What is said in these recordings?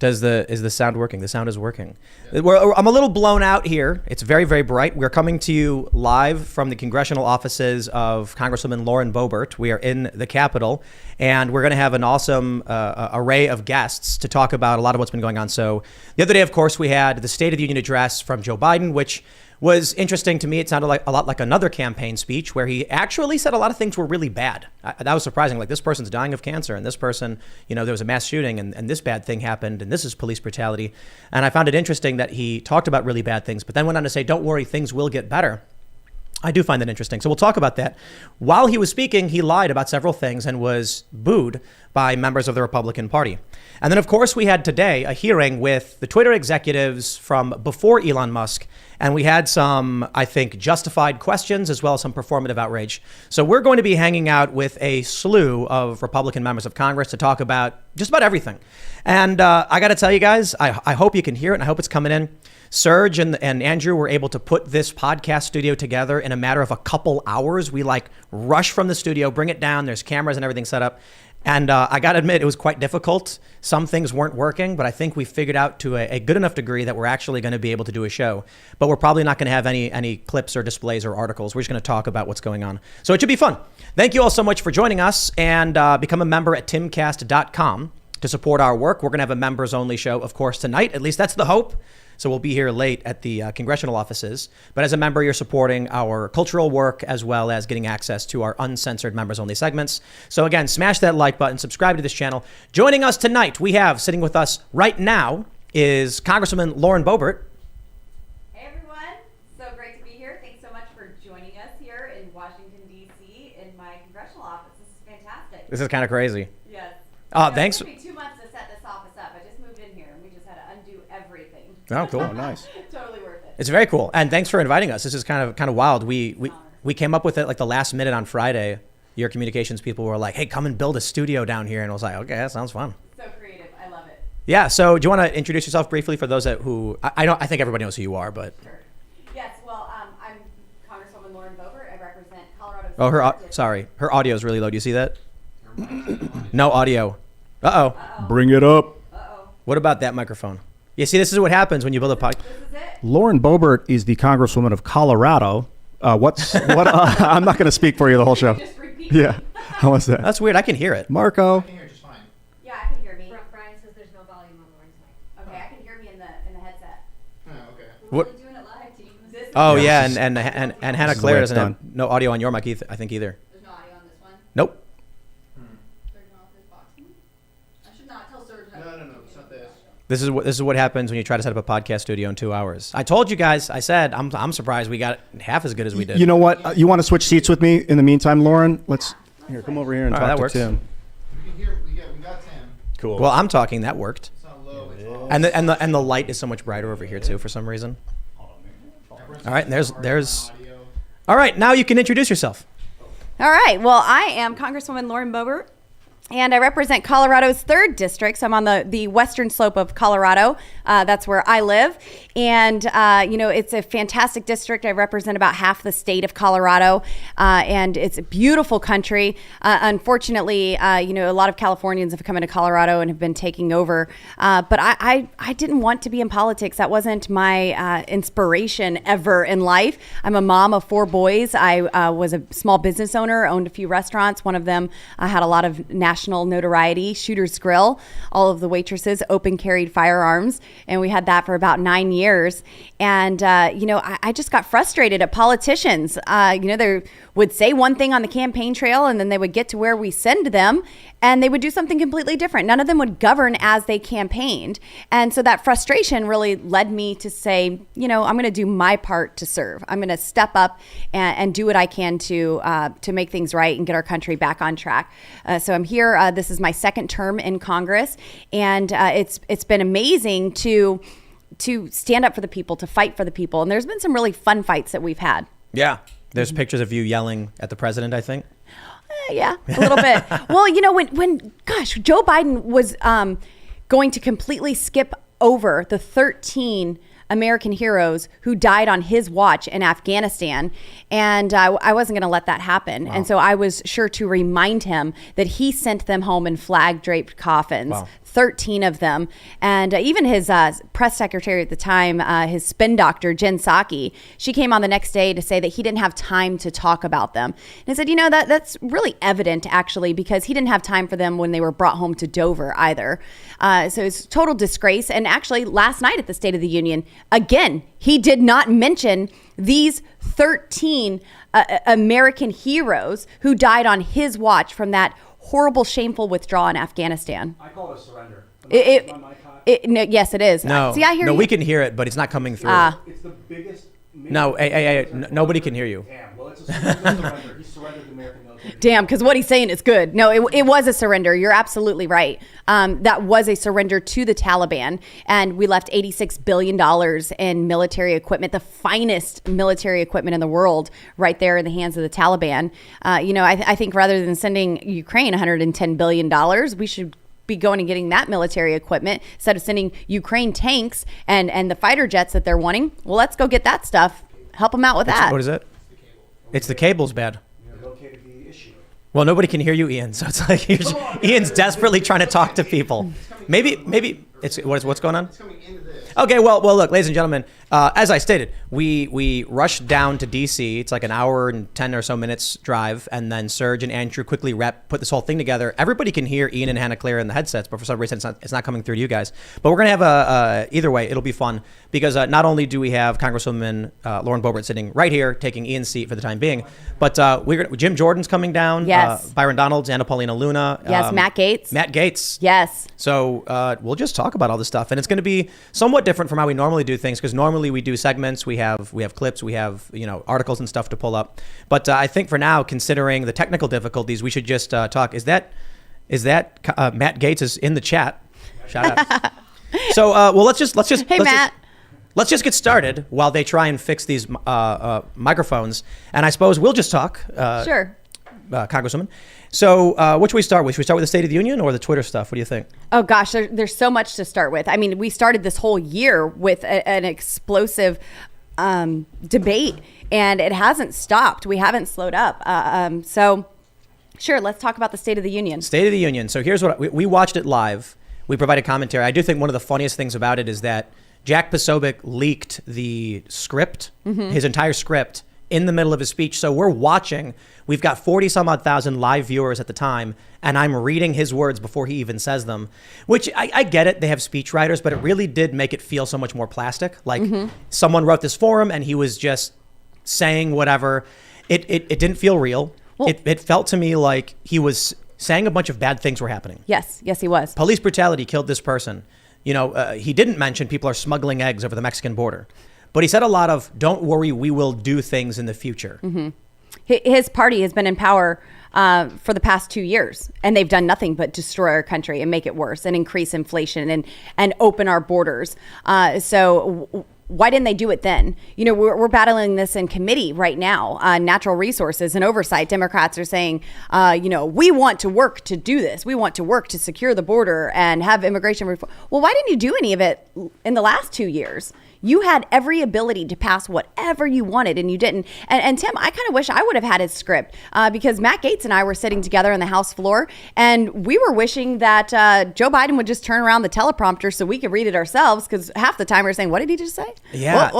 Is the sound working? The sound is working. Yeah. I'm a little blown out here. It's very, very bright. We're coming to you live from the congressional offices of Congresswoman Lauren Boebert. We are in the Capitol, and we're going to have an awesome array of guests to talk about a lot of what's been going on. So the other day, of course, we had the State of the Union address from Joe Biden, which was interesting to me. It sounded like a lot like another campaign speech where he actually said a lot of things were really bad. That was surprising. Like, this person's dying of cancer, and this person, there was a mass shooting, and this bad thing happened, and this is police brutality. And I found it interesting that he talked about really bad things, but then went on to say, don't worry, things will get better. I do find that interesting. So we'll talk about that. While he was speaking, he lied about several things and was booed by members of the Republican Party. And then, of course, we had today a hearing with the Twitter executives from before Elon Musk. And we had some, I think, justified questions as well as some performative outrage. So we're going to be hanging out with a slew of Republican members of Congress to talk about just about everything. And I got to tell you guys, I hope you can hear it, and I hope it's coming in. Serge and Andrew were able to put this podcast studio together in a matter of a couple hours. We rush from the studio, bring it down. There's cameras and everything set up. And I got to admit, it was quite difficult. Some things weren't working, but I think we figured out to a good enough degree that we're actually going to be able to do a show. But we're probably not going to have any clips or displays or articles. We're just going to talk about what's going on. So it should be fun. Thank you all so much for joining us, and become a member at timcast.com to support our work. We're going to have a members only show, of course, tonight. At least that's the hope. So we'll be here late at the congressional offices. But as a member, you're supporting our cultural work as well as getting access to our uncensored members only segments. So again, smash that like button, subscribe to this channel. Joining us tonight, we have sitting with us right now is Congresswoman Lauren Boebert. Hey everyone, so great to be here. Thanks so much for joining us here in Washington, D.C. in my congressional office. This is fantastic. This is kind of crazy. Yes. Thanks. It took me 2 months to set this office up. I just moved in here and we just had to undo everything. Oh, cool. Oh, nice. Totally worth it. It's very cool. And thanks for inviting us. This is kind of wild. We came up with it like the last minute on Friday. Your communications people were like, hey, come and build a studio down here. And I was like, okay, that sounds fun. So creative. I love it. Yeah. So do you want to introduce yourself briefly for those who I think everybody knows who you are, but. Sure. Yes. Well, I'm Congresswoman Lauren Boebert. I represent Colorado. Oh, her audio is really low. Do you see that? No audio. Uh-oh. Bring it up. Uh-oh. What about that microphone? You see, this is what happens when you build a podcast. This is it. Lauren Boebert is the Congresswoman of Colorado. I'm not going to speak for you the whole show. Just repeat. Yeah. How was that? That's weird. I can hear it. Marco. I can hear just fine. Yeah, I can hear me. Brian says there's no volume on Lauren's mic. Okay, I can hear me in the headset. Oh, okay. What? We're doing it live, team. Oh, Yeah, yeah. And Hannah this is Claire the way it's doesn't have no audio on your mic, I think, either. There's no audio on this one. Nope. There's no this box. I should not tell Serge. No, it's not this. This is what happens when you try to set up a podcast studio in 2 hours. I told you guys. I said I'm surprised we got half as good as we did. You know what? You want to switch seats with me in the meantime, Lauren? Here, come over here and All right, talk that to works. Tim. We can hear. We got Tim. Cool. Well, I'm talking. That worked. It's not low. It's off. And the light is so much brighter over here too for some reason. All right, and there's. Audio. All right, now you can introduce yourself. All right. Well, I am Congresswoman Lauren Boebert, and I represent Colorado's 3rd district. So I'm on the western slope of Colorado. That's where I live. And, it's a fantastic district. I represent about half the state of Colorado, and it's a beautiful country. Unfortunately, a lot of Californians have come into Colorado and have been taking over. But I didn't want to be in politics. That wasn't my inspiration ever in life. I'm a mom of 4 boys. I was a small business owner, owned a few restaurants. One of them had a lot of national notoriety, Shooter's Grill. All of the waitresses open carried firearms, and we had that for about 9 years. And, I just got frustrated at politicians. They would say one thing on the campaign trail, and then they would get to where we send them, and they would do something completely different. None of them would govern as they campaigned. And so that frustration really led me to say, I'm going to do my part to serve. I'm going to step up and do what I can to make things right and get our country back on track. So I'm here. This is my 2nd term in Congress, and it's been amazing to stand up for the people, to fight for the people. And there's been some really fun fights that we've had. Yeah. There's pictures of you yelling at the president, I think. Yeah, a little bit. Well, when Joe Biden was going to completely skip over the 13 American heroes who died on his watch in Afghanistan. And I wasn't going to let that happen. Wow. And so I was sure to remind him that he sent them home in flag-draped coffins 13 of them. And even his press secretary at the time, his spin doctor, Jen Psaki, she came on the next day to say that he didn't have time to talk about them. And I said, that's really evident, actually, because he didn't have time for them when they were brought home to Dover either. So it's total disgrace. And actually, last night at the State of the Union, again, he did not mention these 13 American heroes who died on his watch from that horrible, shameful withdrawal in Afghanistan. I call it a surrender. No, yes, it is. No, See, I hear no, you. we can hear it, but it's not coming through. It's the biggest. No, nobody can hear you. Damn. Well, it's a surrender. He surrendered the American military. Damn, because what he's saying is good. No, it was a surrender. You're absolutely right. That was a surrender to the Taliban, and we left $86 billion in military equipment, the finest military equipment in the world, right there in the hands of the Taliban. I think rather than sending Ukraine $110 billion, we should be going and getting that military equipment instead of sending Ukraine tanks and the fighter jets that they're wanting. Well, let's go get that stuff. Help them out with that. What is it? It's the cable's bad. You located the issue. Well, nobody can hear you, Ian. So it's like Ian's desperately trying to talk to people. Maybe it's what's going on? It's coming into this. Okay, well, look, ladies and gentlemen, as I stated, we rushed down to D.C. It's like an hour and 10 or so minutes drive, and then Serge and Andrew quickly put this whole thing together. Everybody can hear Ian and Hannah Claire in the headsets, but for some reason it's not coming through to you guys. But we're gonna have either way, it'll be fun because not only do we have Congresswoman Lauren Boebert sitting right here taking Ian's seat for the time being, but Jim Jordan's coming down. Yes. Byron Donalds, Anna Paulina Luna. Yes, Matt Gaetz. Matt Gaetz. Yes. So we'll just talk about all this stuff, and it's going to be somewhat different from how we normally do things because normally we do segments, we have clips, we have articles and stuff to pull up. But I think for now, considering the technical difficulties, we should just talk. Is that Matt Gaetz is in the chat? Shout out. So let's just Hey, Matt. Let's just get started while they try and fix these microphones, and I suppose we'll just talk. Sure. Congresswoman. So which we start with? Should we start with the State of the Union or the Twitter stuff? What do you think? Oh, gosh, there's so much to start with. I mean, we started this whole year with an explosive debate, and it hasn't stopped. We haven't slowed up. So, sure, let's talk about the State of the Union. State of the Union. So here's what we watched it live. We provided commentary. I do think one of the funniest things about it is that Jack Posobiec leaked the script, his entire script, in the middle of his speech. So we're watching. We've got 40 some odd thousand live viewers at the time, and I'm reading his words before he even says them, which I get it. They have speech writers, but it really did make it feel so much more plastic. Like someone wrote this for him and he was just saying whatever. It didn't feel real. Well, It felt to me like he was saying a bunch of bad things were happening. Yes, he was. Police brutality killed this person. He didn't mention people are smuggling eggs over the Mexican border. But he said a lot of, don't worry, we will do things in the future. His party has been in power for the past 2 years, and they've done nothing but destroy our country and make it worse and increase inflation and open our borders. So why didn't they do it then? We're battling this in committee right now, natural resources and oversight. Democrats are saying, we want to work to do this. We want to work to secure the border and have immigration reform. Well, why didn't you do any of it in the last 2 years? You had every ability to pass whatever you wanted, and you didn't. And Tim, I kind of wish I would have had his script because Matt Gaetz and I were sitting together on the House floor, and we were wishing that Joe Biden would just turn around the teleprompter so we could read it ourselves, because half the time we were saying, what did he just say? Yeah.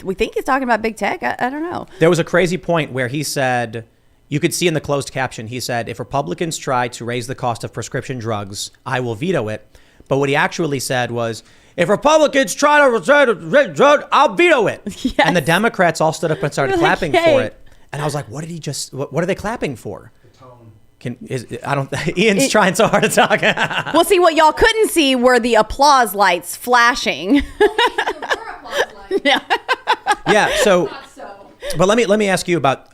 We think he's talking about big tech. I don't know. There was a crazy point where he said, you could see in the closed caption, he said, if Republicans try to raise the cost of prescription drugs, I will veto it. But what he actually said was, if Republicans try to raise drugs, I'll veto it. Yes. And the Democrats all stood up and started We're like, clapping "Yay." for it. And I was like, what did he just, what are they clapping for? The tone. Ian's trying so hard to talk. Well, see, what y'all couldn't see were the applause lights flashing. Yeah. Yeah, so... Not so. But let me ask you about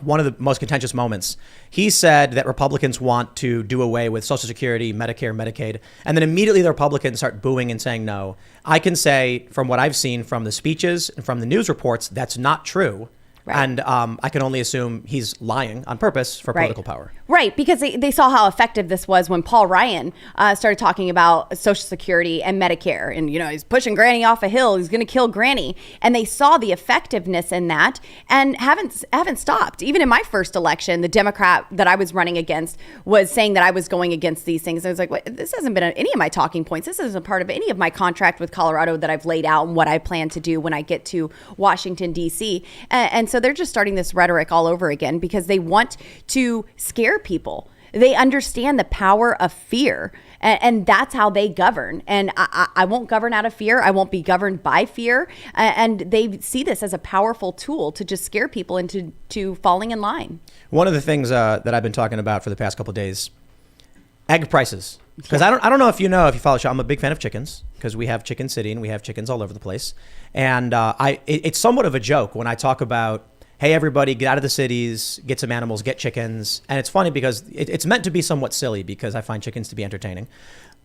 one of the most contentious moments. He said that Republicans want to do away with Social Security, Medicare, Medicaid, and then immediately the Republicans start booing and saying no. I can say from what I've seen from the speeches and from the news reports, that's not true. Right. And I can only assume he's lying on purpose for Right. political power. Right, because they saw how effective this was when Paul Ryan started talking about Social Security and Medicare. And, he's pushing Granny off a hill. He's going to kill Granny. And they saw the effectiveness in that and haven't stopped. Even in my first election, the Democrat that I was running against was saying that I was going against these things. I was like, this hasn't been any of my talking points. This isn't part of any of my contract with Colorado that I've laid out and what I plan to do when I get to Washington, D.C. And so they're just starting this rhetoric all over again because they want to scare people. They understand the power of fear, and that's how they govern. And I won't govern out of fear. I won't be governed by fear. And they see this as a powerful tool to just scare people into falling in line. One of the things that I've been talking about for the past couple of days, egg prices. Because I don't know if you follow the show, I'm a big fan of chickens because we have Chicken City and we have chickens all over the place. And it's somewhat of a joke when I talk about, hey, everybody, get out of the cities, get some animals, get chickens. And it's funny because it's meant to be somewhat silly because I find chickens to be entertaining.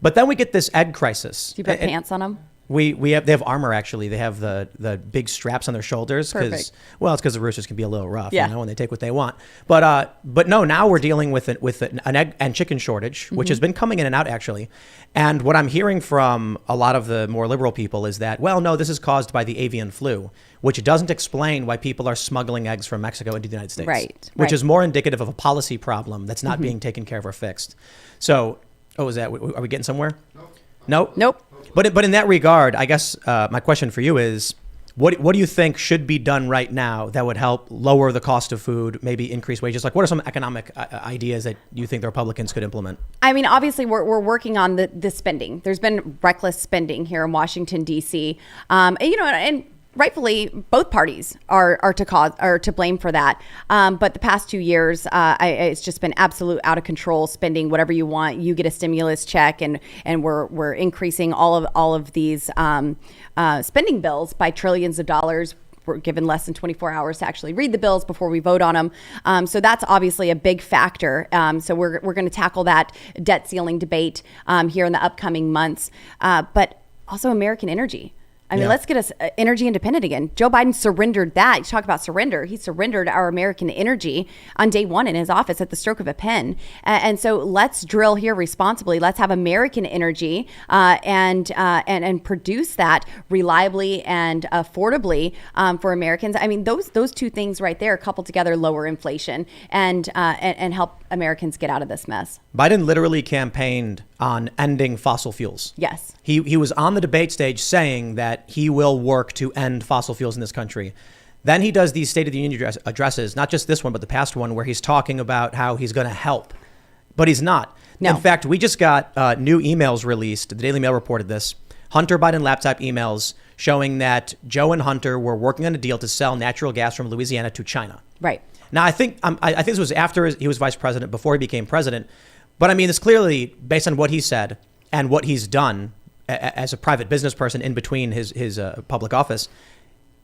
But then we get this egg crisis. Do you put pants on them? They have armor, actually. They have the big straps on their shoulders. Perfect. Well, it's because the roosters can be a little rough, Yeah. and they take what they want. But no, now we're dealing with an egg and chicken shortage, which has been coming in and out, actually. And what I'm hearing from a lot of the more liberal people is that, well, no, this is caused by the avian flu, which doesn't explain why people are smuggling eggs from Mexico into the United States. Right. Which is more indicative of a policy problem that's not being taken care of or fixed. So, is that, are we getting somewhere? Nope. But in that regard, I guess my question for you is, what do you think should be done right now that would help lower the cost of food, maybe increase wages? Like, what are some economic ideas that you think the Republicans could implement? I mean, obviously, we're working on the spending. There's been reckless spending here in Washington, D.C. And rightfully, both parties are to blame for that. But the past 2 years, it's just been absolute out of control spending. Whatever you want, you get a stimulus check, and we're increasing all of these spending bills by trillions of dollars. We're given less than 24 hours to actually read the bills before we vote on them. So that's obviously a big factor. So we're going to tackle that debt ceiling debate here in the upcoming months. But also American energy. I mean, let's get us energy independent again. Joe Biden surrendered that. You talk about surrender. He surrendered our American energy on day one in his office at the stroke of a pen. And so let's drill here responsibly. Let's have American energy and produce that reliably and affordably for Americans. I mean, those two things right there coupled together lower inflation and help Americans get out of this mess. Biden literally campaigned on ending fossil fuels. Yes. He was on the debate stage saying that he will work to end fossil fuels in this country. Then he does these State of the Union addresses, not just this one, but the past one, where he's talking about how he's going to help. But he's not. No. In fact, we just got new emails released. The Daily Mail reported this. Hunter Biden laptop emails showing that Joe and Hunter were working on a deal to sell natural gas from Louisiana to China. Right. Now, I think this was after he was vice president, before he became president. But I mean, it's clearly based on what he said and what he's done as a private business person in between his public office.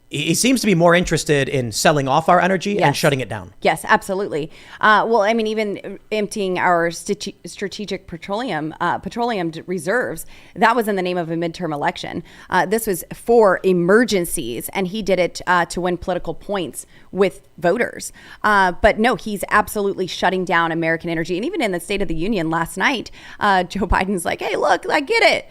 He seems to be more interested in selling off our energy and shutting it down. Yes, absolutely. Well, I mean, even emptying our strategic petroleum reserves, that was in the name of a midterm election. This was for emergencies, and he did it to win political points with voters. But no, he's absolutely shutting down American energy. And even in the State of the Union last night, Joe Biden's like, hey, look, I get it.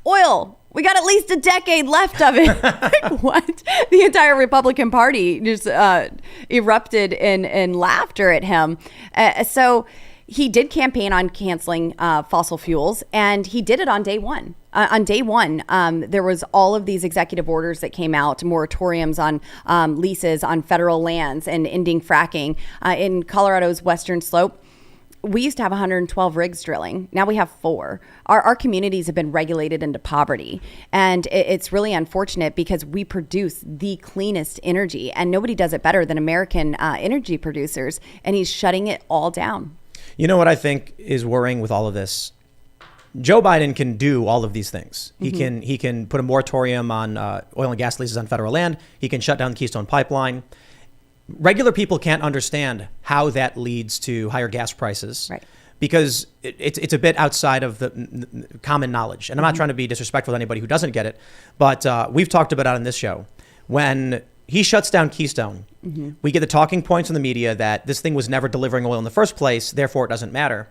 Oil. We got at least a decade left of it. Like, what? The entire Republican Party just erupted in laughter at him. So he did campaign on canceling fossil fuels, and he did it on day one. On day one, there was all of these executive orders that came out, moratoriums on leases on federal lands and ending fracking. In Colorado's Western Slope, we used to have 112 rigs drilling. Now we have 4. Our communities have been regulated into poverty. And it's really unfortunate because we produce the cleanest energy, and nobody does it better than American energy producers. And he's shutting it all down. You know what I think is worrying with all of this? Joe Biden can do all of these things. Mm-hmm. He can put a moratorium on oil and gas leases on federal land. He can shut down the Keystone Pipeline. Regular people can't understand how that leads to higher gas prices, right? Because it's a bit outside of the common knowledge. And I'm not trying to be disrespectful to anybody who doesn't get it, but we've talked about it on this show. When he shuts down Keystone. We get the talking points in the media that this thing was never delivering oil in the first place, therefore it doesn't matter.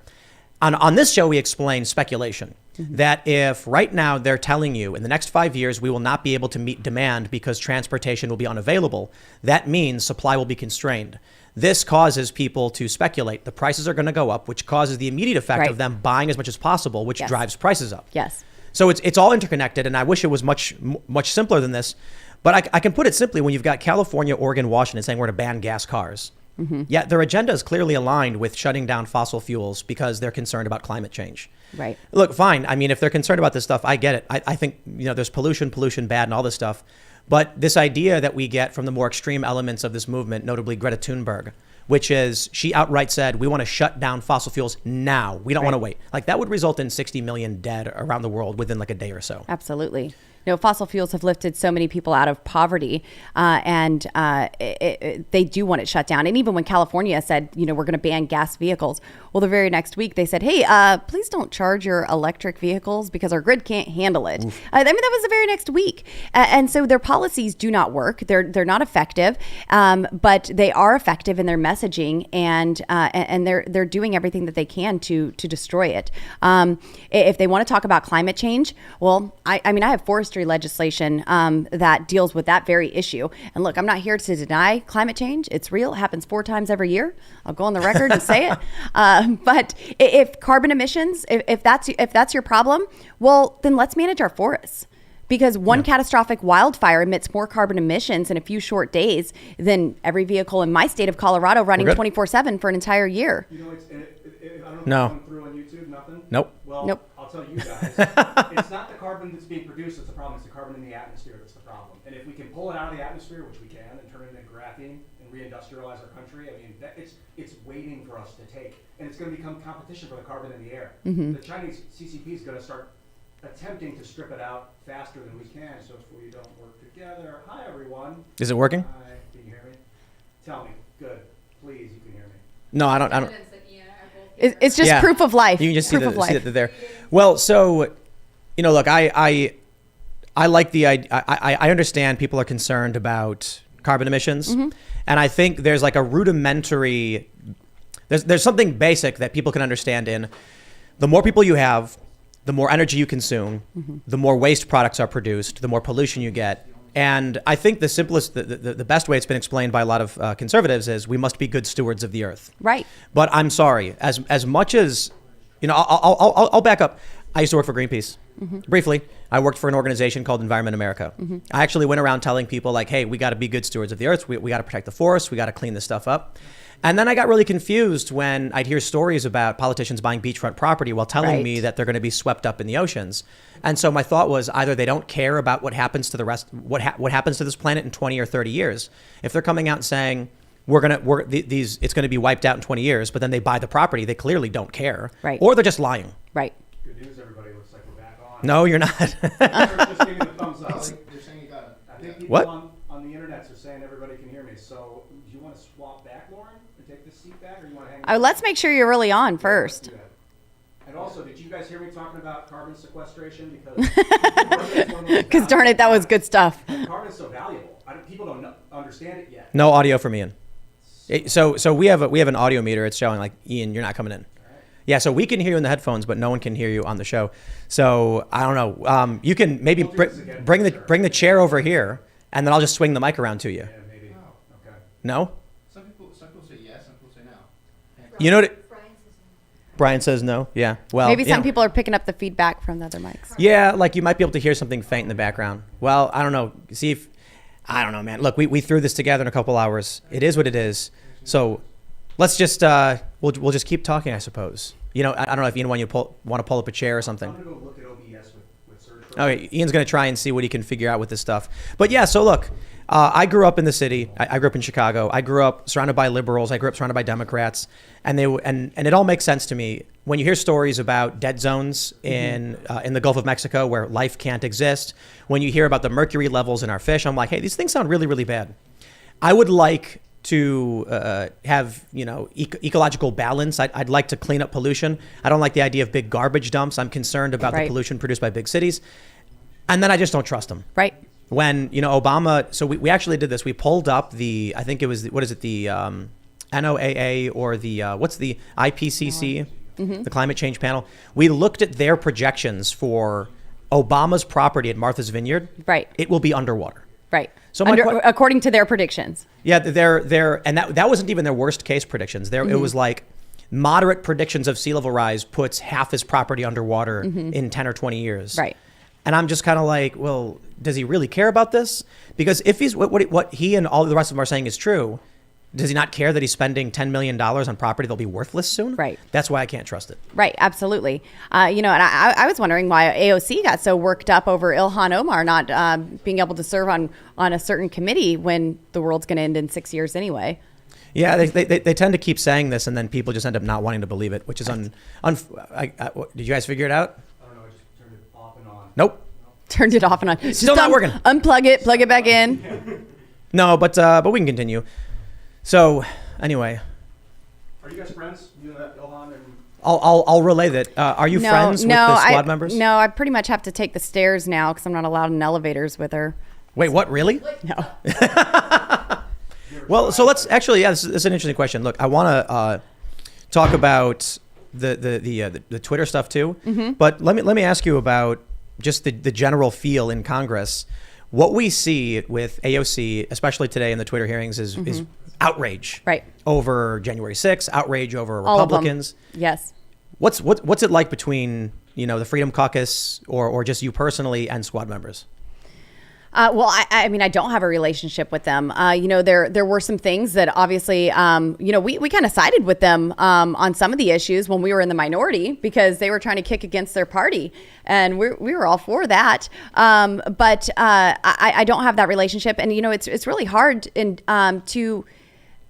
On this show, we explain speculation. That if right now they're telling you in the next 5 years we will not be able to meet demand because transportation will be unavailable, that means supply will be constrained. This causes people to speculate. The prices are going to go up, which causes the immediate effect Right. of them buying as much as possible, which drives prices up. Yes. So it's all interconnected, and I wish it was much simpler than this. But I can put it simply: when you've got California, Oregon, Washington saying we're going to ban gas cars, yeah, their agenda is clearly aligned with shutting down fossil fuels because they're concerned about climate change. Right. Look, fine. I mean, if they're concerned about this stuff, I get it. I think, there's pollution bad and all this stuff. But this idea that we get from the more extreme elements of this movement, notably Greta Thunberg, which is she outright said, we want to shut down fossil fuels now. We don't want to wait. Like that would result in 60 million dead around the world within like a day or so. Absolutely. Fossil fuels have lifted so many people out of poverty, and they do want it shut down. And even when California said, we're going to ban gas vehicles, well, the very next week they said, hey, please don't charge your electric vehicles because our grid can't handle it. That was the very next week. And so their policies do not work. They're not effective, but they are effective in their messaging, and they're doing everything that they can to destroy it. If they want to talk about climate change, well, I have forestry legislation that deals with that very issue. And look, I'm not here to deny climate change. It's real. It happens 4 times every year. I'll go on the record and say it. But if carbon emissions, if that's your problem, well, then let's manage our forests. Because one catastrophic wildfire emits more carbon emissions in a few short days than every vehicle in my state of Colorado running 24/7 for an entire year. I don't know if No. it's coming through on YouTube, nothing? Nope. Well, Nope. I'll tell you guys, it's not the carbon that's being produced that's the problem, it's the carbon in the atmosphere that's the problem. And if we can pull it out of the atmosphere, which we can, and turn it into graphene and reindustrialize our country, it's waiting for us to take. And it's going to become competition for the carbon in the air. The Chinese CCP is going to start attempting to strip it out faster than we can, so if we don't work together. Hi, everyone. Is it working? Hi, can you hear me? Tell me. Good. Please, you can hear me. No, I don't. Evidence that Ian and I are both It's just Yeah. proof of life. You can just see proof of life. that they're there. Well, so, look, I like the idea. I understand people are concerned about carbon emissions, and I think there's like a rudimentary. There's something basic that people can understand in the more people you have, the more energy you consume, the more waste products are produced, the more pollution you get. And I think the simplest, the best way it's been explained by a lot of conservatives is we must be good stewards of the earth. Right. But I'm sorry, as much as, I'll back up. I used to work for Greenpeace. Briefly, I worked for an organization called Environment America. I actually went around telling people like, hey, we got to be good stewards of the earth. We got to protect the forests. We got to clean this stuff up. And then I got really confused when I'd hear stories about politicians buying beachfront property while telling me that they're going to be swept up in the oceans. And so my thought was either they don't care about what happens to the rest, what happens to this planet in 20 or 30 years. If they're coming out and saying it's going to be wiped out in 20 years, but then they buy the property, they clearly don't care. Right. Or they're just lying. Right. Good news, everybody. Looks like we're back on. No, you're not. Just give me the thumbs up. You're saying you got it. I think people What? on the internet are saying everybody can hear me. So, do you want to swap back, Lauren, and take this seat back, or you want to hang? Let's make sure you're really on first. Do that. And also, did you guys hear me talking about carbon sequestration? Because Because darn it, that was good stuff. Carbon is so valuable. People don't understand it yet. No audio from Ian. So we have an audio meter. It's showing like, Ian, you're not coming in. Yeah, so we can hear you in the headphones, but no one can hear you on the show. So I don't know. You can maybe bring the chair over here, and then I'll just swing the mic around to you. Yeah, maybe. Okay. No? Some people say yes, some people say no. You know what? Brian says no. Yeah. Well, Maybe some people are picking up the feedback from the other mics. Yeah, like you might be able to hear something faint in the background. Well, I don't know. I don't know, man. Look, we threw this together in a couple hours. It is what it is. So let's just we'll just keep talking, I suppose. I don't know if Ian want to pull up a chair or something. I'm gonna go look at OBS with Serge. Okay, Ian's going to try and see what he can figure out with this stuff. But yeah, so look, I grew up in the city. I grew up in Chicago. I grew up surrounded by liberals. I grew up surrounded by Democrats, and it all makes sense to me when you hear stories about dead zones in the Gulf of Mexico where life can't exist. When you hear about the mercury levels in our fish, I'm like, hey, these things sound really, really bad. I would like to have ecological balance. I'd like to clean up pollution. I don't like the idea of big garbage dumps. I'm concerned about the pollution produced by big cities, and then I just don't trust them. Right. when, Obama, so we actually did this. We pulled up I think it was, what is it, the NOAA or what's the IPCC, the Climate Change Panel. We looked at their projections for Obama's property at Martha's Vineyard. Right. It will be underwater. Right. So according to their predictions. Yeah, and that wasn't even their worst case predictions. It was like moderate predictions of sea level rise puts half his property underwater in 10 or 20 years. Right. And I'm just kind of like, well, does he really care about this? Because if he's what he and all the rest of them are saying is true, does he not care that he's spending $10 million on property that'll be worthless soon? Right. That's why I can't trust it. Right. Absolutely. And I was wondering why AOC got so worked up over Ilhan Omar not being able to serve on a certain committee when the world's going to end in 6 years anyway. Yeah, they tend to keep saying this, and then people just end up not wanting to believe it, which is did you guys figure it out? I don't know, I just turned it off and on. Nope. Turned it off and on. Still not working. Unplug it, plug it back in. No, but we can continue. So anyway, Are you guys friends? You and Ilhan and I'll relay that. Are you friends with the squad members? No, I pretty much have to take the stairs now because I'm not allowed in elevators with her. Wait, what? Really? No. Well, so let's actually, this is an interesting question. Look, I want to talk about the Twitter stuff too, but let me ask you about just the general feel in Congress. What we see with AOC, especially today in the Twitter hearings, is outrage, Right, over January 6th, outrage over all of them. Republicans. Yes. What's it like between the Freedom Caucus or just you personally and squad members? Well, I mean, I don't have a relationship with them. There were some things that obviously, we kind of sided with them on some of the issues when we were in the minority because they were trying to kick against their party, and we were all for that. But I don't have that relationship, and it's really hard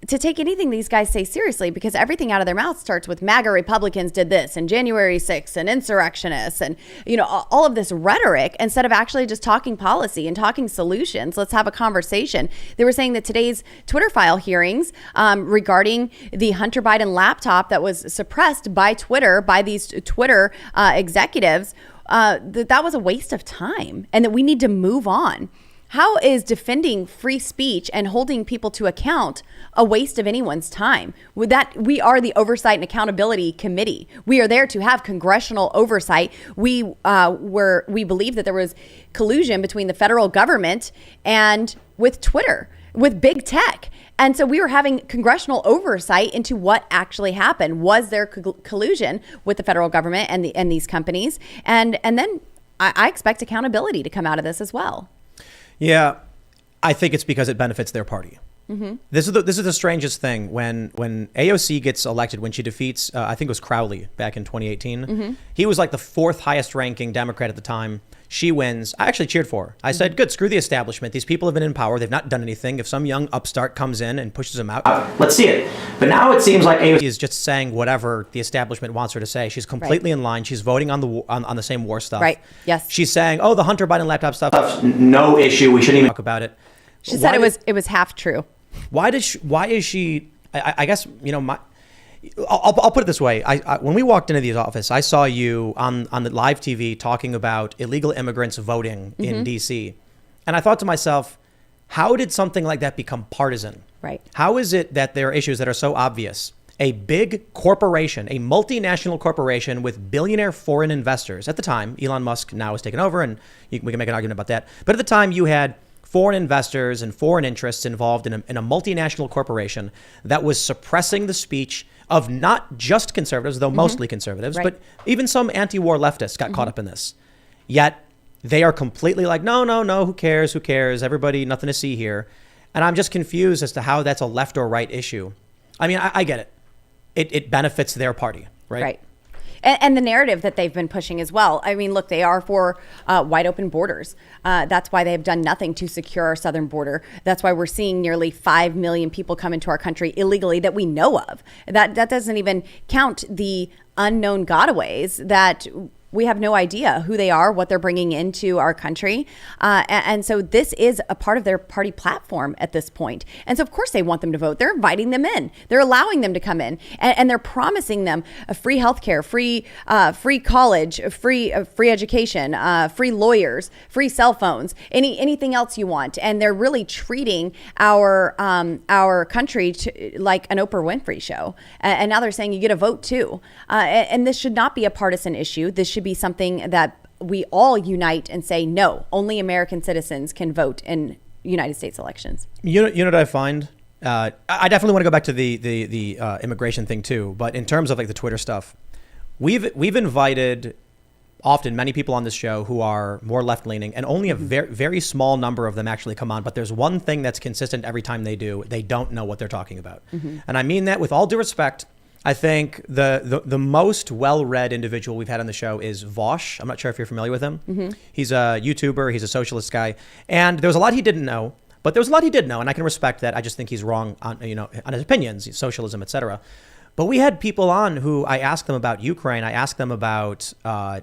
to take anything these guys say seriously because everything out of their mouth starts with MAGA Republicans did this and January 6th and insurrectionists and, all of this rhetoric instead of actually just talking policy and talking solutions. Let's have a conversation. They were saying that today's Twitter file hearings regarding the Hunter Biden laptop that was suppressed by Twitter, by these Twitter executives, that was a waste of time and that we need to move on. How is defending free speech and holding people to account a waste of anyone's time? With that, we are the Oversight and Accountability Committee. We are there to have congressional oversight. We believe that there was collusion between the federal government and with Twitter, with big tech. And so we were having congressional oversight into what actually happened. Was there collusion with the federal government and these companies? And then I expect accountability to come out of this as well. Yeah, I think it's because it benefits their party. This is the strangest thing. When AOC gets elected, when she defeats, I think it was Crowley back in 2018, he was like the fourth highest ranking Democrat at the time. She wins. I actually cheered for her. I said, good, screw the establishment. These people have been in power. They've not done anything. If some young upstart comes in and pushes them out, let's see it. But now it seems like AOC is just saying whatever the establishment wants her to say. She's completely in line. She's voting on the same war stuff. Right. Yes. She's saying, the Hunter Biden laptop stuff, no issue. We shouldn't even talk about it. She said it was half true. Why is she? I guess I'll put it this way. When we walked into the office, I saw you on the live TV talking about illegal immigrants voting in D.C. And I thought to myself, how did something like that become partisan? Right. How is it that there are issues that are so obvious? A big corporation, a multinational corporation with billionaire foreign investors. At the time, Elon Musk now has taken over, and we can make an argument about that. But at the time, you had foreign investors and foreign interests involved in a multinational corporation that was suppressing the speech of not just conservatives, though mostly conservatives, right. but even some anti-war leftists got caught up in this. Yet they are completely like, no, who cares? Everybody, nothing to see here. And I'm just confused as to how that's a left or right issue. I mean, I get it. It benefits their party, right? Right. And the narrative that they've been pushing as well. I mean, look, they are for wide open borders. That's why they have done nothing to secure our southern border. That's why we're seeing nearly 5 million people come into our country illegally that we know of. That doesn't even count the unknown gotaways that we have no idea who they are, what they're bringing into our country. And so this is a part of their party platform at this point. And so, of course, they want them to vote. They're inviting them in. They're allowing them to come in. And they're promising them a free healthcare, free college, free education, free lawyers, free cell phones, anything else you want. And they're really treating our country like an Oprah Winfrey show. And now they're saying you get a vote, too. And this should not be a partisan issue. This should be something that we all unite and say, no, only American citizens can vote in United States elections. You know what I find? I definitely want to go back to the immigration thing too. But in terms of like the Twitter stuff, we've invited often many people on this show who are more left leaning, and only a very, very small number of them actually come on. But there's one thing that's consistent every time they do. They don't know what they're talking about. And I mean that with all due respect. I think the most well-read individual we've had on the show is Vosh. I'm not sure if you're familiar with him. He's a YouTuber. He's a socialist guy. And there was a lot he didn't know, but there was a lot he did know. And I can respect that. I just think he's wrong on his opinions, socialism, etc. But we had people on who I asked them about Ukraine. I asked them about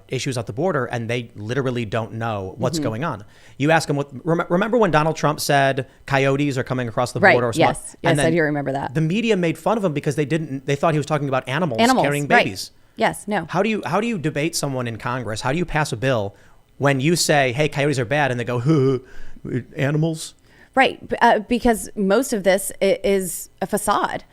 issues at the border, and they literally don't know what's going on. You ask them, remember when Donald Trump said coyotes are coming across the border? Or yes, I do remember that. The media made fun of him because they thought he was talking about animals carrying babies. Right. Yes, no. How do you debate someone in Congress? How do you pass a bill when you say, hey, coyotes are bad, and they go, animals? Right, because most of this is a facade.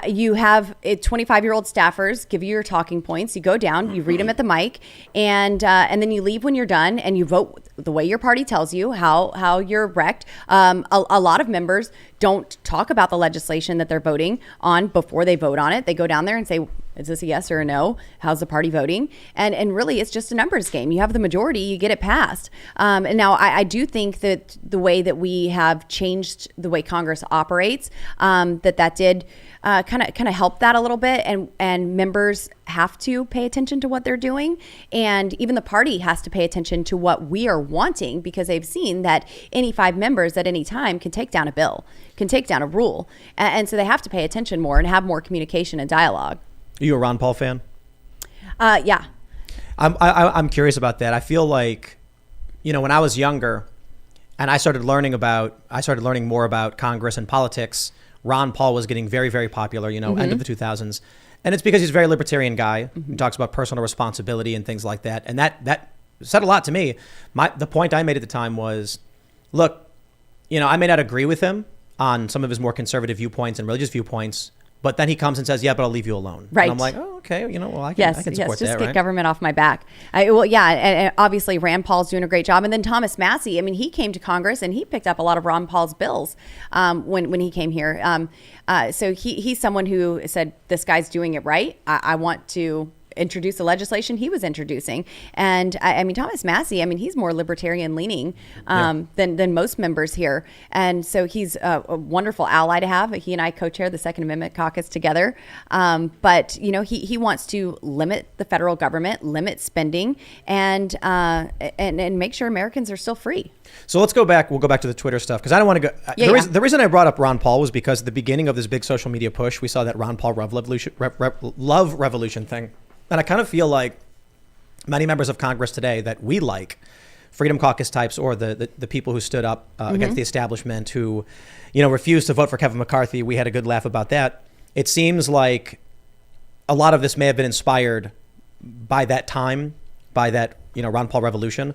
You have 25-year-old staffers give you your talking points. You go down, you read them at the mic, and then you leave when you're done, and you vote the way your party tells you how you're wrecked. A lot of members don't talk about the legislation that they're voting on before they vote on it. They go down there and say, is this a yes or a no? How's the party voting? And really, it's just a numbers game. You have the majority, you get it passed. And now I do think that the way that we have changed the way Congress operates, that did kind of help that a little bit. And members have to pay attention to what they're doing. And even the party has to pay attention to what we are wanting, because they've seen that any 5 members at any time can take down a bill, can take down a rule. And so they have to pay attention more and have more communication and dialogue. Are you a Ron Paul fan? Yeah. I'm curious about that. I feel like, when I was younger and I started learning more about Congress and politics, Ron Paul was getting very, very popular, end of the 2000s. And it's because he's a very libertarian guy. He talks about personal responsibility and things like that. And that said a lot to me. The point I made at the time was, look, I may not agree with him on some of his more conservative viewpoints and religious viewpoints, but then he comes and says, yeah, but I'll leave you alone. Right. And I'm like, oh, okay. I can support that, just right? get government off my back. And obviously Rand Paul's doing a great job. And then Thomas Massie, he came to Congress and he picked up a lot of Ron Paul's bills when he came here. So he's someone who said, this guy's doing it right. I want to introduce the legislation he was introducing. And Thomas Massie, he's more libertarian leaning than most members here. And so he's a wonderful ally to have. He and I co-chair the Second Amendment caucus together. But he wants to limit the federal government, limit spending, and make sure Americans are still free. So let's go back. We'll go back to the Twitter stuff, because I don't want to go. The reason I brought up Ron Paul was because at the beginning of this big social media push, we saw that Ron Paul love revolution thing. And I kind of feel like many members of Congress today that we like, Freedom Caucus types, or the people who stood up against the establishment, who, refused to vote for Kevin McCarthy. We had a good laugh about that. It seems like a lot of this may have been inspired by that time, by that, Ron Paul revolution.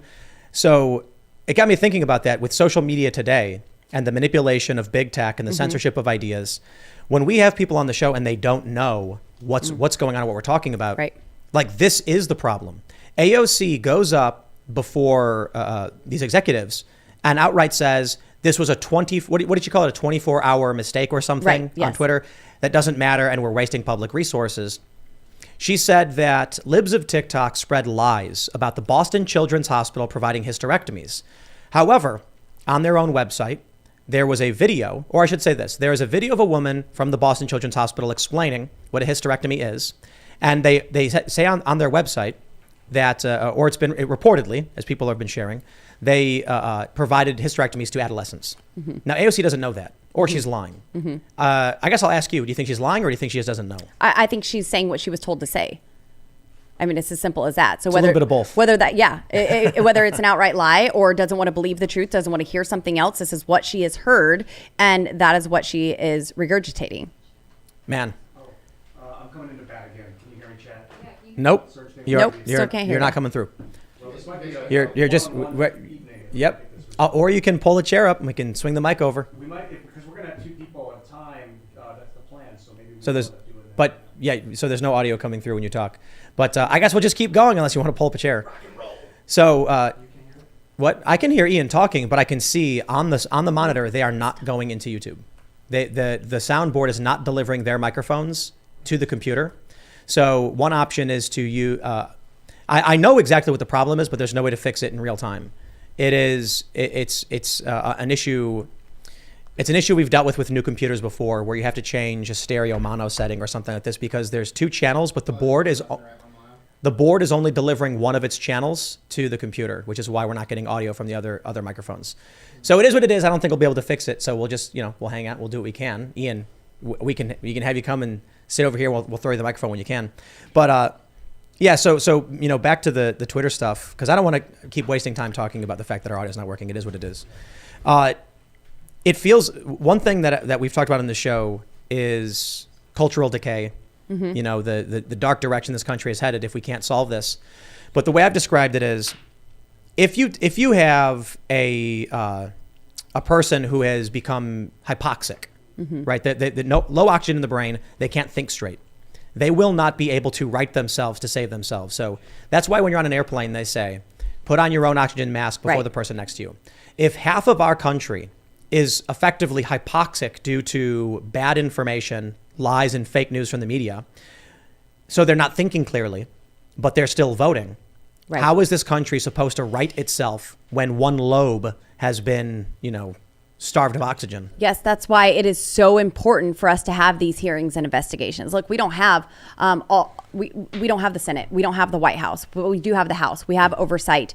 So it got me thinking about that with social media today and the manipulation of big tech and the censorship of ideas. When we have people on the show and they don't know what's going on and what we're talking about, right? Like, this is the problem. AOC goes up before these executives and outright says this was a 24-hour mistake or something on Twitter. That doesn't matter, and we're wasting public resources. She said that libs of TikTok spread lies about the Boston Children's Hospital providing hysterectomies. However, on their own website, there was a video, or I should say this, there is a video of a woman from the Boston Children's Hospital explaining what a hysterectomy is. And they say on their website that, or it's been reportedly, as people have been sharing, they provided hysterectomies to adolescents. Now, AOC doesn't know that, or she's lying. I guess I'll ask you, do you think she's lying, or do you think she just doesn't know? I think she's saying what she was told to say. I mean, it's as simple as that. So It's a little bit of both. Whether that, whether it's an outright lie or doesn't want to believe the truth, doesn't want to hear something else. This is what she has heard, and that is what she is regurgitating. Man. I'm coming into bat again. Can you hear me, Chad? Nope. Nope, still can't hear You're you. not coming through. Well, this might be You're just. Yep. Or you can pull a chair up and we can swing the mic over. We might, because we're going to have 2 people at a time. That's the plan. So maybe we So there's, end up doing that. but yeah, so there's no audio coming through when you talk. But I guess we'll just keep going unless you want to pull up a chair. So what I can hear Ian talking, but I can see on the monitor they are not going into YouTube. The soundboard is not delivering their microphones to the computer. So one option is to use. I know exactly what the problem is, but there's no way to fix it in real time. It's an issue. It's an issue we've dealt with new computers before, where you have to change a stereo mono setting or something like this because there's 2 channels, but the board is only delivering one of its channels to the computer, which is why we're not getting audio from the other microphones. So it is what it is. I don't think we'll be able to fix it. So we'll just we'll hang out. We'll do what we can. Ian, we can have you come and sit over here. We'll throw you the microphone when you can. But yeah. So back to the Twitter stuff, because I don't want to keep wasting time talking about the fact that our audio is not working. It is what it is. It feels, one thing that we've talked about in the show is cultural decay. The dark direction this country is headed if we can't solve this. But the way I've described it is, if you have a person who has become hypoxic, right? Low oxygen in the brain, they can't think straight. They will not be able to right themselves to save themselves. So that's why when you're on an airplane, they say, put on your own oxygen mask before the person next to you. If half of our country is effectively hypoxic due to bad information, lies, and fake news from the media, so they're not thinking clearly, but they're still voting. Right. How is this country supposed to right itself when one lobe has been, starved of oxygen? Yes, that's why it is so important for us to have these hearings and investigations. Look, we don't have we don't have the Senate, we don't have the White House, but we do have the House. We have oversight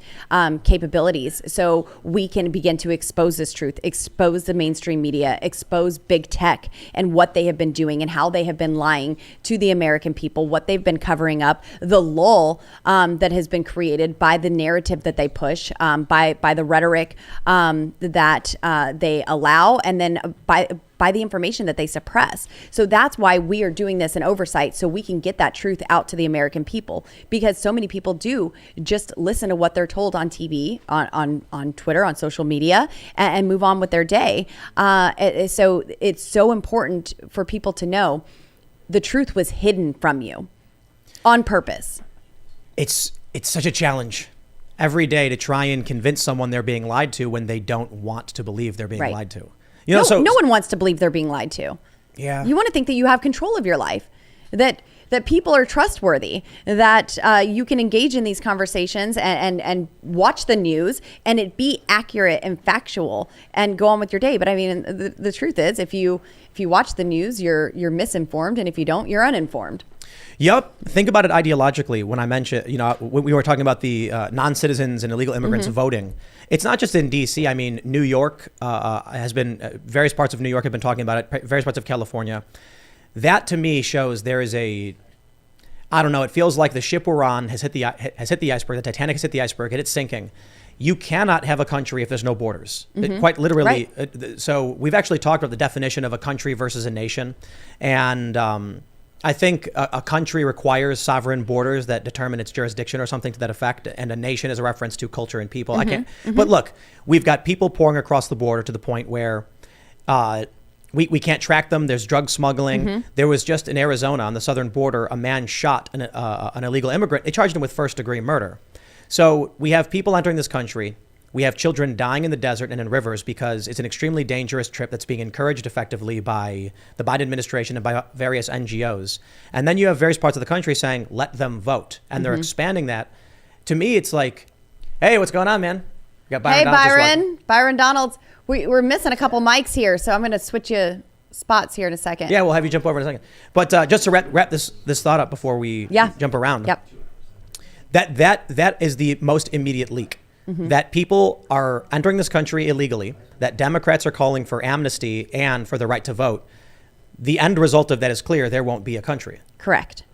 capabilities, so we can begin to expose this truth, expose the mainstream media, expose big tech and what they have been doing and how they have been lying to the American people, what they've been covering up, the lull that has been created by the narrative that they push, by the rhetoric that they allow, and then by the information that they suppress. So that's why we are doing this in oversight, so we can get that truth out to the American people, because so many people do just listen to what they're told on TV, on Twitter, on social media, and move on with their day. So it's so important for people to know the truth was hidden from you on purpose. It's such a challenge every day to try and convince someone they're being lied to when they don't want to believe they're being lied to. No one wants to believe they're being lied to. Yeah. You want to think that you have control of your life, that people are trustworthy, that you can engage in these conversations and watch the news and it be accurate and factual and go on with your day. But I mean, the truth is, if you watch the news, you're misinformed, and if you don't, you're uninformed. Yep. Think about it ideologically. When I mentioned, when we were talking about the non-citizens and illegal immigrants voting, it's not just in D.C. I mean, New York has been, various parts of New York have been talking about it, various parts of California. That to me shows there is I don't know, it feels like the ship we're on has hit the iceberg, the Titanic has hit the iceberg, and it's sinking. You cannot have a country if there's no borders. Quite literally. Right. So we've actually talked about the definition of a country versus a nation. And I think a country requires sovereign borders that determine its jurisdiction or something to that effect. And a nation is a reference to culture and people. I can't. But look, we've got people pouring across the border to the point where we can't track them. There's drug smuggling. There was just in Arizona on the southern border, a man shot an illegal immigrant. They charged him with first-degree murder. So we have people entering this country. We have children dying in the desert and in rivers because it's an extremely dangerous trip that's being encouraged effectively by the Biden administration and by various NGOs. And then you have various parts of the country saying, let them vote. And they're expanding that. To me, it's like, hey, what's going on, man? We got Byron Donalds. Byron Donalds. We're missing a couple mics here, so I'm going to switch you spots here in a second. Yeah, we'll have you jump over in a second. But just to wrap this thought up before we jump around. Yep. That is the most immediate leak. That people are entering this country illegally, that Democrats are calling for amnesty and for the right to vote. The end result of that is clear. There won't be a country. Correct.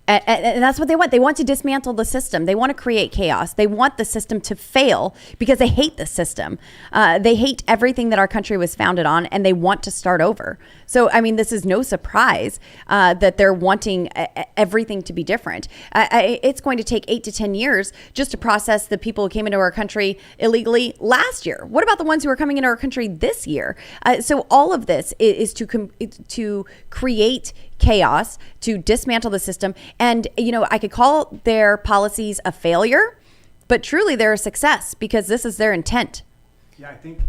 And that's what they want. They want to dismantle the system. They want to create chaos. They want the system to fail because they hate the system. They hate everything that our country was founded on, and they want to start over. So, I mean, this is no surprise that they're wanting everything to be different. It's going to take 8 to 10 years just to process the people who came into our country illegally last year. What about the ones who are coming into our country this year? So all of this is to create chaos, to dismantle the system. And, I could call their policies a failure, but truly they're a success because this is their intent. Yeah, I think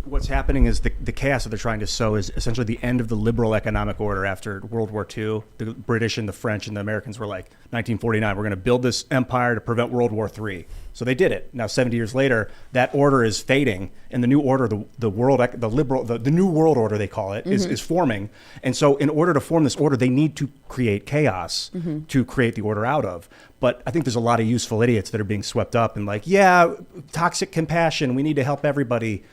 what's happening is the chaos that they're trying to sow is essentially the end of the liberal economic order after World War II. The British and the French and the Americans were like, 1949, we're going to build this empire to prevent World War III. So they did it. Now, 70 years later, that order is fading, and the new order, the new world order, they call it, is forming. And so in order to form this order, they need to create chaos to create the order out of. But I think there's a lot of useful idiots that are being swept up and like, yeah, toxic compassion, we need to help everybody.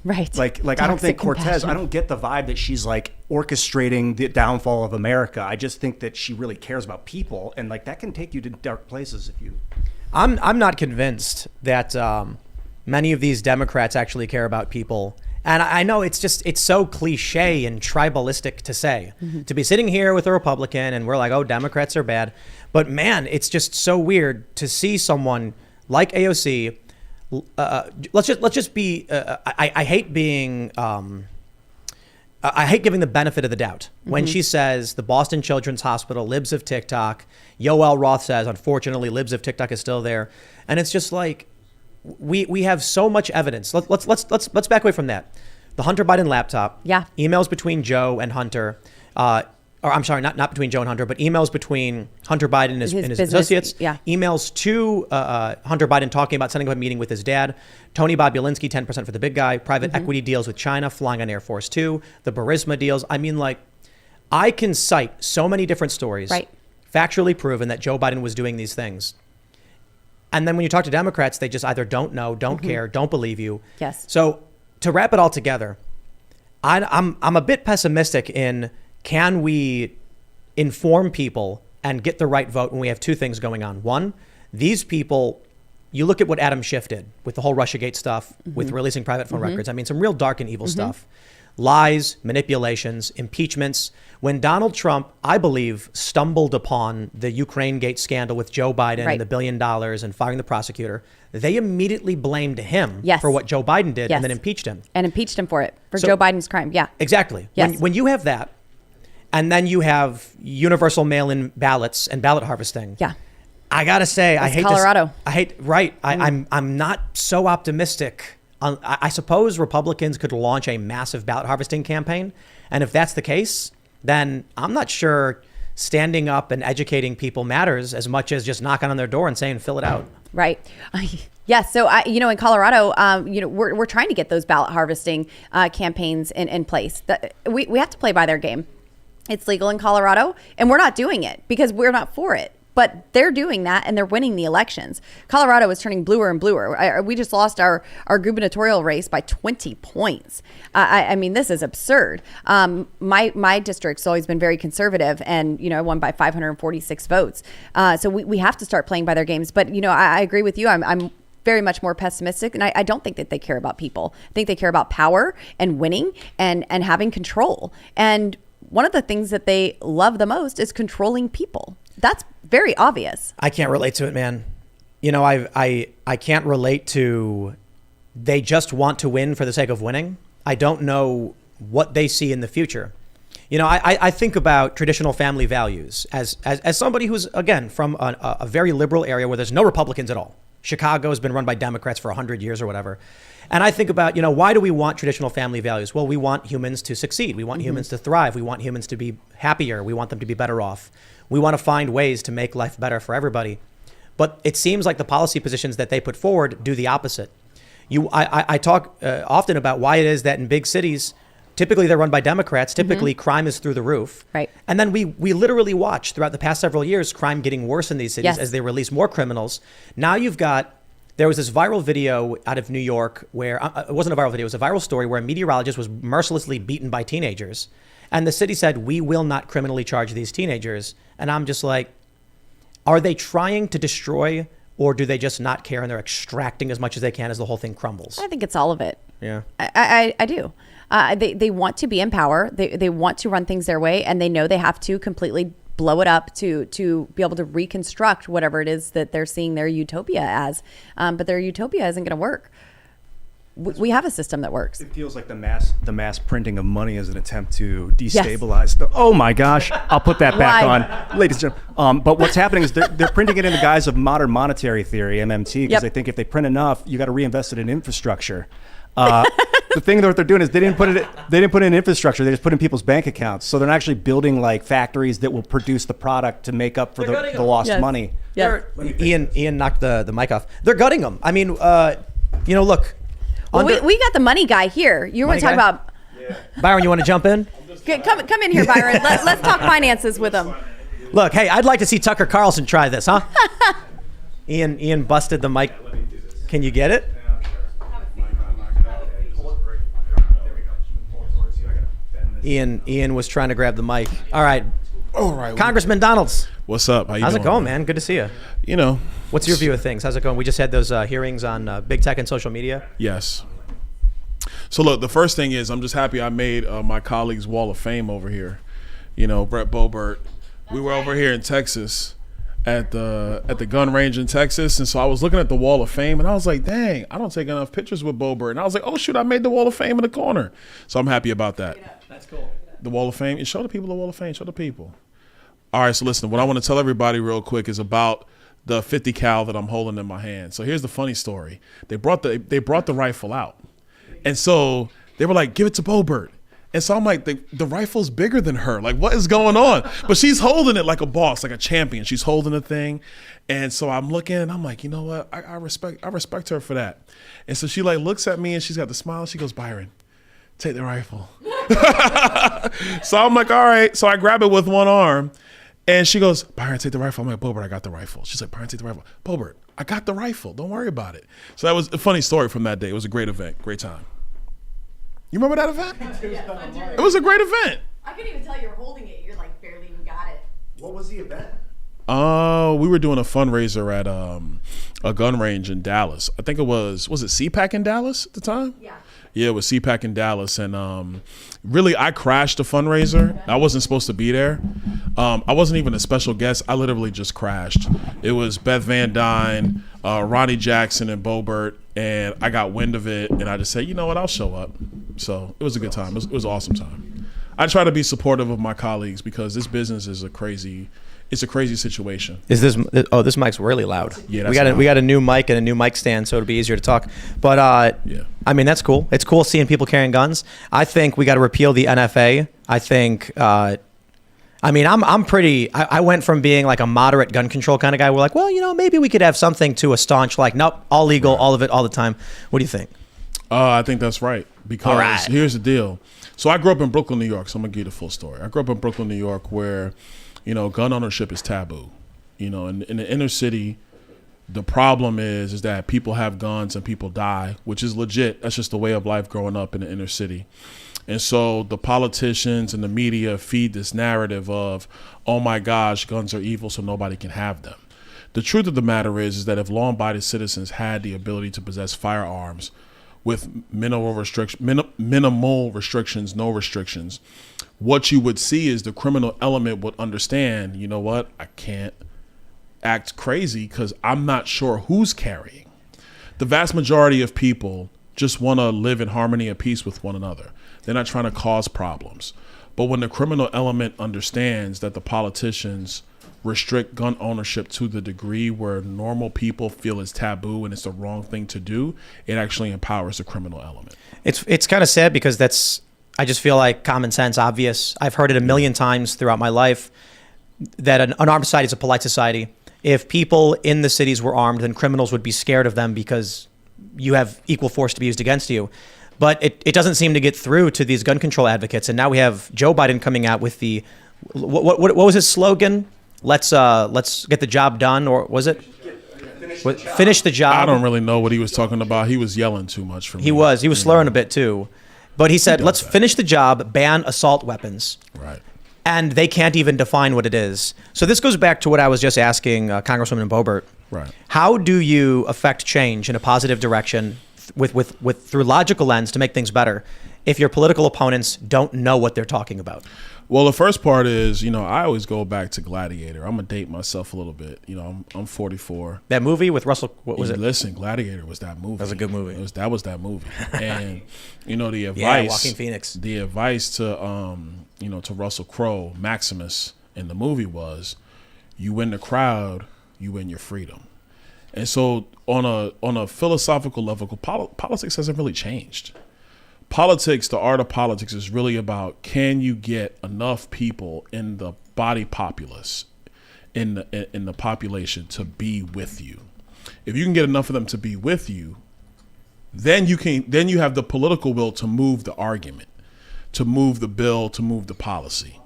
Right. Like I don't think Cortez, I don't get the vibe that she's like orchestrating the downfall of America. I just think that she really cares about people, and like that can take you to dark places if you. I'm not convinced that many of these Democrats actually care about people. And I know it's so cliche and tribalistic to say, to be sitting here with a Republican and we're like, oh, Democrats are bad. But man, it's just so weird to see someone like AOC. Let's just be. I hate being. I hate giving the benefit of the doubt when she says the Boston Children's Hospital, libs of TikTok. Yoel Roth says, unfortunately, libs of TikTok is still there, and it's just like we have so much evidence. Let's back away from that. The Hunter Biden laptop. Emails between Joe and Hunter. Or I'm sorry, not between Joe and Hunter, but emails between Hunter Biden and his associates. Emails to Hunter Biden talking about setting up a meeting with his dad. Tony Bobulinski, 10% for the big guy. Private equity deals with China, flying on Air Force Two. The Burisma deals. I mean, like, I can cite so many different stories, factually proven that Joe Biden was doing these things. And then when you talk to Democrats, they just either don't know, don't care, don't believe you. Yes. So to wrap it all together, I'm a bit pessimistic in, can we inform people and get the right vote when we have two things going on? One, these people, you look at what Adam Schiff did with the whole Russiagate stuff, with releasing private phone records. I mean, some real dark and evil stuff. Lies, manipulations, impeachments. When Donald Trump, I believe, stumbled upon the Ukraine Gate scandal with Joe Biden and the $1 billion and firing the prosecutor, they immediately blamed him for what Joe Biden did and then impeached him. And impeached him for it, for Joe Biden's crime. Yeah. Exactly. Yes. When you have that, and then you have universal mail-in ballots and ballot harvesting. Yeah. I gotta say, I hate Colorado. I'm not so optimistic. I suppose Republicans could launch a massive ballot harvesting campaign. And if that's the case, then I'm not sure standing up and educating people matters as much as just knocking on their door and saying, fill it out. Right. Yes. So, in Colorado, we're trying to get those ballot harvesting campaigns in place. We have to play by their game. It's legal in Colorado, and we're not doing it because we're not for it. But they're doing that, and they're winning the elections. Colorado is turning bluer and bluer. We just lost our gubernatorial race by 20 points. I mean, this is absurd. My district's always been very conservative, and I won by 546 votes. So we have to start playing by their games. But I agree with you. I'm very much more pessimistic, and I don't think that they care about people. I think they care about power and winning and having control. And one of the things that they love the most is controlling people. That's very obvious. I can't relate to it, man. I can't relate to, they just want to win for the sake of winning. I don't know what they see in the future. I think about traditional family values as somebody who's, again, from a very liberal area where there's no Republicans at all. Chicago has been run by Democrats for 100 years or whatever. And I think about, why do we want traditional family values? Well, we want humans to succeed. We want humans to thrive. We want humans to be happier. We want them to be better off. We want to find ways to make life better for everybody. But it seems like the policy positions that they put forward do the opposite. I talk often about why it is that in big cities, typically they're run by Democrats. Typically crime is through the roof. Right. And then we literally watch throughout the past several years, crime getting worse in these cities as they release more criminals. Now there was this viral video out of New York where, it wasn't a viral video, it was a viral story where a meteorologist was mercilessly beaten by teenagers. And the city said, we will not criminally charge these teenagers. And I'm just like, are they trying to destroy, or do they just not care and they're extracting as much as they can as the whole thing crumbles? I think it's all of it. Yeah. I do. They want to be in power. They want to run things their way, and they know they have to completely blow it up to be able to reconstruct whatever it is that they're seeing their utopia as. But their utopia isn't going to work. We have a system that works. It feels like the mass printing of money is an attempt to destabilize. Oh my gosh! I'll put that back on, ladies and gentlemen. But what's happening is they're printing it in the guise of modern monetary theory, MMT, because they think if they print enough, you got to reinvest it in infrastructure. The thing that what they're doing is they didn't put it in infrastructure. They just put it in people's bank accounts. So they're not actually building like factories that will produce the product to make up for the lost money. Yeah. Ian knocked the mic off. They're gutting them. I mean, look. Well, we got the money guy here. You want to talk about Byron? You want to jump in? Come in here, Byron. Let's talk finances with him. Look, hey, I'd like to see Tucker Carlson try this, huh? Ian busted the mic. Can you get it? Ian was trying to grab the mic. All right. Congressman Donalds. What's up? How you How's doing? it going, man? Good to see you. You know. What's your view of things? How's it going? We just had those hearings on big tech and social media. Yes. So look, the first thing is I'm just happy I made my colleagues' Wall of Fame over here. You know, Brett Boebert. We were over here in Texas at the gun range in Texas, and so I was looking at the Wall of Fame, and I was like, dang, I don't take enough pictures with Boebert. And I was like, oh shoot, I made the Wall of Fame in the corner. So I'm happy about that. Yeah, that's cool. The Wall of Fame. Show the people the Wall of Fame. Show the people. All right, so listen, what I want to tell everybody real quick is about the 50 cal that I'm holding in my hand. So here's the funny story. They brought the rifle out. And so they were like, give it to Boebert. And so I'm like, the rifle's bigger than her. Like, what is going on? But she's holding it like a boss, like a champion. She's holding the thing. And so I'm looking and I'm like, you know what? I respect her for that. And so she like looks at me and she's got the smile. She goes, Byron, take the rifle. So I'm like, all right. So I grab it with one arm. And she goes, Byron, take the rifle. I'm like, Boebert, I got the rifle. She's like, Byron, take the rifle. Boebert, I got the rifle. Don't worry about it. So that was a funny story from that day. It was a great event, great time. You remember that event? Yes, I do. It was a great event. I couldn't even tell you were holding it. You're like barely even got it. What was the event? We were doing a fundraiser at a gun range in Dallas. I think it was it CPAC in Dallas at the time? Yeah. Yeah, it was CPAC in Dallas. And really, I crashed the fundraiser. I wasn't supposed to be there. I wasn't even a special guest. I literally just crashed. It was Beth Van Dyne, Ronnie Jackson, and Boebert. And I got wind of it. And I just said, you know what, I'll show up. So it was a good time. It was an awesome time. I try to be supportive of my colleagues because this business is a crazy situation. Is this mic's really loud? Yeah, we got a new mic and a new mic stand, so it'll be easier to talk. But Yeah. I mean, that's cool. It's cool seeing people carrying guns. I think we got to repeal the NFA. I think. I mean, I went from being like a moderate gun control kind of guy. We're like, well, maybe we could have something to a staunch like, nope, all legal, all of it, all the time. What do you think? I think that's right. Because All right. Here's the deal. So I grew up in Brooklyn, New York. So I'm going to give you the full story. I grew up in Brooklyn, New York, where, gun ownership is taboo. In the inner city, the problem is that people have guns and people die, which is legit. That's just the way of life growing up in the inner city. And so the politicians and the media feed this narrative of, oh my gosh, guns are evil, so nobody can have them. The truth of the matter is that if law-abiding citizens had the ability to possess firearms with minimal restrictions, no restrictions, what you would see is the criminal element would understand, you know what, I can't act crazy because I'm not sure who's carrying. The vast majority of people just want to live in harmony and peace with one another. They're not trying to cause problems. But when the criminal element understands that the politicians restrict gun ownership to the degree where normal people feel it's taboo and it's the wrong thing to do, it actually empowers the criminal element. It's kind of sad because I just feel like common sense, obvious. I've heard it a million times throughout my life that an unarmed society is a polite society. If people in the cities were armed, then criminals would be scared of them because you have equal force to be used against you. But it doesn't seem to get through to these gun control advocates. And now we have Joe Biden coming out with the, what was his slogan? Let's get the job done, or was it? Finish the job. I don't really know what he was talking about. He was yelling too much for me. He was slurring a bit too. But he said, let's finish the job, ban assault weapons. Right. and they can't even define what it is. So this goes back to what I was just asking Congresswoman Boebert. Right. How do you affect change in a positive direction with through logical lens to make things better if your political opponents don't know what they're talking about? Well, the first part is, I always go back to Gladiator. I'm gonna date myself a little bit. I'm 44. That movie with Russell, what was it? Listen, Gladiator was that movie. That was a good movie. That was that movie. And the advice. Yeah, Joaquin Phoenix. The advice to to Russell Crowe, Maximus, in the movie was, you win the crowd, you win your freedom. And so on a philosophical level, politics hasn't really changed. Politics, the art of politics, is really about, can you get enough people in the body populace, in the population, to be with you? If you can get enough of them to be with you, then you have the political will to move the argument, to move the bill, to move the policy.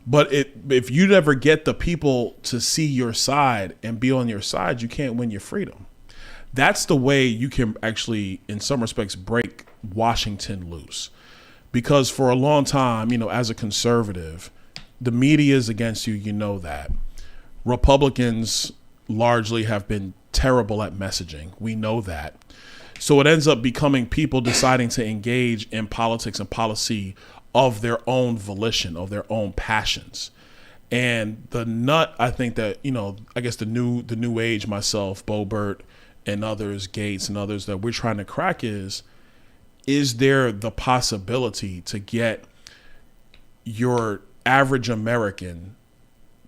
But if you never get the people to see your side and be on your side, you can't win your freedom. That's the way you can actually, in some respects, break Washington loose. Because for a long time, as a conservative, the media is against you, that. Republicans largely have been terrible at messaging. We know that. So it ends up becoming people deciding to engage in politics and policy of their own volition, of their own passions. And the nut, I think that, I guess the new age, myself, Boebert, and others, Gaetz and others, that we're trying to crack is there the possibility to get your average American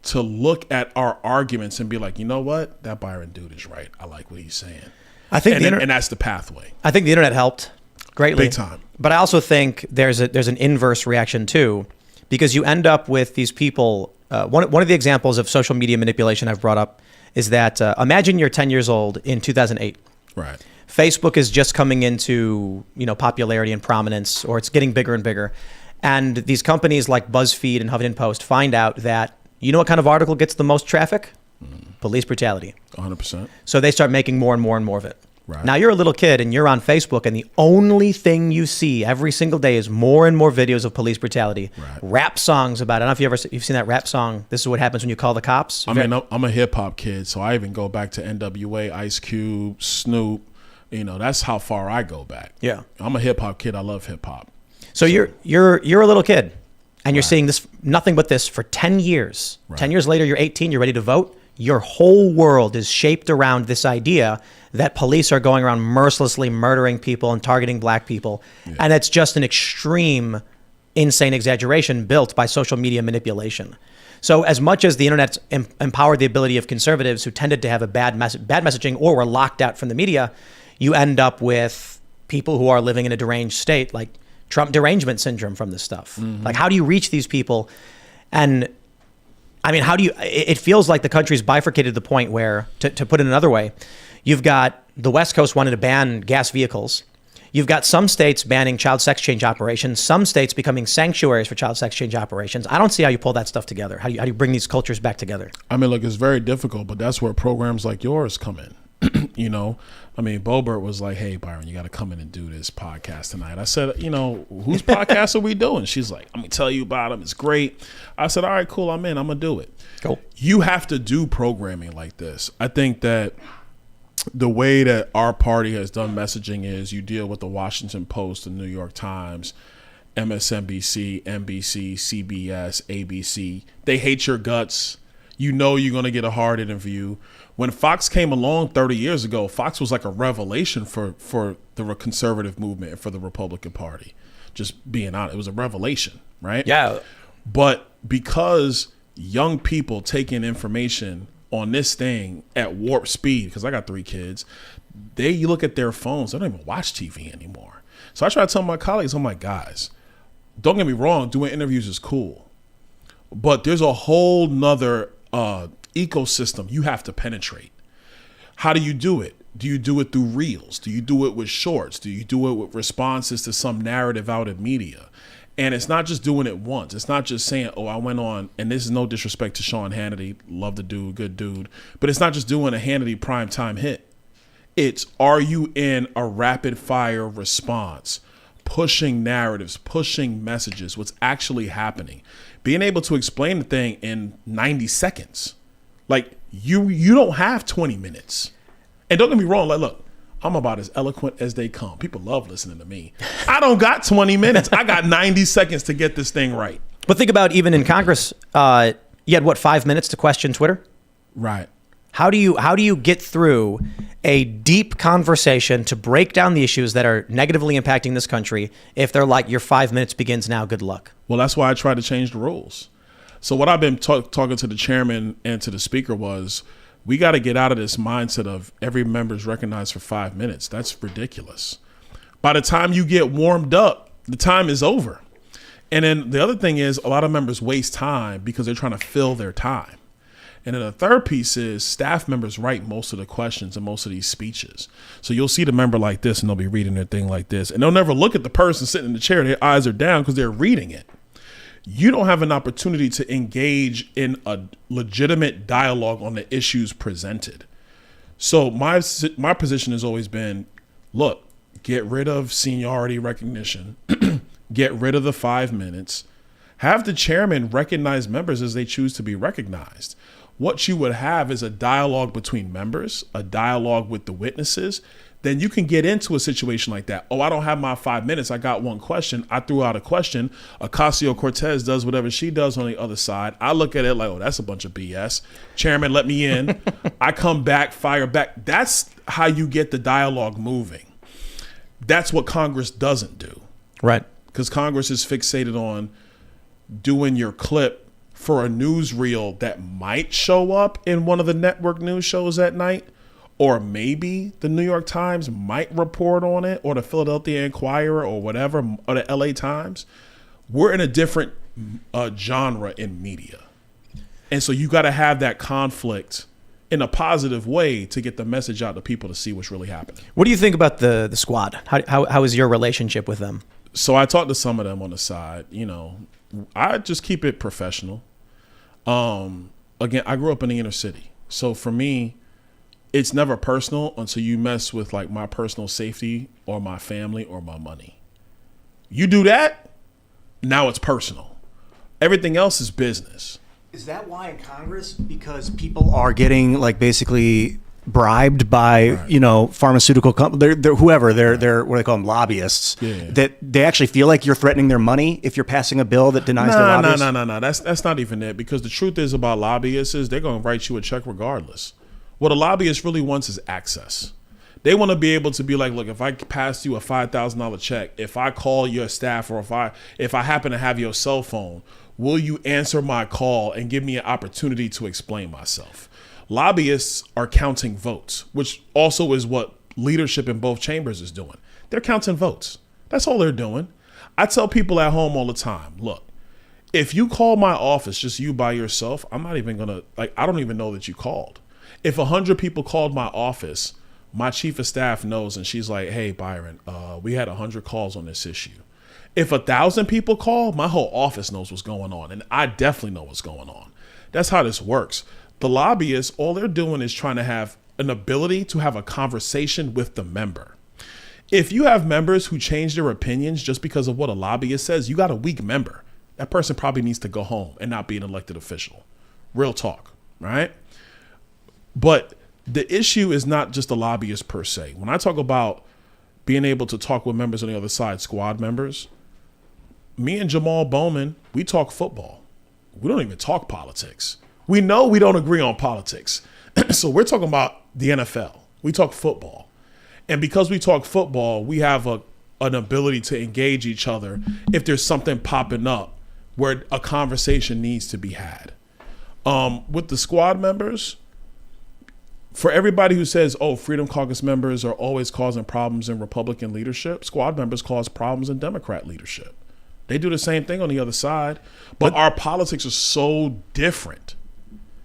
to look at our arguments and be like, you know what, that Byron dude is right. I like what he's saying. I think and that's the pathway. I think the internet helped greatly. Big time. But I also think there's an inverse reaction too, because you end up with these people. One of the examples of social media manipulation I've brought up is that imagine you're 10 years old in 2008. Right. Facebook is just coming into popularity and prominence, or it's getting bigger and bigger. And these companies like BuzzFeed and Huffington Post find out that, what kind of article gets the most traffic? Police brutality. 100%. So they start making more and more and more of it. Right. Now you're a little kid and you're on Facebook, and the only thing you see every single day is more and more videos of police brutality. Right. Rap songs about it. I don't know if you've seen that rap song, "This is what happens when you call the cops." I'm a hip hop kid, so I even go back to NWA, Ice Cube, Snoop. That's how far I go back. Yeah. I'm a hip hop kid. I love hip hop. So you're a little kid, and you're seeing this, nothing but this, for 10 years. Right. 10 years later, you're 18. You're ready to vote. Your whole world is shaped around this idea that police are going around mercilessly murdering people and targeting black people. Yeah. And it's just an extreme, insane exaggeration built by social media manipulation. So as much as the internet's empowered the ability of conservatives who tended to have a bad messaging or were locked out from the media, you end up with people who are living in a deranged state, like Trump derangement syndrome from this stuff. Mm-hmm. Like, how do you reach these people? And I mean, it feels like the country's bifurcated to the point where, to put it another way, you've got the West Coast wanting to ban gas vehicles. You've got some states banning child sex change operations, some states becoming sanctuaries for child sex change operations. I don't see how you pull that stuff together. How do you bring these cultures back together? I mean, look, it's very difficult, but that's where programs like yours come in. Boebert was like, "Hey, Byron, you got to come in and do this podcast tonight." I said, "Whose podcast are we doing?" She's like, "I'm going to tell you about him. It's great." I said, "All right, cool. I'm in. I'm going to do it." Cool. You have to do programming like this. I think that the way that our party has done messaging is you deal with the Washington Post, the New York Times, MSNBC, NBC, CBS, ABC. They hate your guts. You're going to get a hard interview. When Fox came along 30 years ago, Fox was like a revelation for the conservative movement and for the Republican Party. Just being honest, it was a revelation, right? Yeah. But because young people take in information on this thing at warp speed, because I got 3 kids, you look at their phones, they don't even watch TV anymore. So I try to tell my colleagues, I'm like, guys, don't get me wrong, doing interviews is cool, but there's a whole nother ecosystem you have to penetrate. How do you do it? Do you do it through reels? Do you do it with shorts? Do you do it with responses to some narrative out in media? And it's not just doing it once. It's not just saying, I went on, and this is no disrespect to Sean Hannity, love the dude, good dude, but it's not just doing a Hannity primetime hit. It's, are you in a rapid fire response, pushing narratives, pushing messages, what's actually happening, being able to explain the thing in 90 seconds. Like you don't have 20 minutes. And don't get me wrong, like, look, I'm about as eloquent as they come. People love listening to me. I don't got 20 minutes. I got 90 seconds to get this thing right. But think about even in Congress, you had 5 minutes to question Twitter? Right. How do you get through a deep conversation to break down the issues that are negatively impacting this country if they're like, your 5 minutes begins now, good luck? Well, that's why I tried to change the rules. So what I've been talking to the chairman and to the speaker was, we got to get out of this mindset of every member is recognized for 5 minutes. That's ridiculous. By the time you get warmed up, the time is over. And then the other thing is, a lot of members waste time because they're trying to fill their time. And then the third piece is staff members write most of the questions and most of these speeches. So you'll see the member like this and they'll be reading their thing like this. And they'll never look at the person sitting in the chair. Their eyes are down because they're reading it. You don't have an opportunity to engage in a legitimate dialogue on the issues presented. So my position has always been, look, get rid of seniority recognition, get rid of the 5 minutes, have the chairman recognize members as they choose to be recognized. What you would have is a dialogue between members, a dialogue with the witnesses. Then you can get into a situation like that. Oh, I don't have my 5 minutes. I got one question. I threw out a question. Ocasio-Cortez does whatever she does on the other side. I look at it like, oh, that's a bunch of BS. Chairman, let me in. I come back, fire back. That's how you get the dialogue moving. That's what Congress doesn't do. Right. Because Congress is fixated on doing your clip for a newsreel that might show up in one of the network news shows at night, or maybe the New York Times might report on it, or the Philadelphia Inquirer, or whatever, or the LA Times. We're in a different genre in media. And so you got to have that conflict in a positive way to get the message out to people to see what's really happening. What do you think about the squad? How is your relationship with them? So I talked to some of them on the side. You know, I just keep it professional. Again, I grew up in the inner city. So for me, it's never personal until you mess with like my personal safety or my family or my money. You do that, now it's personal. Everything else is business. Is that why in Congress? Because people are getting like basically bribed by, Right. Pharmaceutical companies, whoever, they're what do they call them, lobbyists, that they actually feel like you're threatening their money if you're passing a bill that denies their lobbyists? No. That's not even it, because the truth is about lobbyists is they're going to write you a check regardless. What a lobbyist really wants is access. They want to be able to be like, look, if I pass you a $5,000 check, if I call your staff, or if I happen to have your cell phone, will you answer my call and give me an opportunity to explain myself? Lobbyists are counting votes, which also is what leadership in both chambers is doing. They're counting votes. That's all they're doing. I tell people at home all the time, look, if you call my office, just you by yourself, I'm not even going to, I don't even know that you called. If 100 people called my office, my chief of staff knows, and she's like, hey, Byron, we had 100 calls on this issue. If 1,000 people call, my whole office knows what's going on, and I definitely know what's going on. That's how this works. The lobbyists, all they're doing is trying to have an ability to have a conversation with the member. If you have members who change their opinions just because of what a lobbyist says, you got a weak member. That person probably needs to go home and not be an elected official. Real talk, right? But the issue is not just the lobbyist per se. When I talk about being able to talk with members on the other side, squad members, me and Jamal Bowman, we talk football. We don't even talk politics. We know we don't agree on politics. So we're talking about the NFL. We talk football. And because we talk football, we have an ability to engage each other if there's something popping up where a conversation needs to be had. With the squad members, for everybody who says, oh, Freedom Caucus members are always causing problems in Republican leadership, squad members cause problems in Democrat leadership. They do the same thing on the other side, but our politics are so different.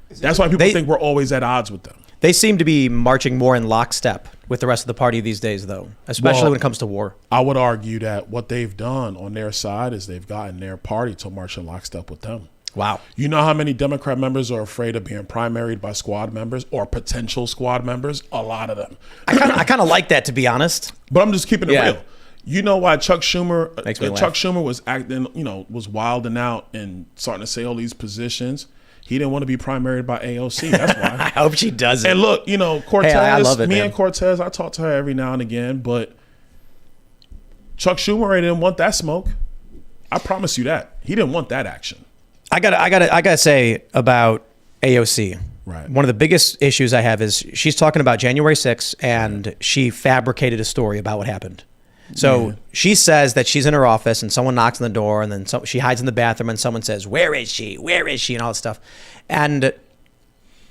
That's why people think we're always at odds with them. They seem to be marching more in lockstep with the rest of the party these days, though, especially when it comes to war. I would argue that what they've done on their side is they've gotten their party to march in lockstep with them. Wow. You know how many Democrat members are afraid of being primaried by squad members or potential squad members? A lot of them. I kind of like that, to be honest. But I'm just keeping it real. You know why Chuck Schumer was acting, was wilding out and starting to say all these positions? He didn't want to be primaried by AOC. That's why. I hope she doesn't. And look, Cortez, Hey, I love it, man. and Cortez, I talk to her every now and again, but Chuck Schumer didn't want that smoke. I promise you that. He didn't want that action. I gotta say about AOC. Right. One of the biggest issues I have is she's talking about January 6th and she fabricated a story about what happened. So she says that she's in her office and someone knocks on the door and then she hides in the bathroom and someone says, "Where is she? Where is she?" and all that stuff. And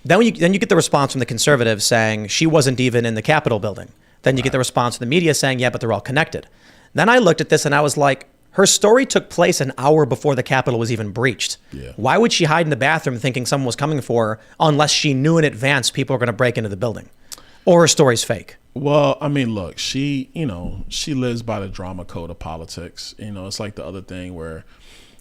then you get the response from the conservatives saying she wasn't even in the Capitol building. Then you get the response from the media saying, "Yeah, but they're all connected." Then I looked at this and I was like, her story took place an hour before the Capitol was even breached. Yeah. Why would she hide in the bathroom thinking someone was coming for her unless she knew in advance people were going to break into the building? Or her story's fake? Well, I mean, look, she lives by the drama code of politics. It's like the other thing where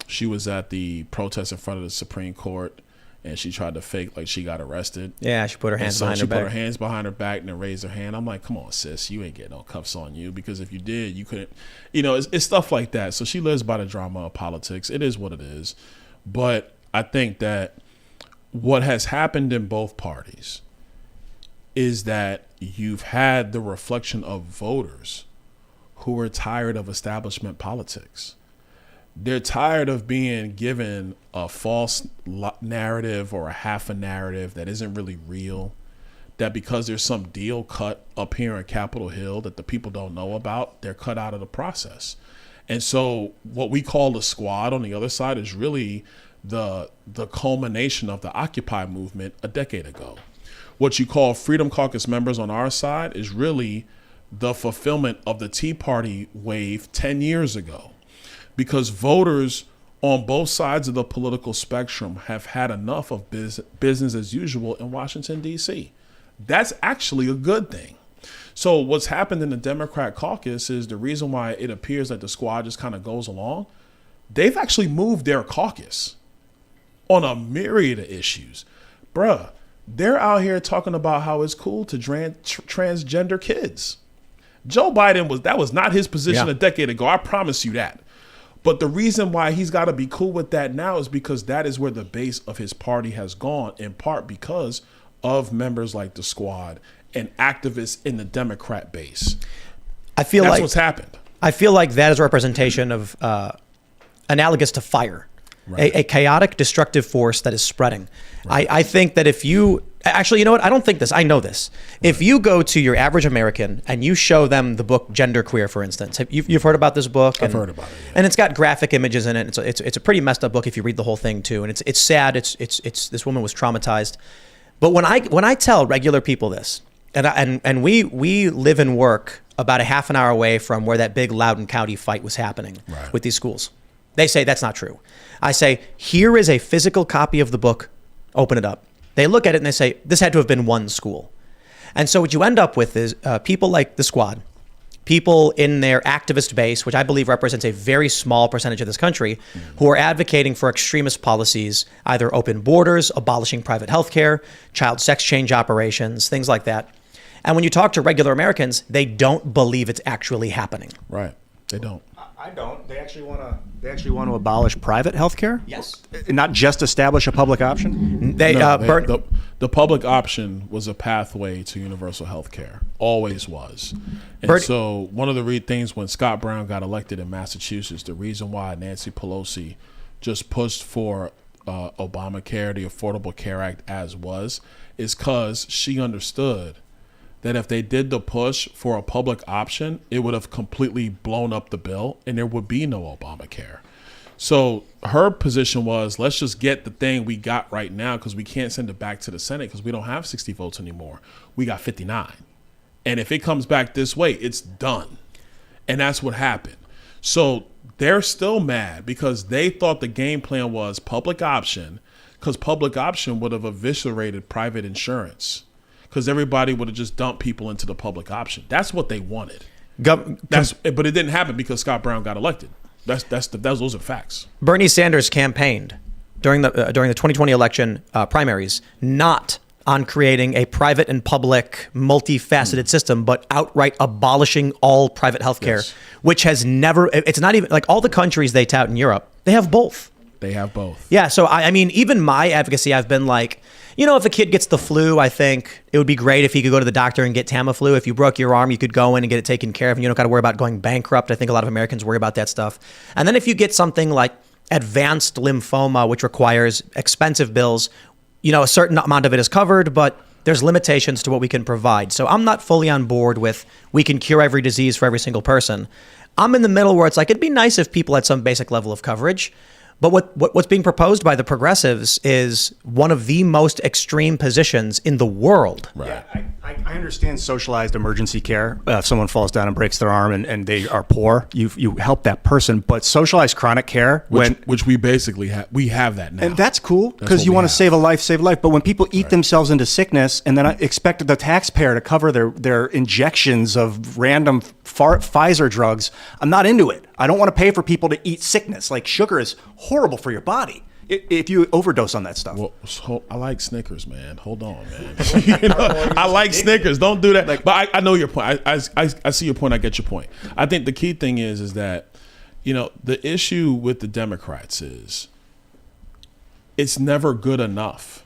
she was at the protest in front of the Supreme Court and she tried to fake like she got arrested. Yeah, she put her hands behind her back. She put her hands behind her back and then raised her hand. I'm like, come on, sis, you ain't getting no cuffs on you, because if you did, you couldn't. It's stuff like that. So she lives by the drama of politics. It is what it is. But I think that what has happened in both parties is that you've had the reflection of voters who are tired of establishment politics. They're tired of being given a false narrative or a half a narrative that isn't really real, that because there's some deal cut up here in Capitol Hill that the people don't know about, they're cut out of the process. And so what we call the squad on the other side is really the culmination of the Occupy movement a decade ago. What you call Freedom Caucus members on our side is really the fulfillment of the Tea Party wave 10 years ago. Because voters on both sides of the political spectrum have had enough of business as usual in Washington, D.C. That's actually a good thing. So what's happened in the Democrat caucus is the reason why it appears that the squad just kind of goes along. They've actually moved their caucus on a myriad of issues. Bruh, they're out here talking about how it's cool to transgender kids. Joe Biden that was not his position a decade ago. I promise you that. But the reason why he's got to be cool with that now is because that is where the base of his party has gone, in part because of members like the squad and activists in the Democrat base. That's what's happened. I feel like that is a representation of analogous to fire, a chaotic, destructive force that is spreading. Right. I think that if you actually, you know what? I don't think this. I know this. Right. If you go to your average American and you show them the book Genderqueer, for instance, you've heard about this book. I've heard about it. Yeah. And it's got graphic images in it. It's a pretty messed up book if you read the whole thing too. And it's sad. It's this woman was traumatized. But when I tell regular people this, and we live and work about a half an hour away from where that big Loudoun County fight was happening with these schools, they say that's not true. I say, here is a physical copy of the book. Open it up. They look at it and they say, this had to have been one school. And so what you end up with is people like the squad, people in their activist base, which I believe represents a very small percentage of this country, who are advocating for extremist policies, either open borders, abolishing private health care, child sex change operations, things like that. And when you talk to regular Americans, they don't believe it's actually happening. Right. They don't. I don't. They actually want to abolish private health care? Yes. Not just establish a public option? The public option was a pathway to universal health care. Always was. And so one of the things when Scott Brown got elected in Massachusetts, the reason why Nancy Pelosi just pushed for Obamacare, the Affordable Care Act is because she understood that if they did the push for a public option, it would have completely blown up the bill and there would be no Obamacare. So her position was, let's just get the thing we got right now because we can't send it back to the Senate because we don't have 60 votes anymore. We got 59. And if it comes back this way, it's done. And that's what happened. So they're still mad because they thought the game plan was public option, because public option would have eviscerated private insurance. Because everybody would have just dumped people into the public option. That's what they wanted. But it didn't happen because Scott Brown got elected. Those are facts. Bernie Sanders campaigned during the 2020 election primaries not on creating a private and public multifaceted system, but outright abolishing all private healthcare, Yes. which has never, it's not even like all the countries they tout in Europe, they have both. They have both. Yeah. So, I mean, even my advocacy, I've been like, you know, if a kid gets the flu, I think it would be great if he could go to the doctor and get Tamiflu. If you broke your arm, you could go in and get it taken care of, and you don't got to worry about going bankrupt. I think a lot of Americans worry about that stuff. And then if you get something like advanced lymphoma, which requires expensive bills, you know, a certain amount of it is covered, but there's limitations to what we can provide. So I'm not fully on board with we can cure every disease for every single person. I'm in the middle where it's like, it'd be nice if people had some basic level of coverage. But what's being proposed by the progressives is one of the most extreme positions in the world. Right. Yeah, I understand socialized emergency care. If someone falls down and breaks their arm and they are poor, you help that person. But socialized chronic care, Which we basically have, we have that now. and that's cool That's because what you we want to have. save a life. But when people eat themselves into sickness and then I expect the taxpayer to cover their injections of random Pfizer drugs, I'm not into it. I don't want to pay for people to eat sickness. Like sugar is horrible for your body if you overdose on that stuff. Well, so I like Snickers, man. Hold on, man. You know, I like Snickers. Don't do that. But I know your point. I see your point. I get your point. I think the key thing is that, you know, the issue with the Democrats is it's never good enough.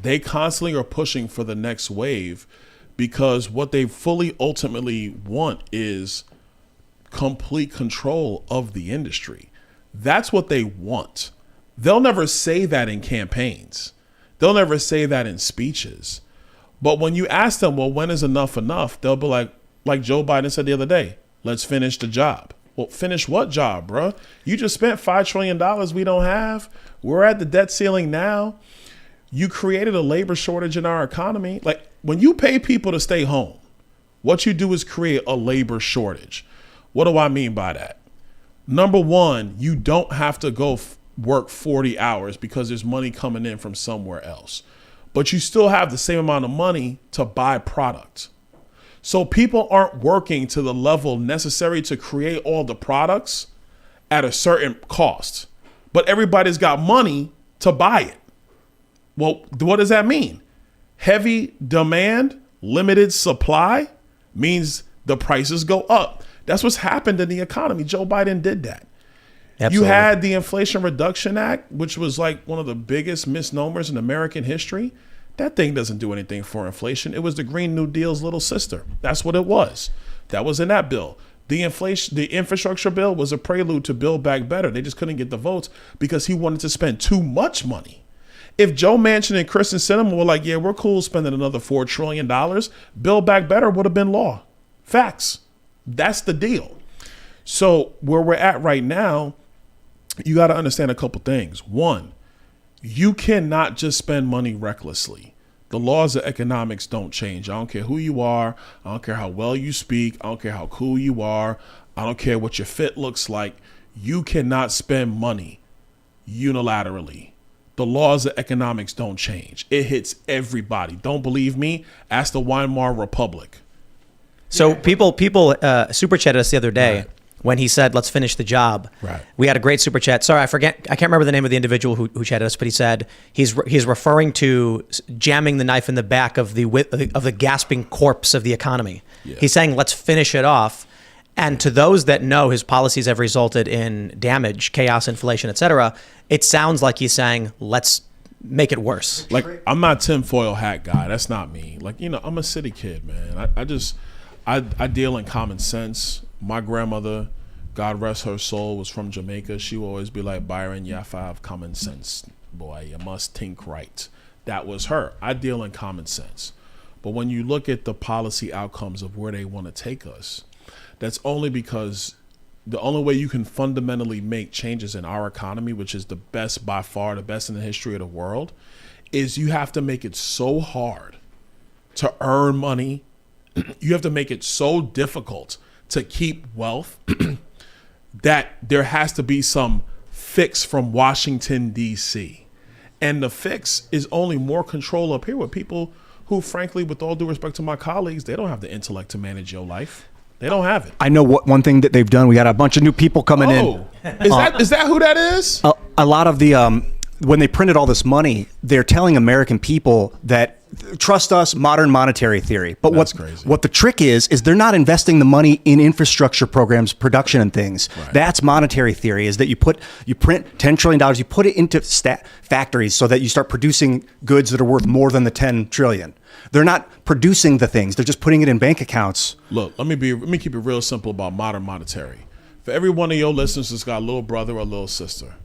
They constantly are pushing for the next wave because what they fully ultimately want is complete control of the industry. That's what they want. They'll never say that in campaigns. They'll never say that in speeches. But when you ask them, well, when is enough enough? They'll be like Joe Biden said the other day, let's finish the job. Well, finish what job, bro? You just spent $5 trillion we don't have. We're at the debt ceiling now. You created a labor shortage in our economy. Like when you pay people to stay home, what you do is create a labor shortage. What do I mean by that? Number one, you don't have to go work 40 hours because there's money coming in from somewhere else. But you still have the same amount of money to buy product. So people aren't working to the level necessary to create all the products at a certain cost. But everybody's got money to buy it. Well, what does that mean? Heavy demand, limited supply means the prices go up. That's what's happened in the economy. Joe Biden did that. Absolutely. You had the Inflation Reduction Act, which was like one of the biggest misnomers in American history. That thing doesn't do anything for inflation. It was the Green New Deal's little sister. That's what it was. That was in that bill. The infrastructure bill was a prelude to Build Back Better. They just couldn't get the votes because he wanted to spend too much money. If Joe Manchin and Kristen Sinema were like, yeah, we're cool spending another $4 trillion, Build Back Better would have been law. Facts. That's the deal. So where we're at right now, you got to understand a couple things. One, you cannot just spend money recklessly. The laws of economics don't change. I don't care who you are. I don't care how well you speak. I don't care how cool you are. I don't care what your fit looks like. You cannot spend money unilaterally. The laws of economics don't change. It hits everybody. Don't believe me? Ask the Weimar Republic. So people super chatted us the other day when he said, let's finish the job. Right. We had a great super chat. Sorry, I can't remember the name of the individual who chatted us, but he said he's referring to jamming the knife in the back of the gasping corpse of the economy. Yeah. He's saying, let's finish it off. And to those that know his policies have resulted in damage, chaos, inflation, et cetera, it sounds like he's saying, let's make it worse. Like, I'm not tinfoil hat guy. That's not me. Like, you know, I'm a city kid, man. I deal in common sense. My grandmother, God rest her soul, was from Jamaica. She would always be like, Byron, you have to have common sense, boy. You must think right. That was her. I deal in common sense. But when you look at the policy outcomes of where they want to take us, that's only because the only way you can fundamentally make changes in our economy, which is the best by far, the best in the history of the world, is you have to make it so hard to earn money. You have to make it so difficult to keep wealth that there has to be some fix from Washington, D.C. And the fix is only more control up here with people who, frankly, with all due respect to my colleagues, they don't have the intellect to manage your life. They don't have it. I know one thing that they've done. We got a bunch of new people coming in. Is that who that is? A lot of the when they printed all this money, they're telling American people that trust us, modern monetary theory. But That's crazy. what the trick is they're not investing the money in infrastructure programs, production and things. Right. That's monetary theory, is that you print $10 trillion, you put it into factories so that you start producing goods that are worth more than the 10 trillion. They're not producing the things. They're just putting it in bank accounts. Look, let me keep it real simple about modern monetary. For every one of your listeners that's got a little brother or a little sister,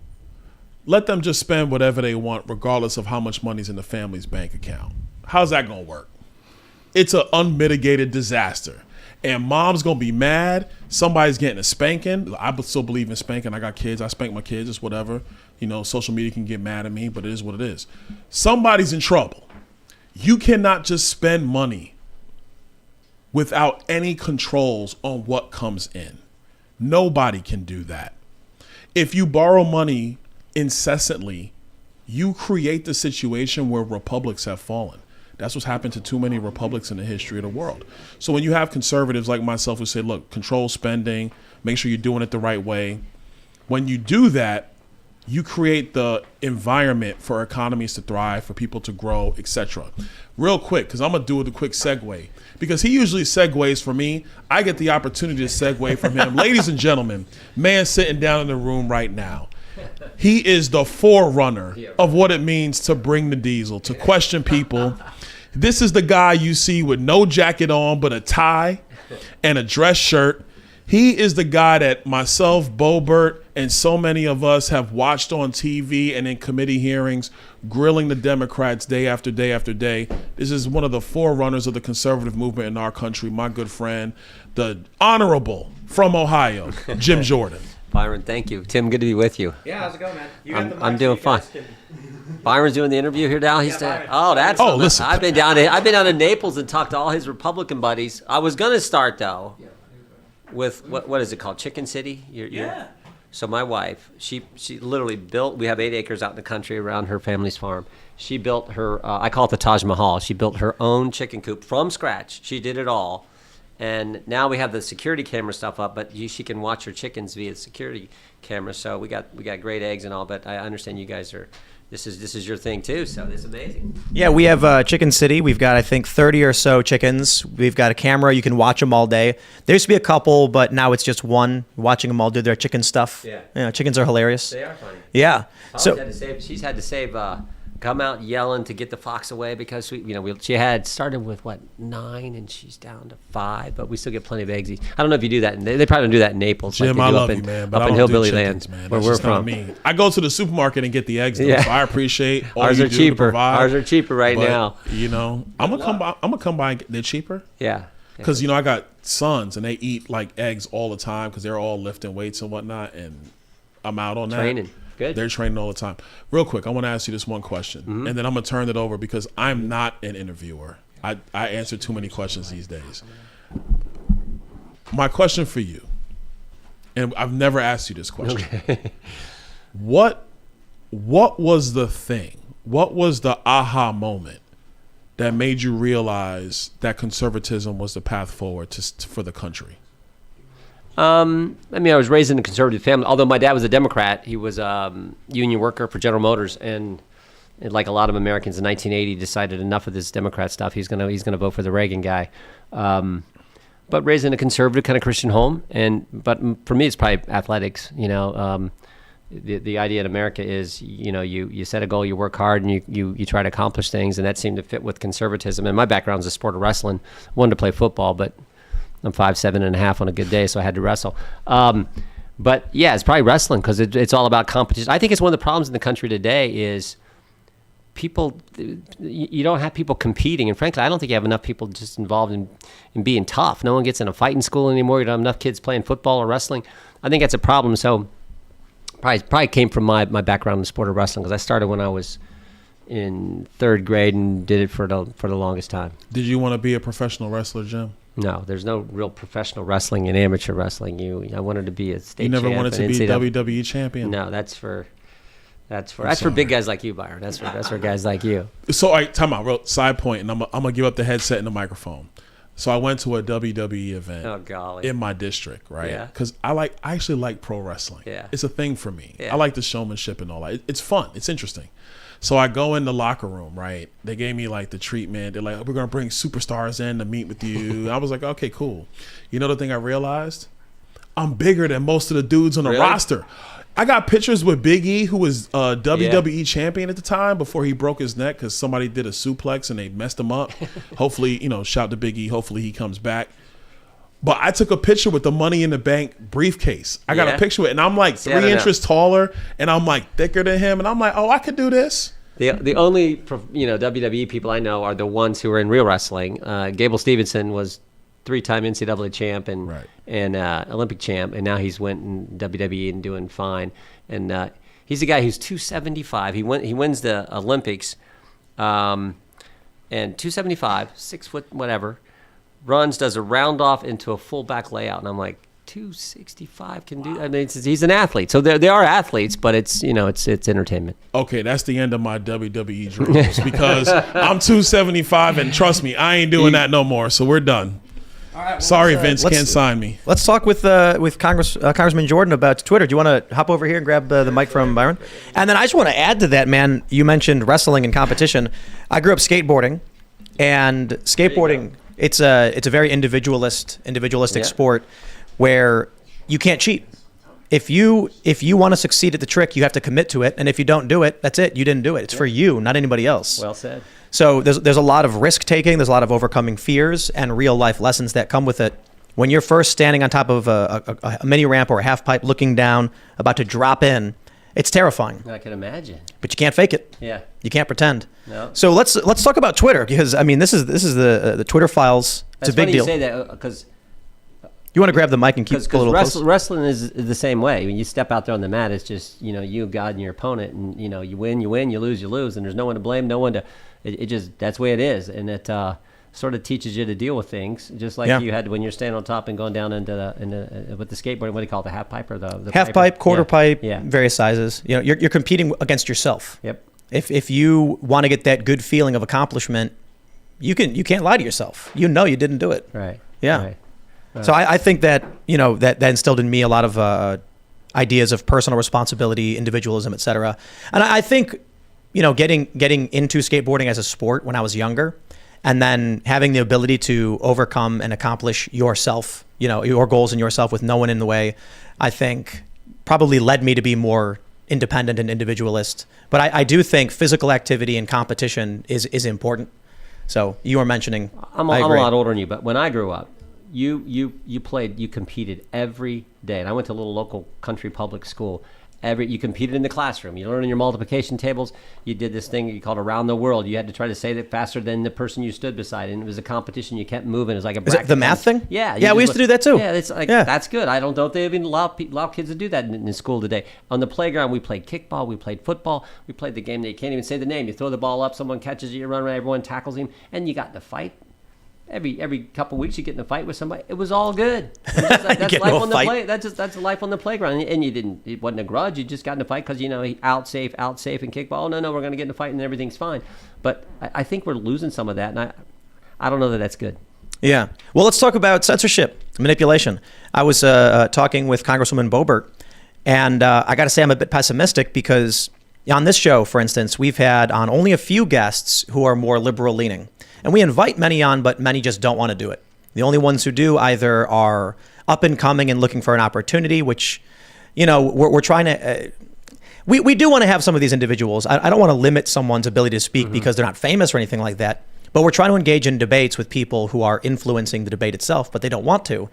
let them just spend whatever they want, regardless of how much money's in the family's bank account. How's that gonna work? It's an unmitigated disaster. And mom's gonna be mad. Somebody's getting a spanking. I still believe in spanking. I got kids. I spank my kids. It's whatever. You know, social media can get mad at me, but it is what it is. Somebody's in trouble. You cannot just spend money without any controls on what comes in. Nobody can do that. If you borrow money incessantly, you create the situation where republics have fallen. That's what's happened to too many republics in the history of the world. So when you have conservatives like myself who say, look, control spending, make sure you're doing it the right way. When you do that, you create the environment for economies to thrive, for people to grow, etc. Real quick, because I'm going to do it a quick segue. Because he usually segues for me. I get the opportunity to segue from him. Ladies and gentlemen, man sitting down in the room right now. He is the forerunner of what it means to bring the diesel, to question people. This is the guy you see with no jacket on but a tie and a dress shirt. He is the guy that myself, Boebert, and so many of us have watched on TV and in committee hearings, grilling the Democrats day after day after day. This is one of the forerunners of the conservative movement in our country, my good friend, the honorable from Ohio, Jim Jordan. Byron, thank you. Tim, good to be with you. Yeah, how's it going, man? I'm doing fine. Byron's doing the interview here now. He's Byron. that's Oh, listen. I've been down to Naples and talked to all his Republican buddies. I was gonna start though with what is it called? Chicken City? Yeah. So my wife, she literally built. We have 8 acres out in the country around her family's farm. She built her. I call it the Taj Mahal. She built her own chicken coop from scratch. She did it all. And now we have the security camera stuff up, but she can watch her chickens via the security camera. So we got great eggs and all. But I understand you guys are. This is your thing too. So this is amazing. Yeah, we have Chicken City. We've got, I think, 30 or so chickens. We've got a camera. You can watch them all day. There used to be a couple, but now it's just one, watching them all do their chicken stuff. Yeah. Chickens are hilarious. They are funny. Yeah. She's had to save. Come out yelling to get the fox away because she had started with 9 and she's down to 5, but we still get plenty of eggs. I don't know if you do that. They probably don't do that in Naples. Jim, like I they do love up you, man, but up I in don't hillbilly do chickens, land man. where That's we're just not from. me. I go to the supermarket and get the eggs, though, Yeah. so I appreciate all Ours you are do cheaper. to provide. Ours are cheaper right But, now. I'm gonna come by. I'm gonna come by. And they're cheaper Yeah. because I got sons and they eat like eggs all the time because they're all lifting weights and whatnot, and I'm out on that. Training. Good. They're training all the time. Real quick, I want to ask you this one question, and then I'm gonna turn it over because I'm not an interviewer. I answer too many questions these days. My question for you, and I've never asked you this question. Okay. What was the thing? What was the aha moment that made you realize that conservatism was the path forward for the country? I was raised in a conservative family. Although my dad was a Democrat, he was a union worker for General Motors, and like a lot of Americans in 1980, decided enough of this Democrat stuff. He's gonna vote for the Reagan guy. But raised in a conservative kind of Christian home, but for me, it's probably athletics. The idea in America is you set a goal, you work hard, and you try to accomplish things, and that seemed to fit with conservatism. And my background is the sport of wrestling. Wanted to play football, but I'm 5'7.5" on a good day, so I had to wrestle. But yeah, it's probably wrestling because it's all about competition. I think it's one of the problems in the country today is people. You don't have people competing, and frankly, I don't think you have enough people just involved in being tough. No one gets in a fighting school anymore. You don't have enough kids playing football or wrestling. I think that's a problem. So probably came from my background in the sport of wrestling because I started when I was in 3rd grade and did it for the longest time. Did you want to be a professional wrestler, Jim? No, there's no real professional wrestling in amateur wrestling. I wanted to be a state champ. You never wanted to be WWE champion? No, that's for big guys like you, Byron. That's for guys like you. So, all right, time out. Real side point, and I'm gonna give up the headset and the microphone. So I went to a WWE event Oh, golly. in my district, right? Yeah. Because I actually like pro wrestling. Yeah. It's a thing for me. Yeah. I like the showmanship and all that. It's fun. It's interesting. So I go in the locker room, right? They gave me like the treatment. They're like, we're going to bring superstars in to meet with you. I was like, okay, cool. You know the thing I realized? I'm bigger than most of the dudes on the Really? roster. I got pictures with Big E, who was WWE champion at the time before he broke his neck because somebody did a suplex and they messed him up. Hopefully, shout to Big E. Hopefully he comes back. But I took a picture with the Money in the Bank briefcase. I got Yeah. a picture with it, and I'm like See, I 3 don't know. inches taller, and I'm like thicker than him, and I'm like, oh, I could do this. The only WWE people I know are the ones who are in real wrestling. Gable Stevenson was 3-time NCAA champ and Right. Olympic champ, and now he's went in WWE and doing fine. And he's a guy who's 275. He wins the Olympics, and 275, 6 foot whatever, does a round off into a full back layout, and I'm like, 265 can do. I mean, he's an athlete, so they are athletes, but it's it's entertainment. Okay, that's the end of my WWE dreams because I'm 275, and trust me, I ain't doing that no more. So we're done. Sorry, Vince can't sign me. Let's talk with Congressman Jordan about Twitter. Do you want to hop over here and grab the mic from Byron? And then I just want to add to that, man. You mentioned wrestling and competition. I grew up skateboarding, and skateboarding it's a very individualistic Yeah. sport where you can't cheat. If you want to succeed at the trick, you have to commit to it, and if you don't do it, that's it. You didn't do it. It's for you, not anybody else. Well said. So there's a lot of risk taking. There's a lot of overcoming fears and real life lessons that come with it. When you're first standing on top of a mini ramp or a half pipe, looking down, about to drop in, it's terrifying. I can imagine. But you can't fake it. Yeah. You can't pretend. No. So let's talk about Twitter, because I mean this is the Twitter files. It's That's a big funny deal. you say that because You want to grab the mic and keep a little close? wrestling is the same way. When you step out there on the mat, it's just you, God, and your opponent, and you win, you lose, you lose, and there's no one to blame, no one to. It just that's the way it is, and it sort of teaches you to deal with things, just like you had when you're standing on top and going down into with the skateboard. What do you call it, the half pipe or the Half piper? pipe, quarter Yeah. pipe, Yeah. various sizes. You're competing against yourself. Yep. If you want to get that good feeling of accomplishment, you can't lie to yourself. You didn't do it. Right. Yeah. Right. So I think that that instilled in me a lot of ideas of personal responsibility, individualism, etc. And I think getting into skateboarding as a sport when I was younger, and then having the ability to overcome and accomplish yourself, your goals and yourself with no one in the way, I think probably led me to be more independent and individualist. But I do think physical activity and competition is important. So you were mentioning, I'm I a agree. lot older than you, but when I grew up, you competed every day, and I went to a little local country public school. You competed in the classroom. You learned your multiplication tables. You did this thing you called Around the World. You had to try to say that faster than the person you stood beside, and it was a competition. You kept moving. It was like a Is it the math thing? Yeah. Yeah, we used to do that too. Yeah, it's like Yeah. that's good. I don't know if they even allow kids to do that in school today. On the playground, we played kickball. We played football. We played the game that you can't even say the name. You throw the ball up, someone catches it, you run around, everyone tackles him, and you got in a fight. Every couple of weeks, you get in a fight with somebody. It was all good. That's Get into life a on the fight. play. That's life on the playground. And it wasn't a grudge. You just got in a fight because he out safe and kickball. No, we're going to get in a fight and everything's fine. But I think we're losing some of that, and I don't know that that's good. Yeah. Well, let's talk about censorship, manipulation. I was talking with Congresswoman Boebert, and I got to say I'm a bit pessimistic because on this show, for instance, we've had on only a few guests who are more liberal leaning. And we invite many on, but many just don't want to do it. The only ones who do either are up and coming and looking for an opportunity, which, we're trying to... We do want to have some of these individuals. I don't want to limit someone's ability to speak because they're not famous or anything like that. But we're trying to engage in debates with people who are influencing the debate itself, but they don't want to.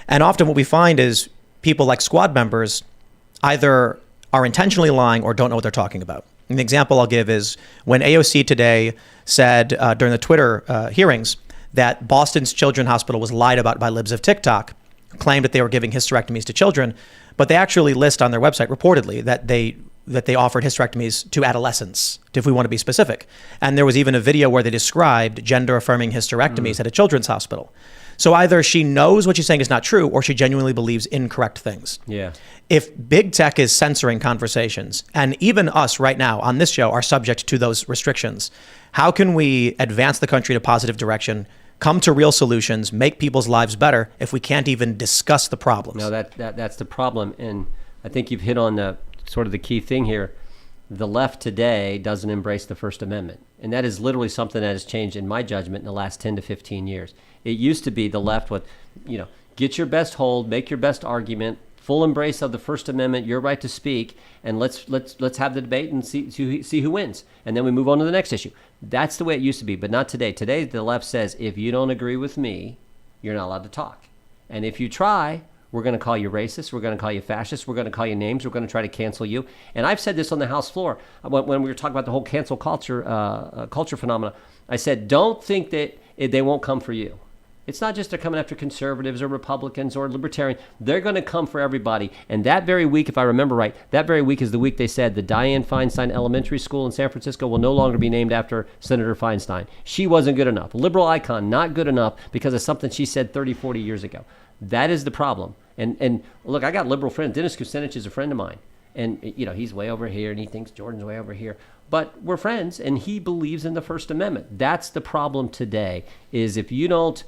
And often what we find is people like squad members either are intentionally lying or don't know what they're talking about. An example I'll give is when AOC today said during the Twitter hearings that Boston's Children's Hospital was lied about by libs of TikTok, claimed that they were giving hysterectomies to children, but they actually list on their website reportedly that they offered hysterectomies to adolescents, if we want to be specific. And there was even a video where they described gender-affirming hysterectomies at a children's hospital. So either she knows what she's saying is not true, or she genuinely believes incorrect things. Yeah. If big tech is censoring conversations, and even us right now on this show are subject to those restrictions, how can we advance the country in a positive direction come to real solutions, make people's lives better if we can't even discuss the problems? No, that's the problem, and I think you've hit on the sort of the key thing here. The left today doesn't embrace the First Amendment, and that is literally something that has changed, in my judgment, in the last 10 to 15 years. It used to be the left would, get your best hold, make your best argument, full embrace of the First Amendment, your right to speak, and let's have the debate and see who wins, and then we move on to the next issue. That's the way it used to be, but not today. Today, the left says, if you don't agree with me, you're not allowed to talk, and if you try, we're going to call you racist, we're going to call you fascist, we're going to call you names, we're going to try to cancel you. And I've said this on the House floor when we were talking about the whole cancel culture phenomena. I said, don't think that they won't come for you. It's not just they're coming after conservatives or Republicans or libertarians. They're going to come for everybody. And that very week, if I remember right, that very week is the week they said the Dianne Feinstein Elementary School in San Francisco will no longer be named after Senator Feinstein. She wasn't good enough. Liberal icon, not good enough because of something she said 30, 40 years ago. That is the problem. And look, I got liberal friends. Dennis Kucinich is a friend of mine. And, he's way over here and he thinks Jordan's way over here. But we're friends and he believes in the First Amendment. That's the problem today is if you don't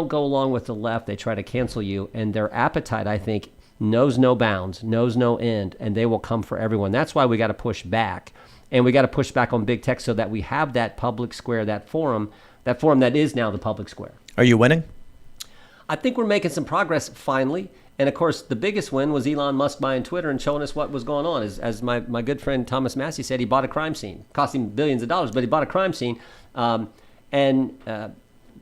go along with the left, they try to cancel you. And their appetite, I think, knows no bounds, knows no end, and they will come for everyone. That's why we got to push back. And we got to push back on big tech so that we have that public square, that forum that is now the public square. Are you winning? I think we're making some progress finally. And of course, the biggest win was Elon Musk buying Twitter and showing us what was going on. As my good friend Thomas Massey said, he bought a crime scene. Cost him billions of dollars, but he bought a crime scene and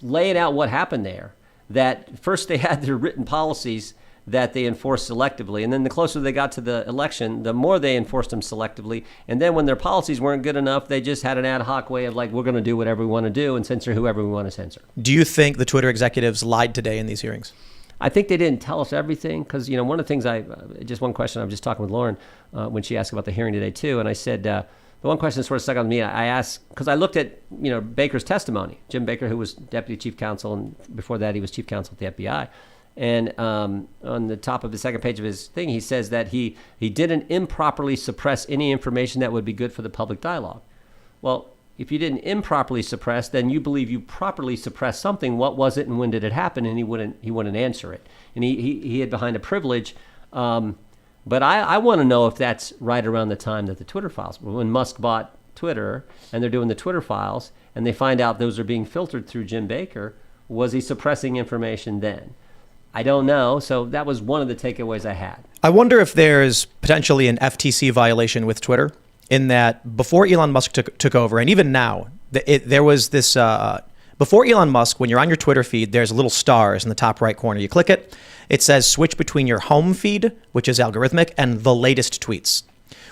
laying out what happened there. That first they had their written policies that they enforced selectively. And then the closer they got to the election, the more they enforced them selectively. And then when their policies weren't good enough, they just had an ad hoc way of like, we're going to do whatever we want to do and censor whoever we want to censor. Do you think the Twitter executives lied today in these hearings? I think they didn't tell us everything because, one of the things just one question, I was just talking with Lauren when she asked about the hearing today too. And I said, the one question that sort of stuck on me, I asked, because I looked at, Baker's testimony, Jim Baker, who was deputy chief counsel. And before that, he was chief counsel at the FBI. And on the top of the second page of his thing, he says that he didn't improperly suppress any information that would be good for the public dialogue. Well, if you didn't improperly suppress, then you believe you properly suppressed something. What was it and when did it happen? And he wouldn't answer it. And he hid behind a privilege. But I want to know if that's right around the time that the Twitter files, when Musk bought Twitter and they're doing the Twitter files and they find out those are being filtered through Jim Baker, was he suppressing information then? I don't know. So that was one of the takeaways I had. I wonder if there's potentially an FTC violation with Twitter in that before Elon Musk took over, and even now, there was this, before Elon Musk, when you're on your Twitter feed, there's little stars in the top right corner. You click it, it says switch between your home feed, which is algorithmic, and the latest tweets,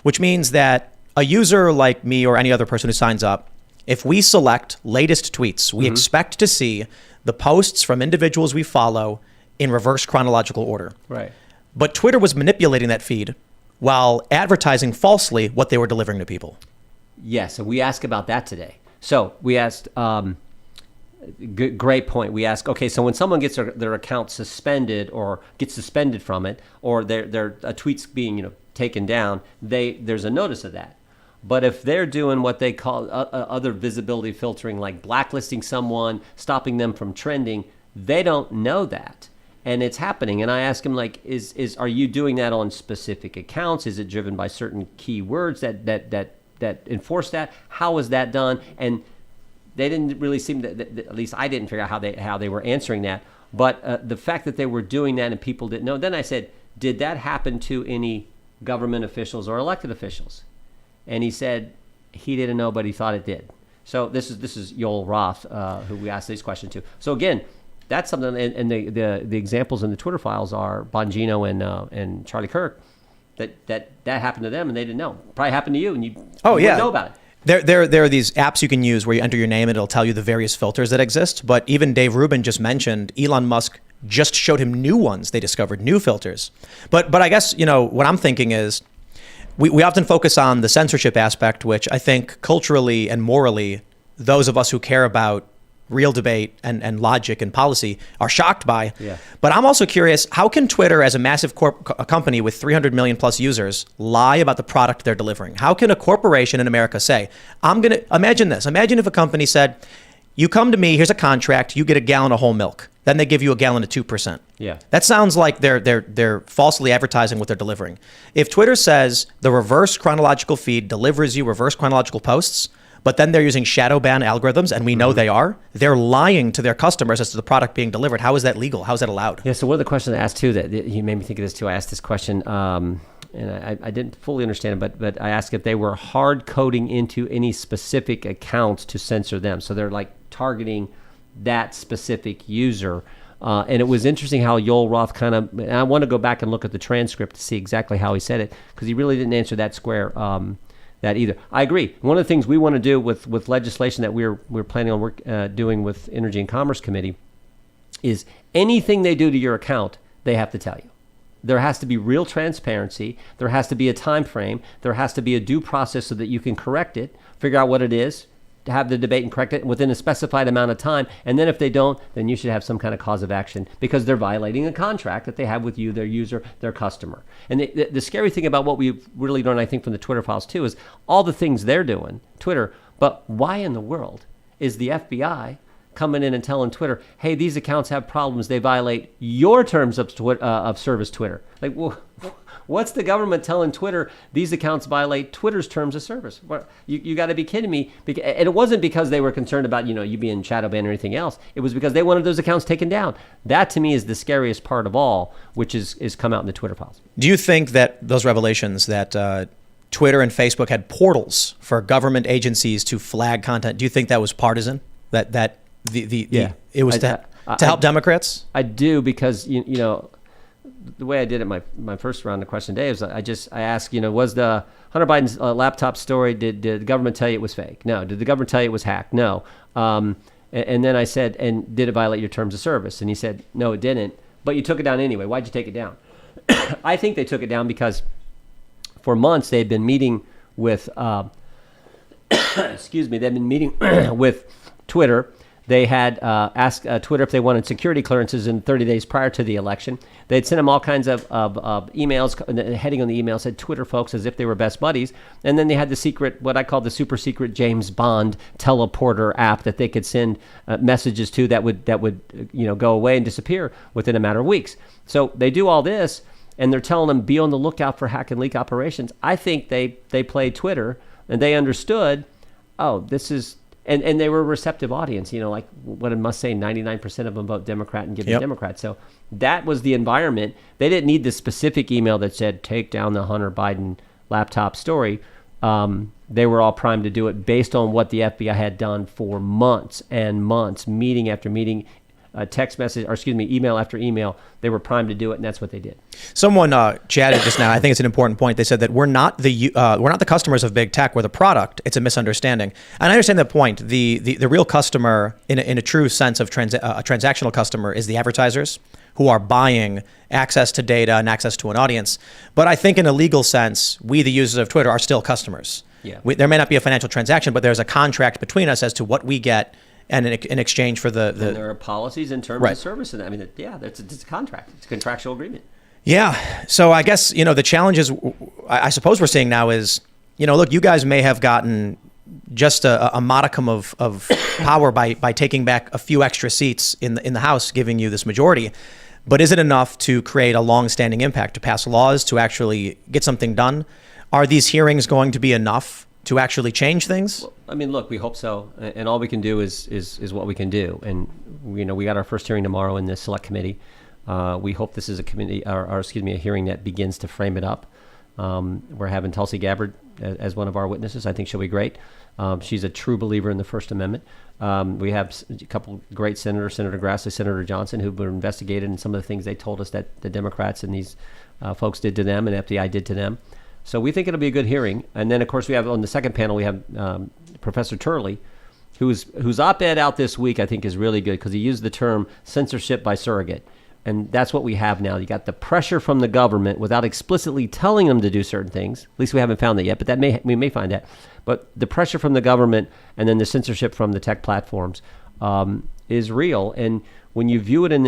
which means that a user like me or any other person who signs up, if we select latest tweets, we expect to see the posts from individuals we follow in reverse chronological order. Right. But Twitter was manipulating that feed while advertising falsely what they were delivering to people. Yes, and we asked about that today. So we asked, great point. We asked, okay, so when someone gets their account suspended or gets suspended from it, or their tweets being taken down, there's a notice of that. But if they're doing what they call other visibility filtering, like blacklisting someone, stopping them from trending, they don't know that. And it's happening. And I ask him, like, are you doing that on specific accounts? Is it driven by certain keywords that enforce that? How is that done? And they didn't really seem to, at least I didn't figure out how they were answering that. But the fact that they were doing that and people didn't know, then I said, did that happen to any government officials or elected officials? And he said he didn't know, but he thought it did. So this is Yoel Roth, who we asked these questions to. So again, that's something, and the examples in the Twitter files are Bongino and Charlie Kirk. That happened to them and they didn't know. Probably happened to you and you wouldn't know about it. There are these apps you can use where you enter your name and it'll tell you the various filters that exist. But even Dave Rubin just mentioned Elon Musk just showed him new ones. They discovered new filters. But I guess what I'm thinking is we often focus on the censorship aspect, which I think culturally and morally, those of us who care about real debate and logic and policy are shocked by. Yeah. But I'm also curious, how can Twitter, as a massive company with 300 million plus users, lie about the product they're delivering? How can a corporation in America say, I'm going to, imagine this, imagine if a company said, You come to me, here's a contract, you get a gallon of whole milk. Then they give you a gallon of 2%. Yeah. That sounds like they're falsely advertising what they're delivering. If Twitter says the reverse chronological feed delivers you reverse chronological posts, but then they're using shadow ban algorithms, and we know they are, they're lying to their customers as to the product being delivered. How is that legal? How is that allowed? Yeah, so one of the questions I asked too, that you made me think of this too, I asked this question, and I didn't fully understand it, but I asked if they were hard coding into any specific accounts to censor them. So they're like targeting that specific user. And it was interesting how Yoel Roth kind of, and I want to go back and look at the transcript to see exactly how he said it, because he really didn't answer that square, that either. I agree. One of the things we want to do with legislation that we're planning on doing with Energy and Commerce Committee is anything they do to your account, they have to tell you. There has to be real transparency. There has to be a time frame. There has to be a due process so that you can correct it, figure out what it is, to have the debate and correct it within a specified amount of time. And then if they don't, then you should have some kind of cause of action because they're violating a contract that they have with you, their user, their customer. And the scary thing about what we've really learned, I think, from the Twitter files too, is all the things they're doing, Twitter, but why in the world is the FBI coming in and telling Twitter, hey, these accounts have problems, they violate your terms of service, Twitter? Like, well, what's the government telling Twitter these accounts violate Twitter's terms of service? Well, you got to be kidding me. And it wasn't because they were concerned about, you being shadow banned or anything else. It was because they wanted those accounts taken down. That to me is the scariest part of all, which is come out in the Twitter files. Do you think that those revelations that Twitter and Facebook had portals for government agencies to flag content, do you think that was partisan? That it was to help Democrats? I do, because the way I did it my first round of question today was I asked, was the Hunter Biden's laptop story, did the government tell you it was fake? No. Did the government tell you it was hacked? No. And then I said, and did it violate your terms of service? And he said, no, it didn't. But you took it down anyway. Why'd you take it down? I think they took it down because for months they had been meeting with, they'd been meeting with Twitter. They had asked Twitter if they wanted security clearances in 30 days prior to the election. They'd sent them all kinds of emails. And the heading on the email said Twitter folks, as if they were best buddies. And then they had the secret, what I call the super secret James Bond teleporter app that they could send messages to that would go away and disappear within a matter of weeks. So they do all this, and they're telling them be on the lookout for hack and leak operations. I think they played Twitter, and they understood, oh, this is. And they were a receptive audience, like what I must say, 99% of them vote Democrat and give them Democrat. So that was the environment. They didn't need the specific email that said, take down the Hunter Biden laptop story. They were all primed to do it based on what the FBI had done for months and months, meeting after meeting, email after email. They were primed to do it, and that's what they did. Someone chatted just now. I think it's an important point. They said that we're not the customers of big tech. We're the product. It's a misunderstanding, and I understand that point. The real customer, in a true sense of a transactional customer, is the advertisers who are buying access to data and access to an audience. But I think in a legal sense, we, the users of Twitter, are still customers. Yeah. There may not be a financial transaction, but there's a contract between us as to what we get. And in exchange for the and there are policies and terms of service, and it's a contract. It's a contractual agreement. Yeah. So I guess the challenges I suppose we're seeing now is look, you guys may have gotten just a modicum of power by taking back a few extra seats in the House, giving you this majority. But is it enough to create a long-standing impact, to pass laws, to actually get something done? Are these hearings going to be enough to actually change things? Well, I mean, look, we hope so, and all we can do is what we can do. And we got our first hearing tomorrow in the select committee. We hope this is a hearing that begins to frame it up. We're having Tulsi Gabbard as one of our witnesses. I think she'll be great. She's a true believer in the First Amendment. We have a couple great senators, Senator Grassley, Senator Johnson, who've been investigated in some of the things they told us that the Democrats and these folks did to them and FBI did to them. So we think it'll be a good hearing. And then, of course, we have on the second panel, we have Professor Turley, whose op-ed out this week, I think, is really good because he used the term censorship by surrogate. And that's what we have now. You got the pressure from the government without explicitly telling them to do certain things. At least we haven't found that yet, but we may find that. But the pressure from the government and then the censorship from the tech platforms is real. And when you view it in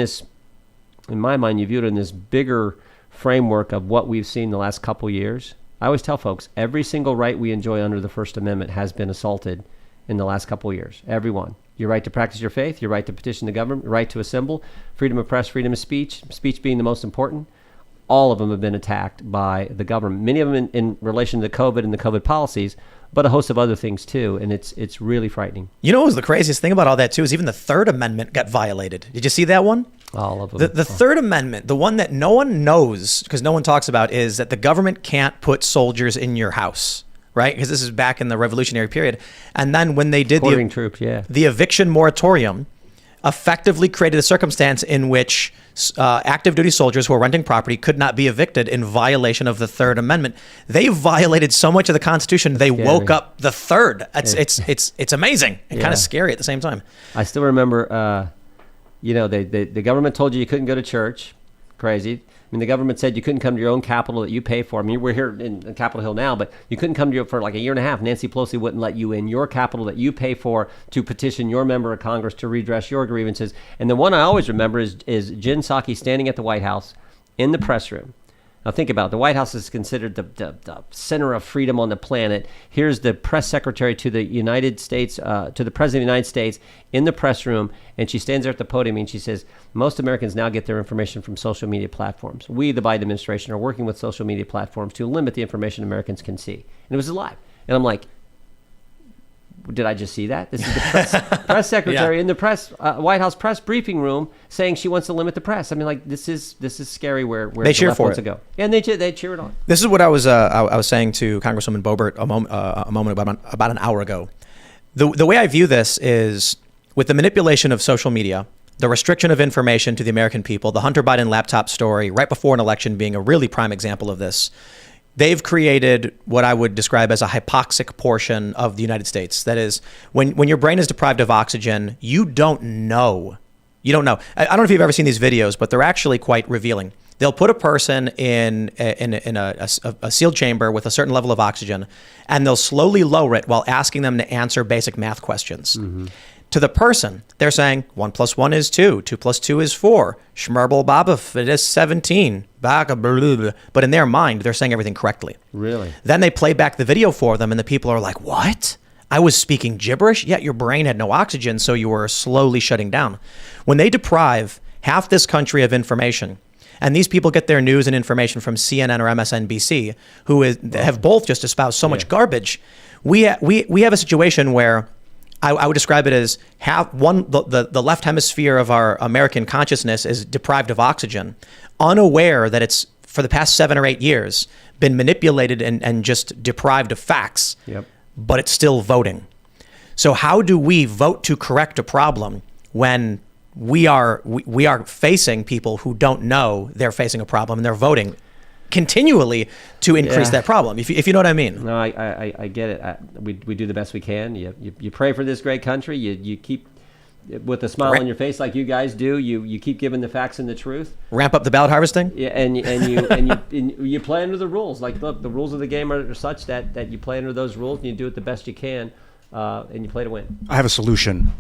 my mind, you view it in this bigger framework of what we've seen the last couple years. I always tell folks, every single right we enjoy under the First Amendment has been assaulted in the last couple of years. Everyone. your right to practice your faith, your right to petition the government, your right to assemble, freedom of press, freedom of speech, speech being the most important. All of them have been attacked by the government. Many of them in relation to COVID and the COVID policies, but a host of other things too. And it's really frightening. You know what was the craziest thing about all that too is even the Third Amendment got violated. Did you see that one? All of them. The Third Amendment, the one that no one knows because no one talks about, is that the government can't put soldiers in your house, right? Because this is back in the Revolutionary period. And then when they did Quartering troops, yeah. the eviction moratorium, effectively created a circumstance in which active duty soldiers who are renting property could not be evicted in violation of the Third Amendment. They violated so much of the Constitution. They woke up the Third. It's amazing and kind of scary at the same time. I still remember, the government told you couldn't go to church. Crazy. I mean, the government said you couldn't come to your own capital that you pay for. I mean, we're here in Capitol Hill now, but you couldn't come to for like a year and a half. Nancy Pelosi wouldn't let you in your capital that you pay for to petition your member of Congress to redress your grievances. And the one I always remember is Jen Psaki standing at the White House in the press room. Now think about it. The White House is considered the center of freedom on the planet. Here's the press secretary to the United States, to the President of the United States in the press room, and she stands there at the podium and she says, most Americans now get their information from social media platforms. We, the Biden administration, are working with social media platforms to limit the information Americans can see. And it was live. And I'm like, did I just see that? This is the press secretary in the White House press briefing room saying she wants to limit the press. I mean, like this is scary. Where they the cheer left for wants it. to go, and they cheer it on. This is what I was saying to Congresswoman Boebert a moment about an hour ago. The way I view this is with the manipulation of social media, the restriction of information to the American people, the Hunter Biden laptop story right before an election being a really prime example of this. They've created what I would describe as a hypoxic portion of the United States. That is, when your brain is deprived of oxygen, you don't know. You don't know. I don't know if you've ever seen these videos, but they're actually quite revealing. They'll put a person in a sealed chamber with a certain level of oxygen, and they'll slowly lower it while asking them to answer basic math questions. Mm-hmm. To the person, they're saying 1 + 1 is 2, 2 + 2 is 4, Schmerble Baba, it is 17, but in their mind, they're saying everything correctly. Really? Then they play back the video for them, and the people are like, what? I was speaking gibberish, yet your brain had no oxygen, so you were slowly shutting down. When they deprive half this country of information, and these people get their news and information from CNN or MSNBC, have both just espoused so much garbage, we have a situation where I would describe it as the left hemisphere of our American consciousness is deprived of oxygen, unaware that it's, for the past 7 or 8 years, been manipulated and just deprived of facts, but it's still voting. So how do we vote to correct a problem when we are facing people who don't know they're facing a problem and they're voting continually to increase that problem, if you know what I mean? No, I get it. We do the best we can. You pray for this great country. You keep with a smile on your face like you guys do. You keep giving the facts and the truth. Ramp up the ballot harvesting. Yeah, and you play under the rules. Like, look, the rules of the game are such that you play under those rules and you do it the best you can. And you play to win. I have a solution.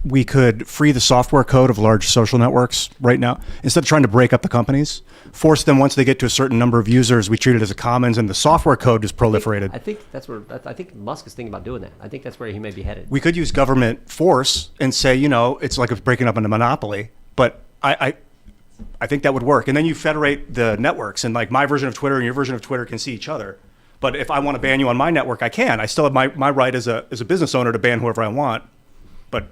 We could free the software code of large social networks right now. Instead of trying to break up the companies, force them once they get to a certain number of users, we treat it as a commons and the software code is proliferated. I think I think Musk is thinking about doing that. I think that's where he may be headed. We could use government force and say, it's like breaking up into monopoly, but I think that would work. And then you federate the networks, and like my version of Twitter and your version of Twitter can see each other. But if I want to ban you on my network, I can. I still have my right as a business owner to ban whoever I want. But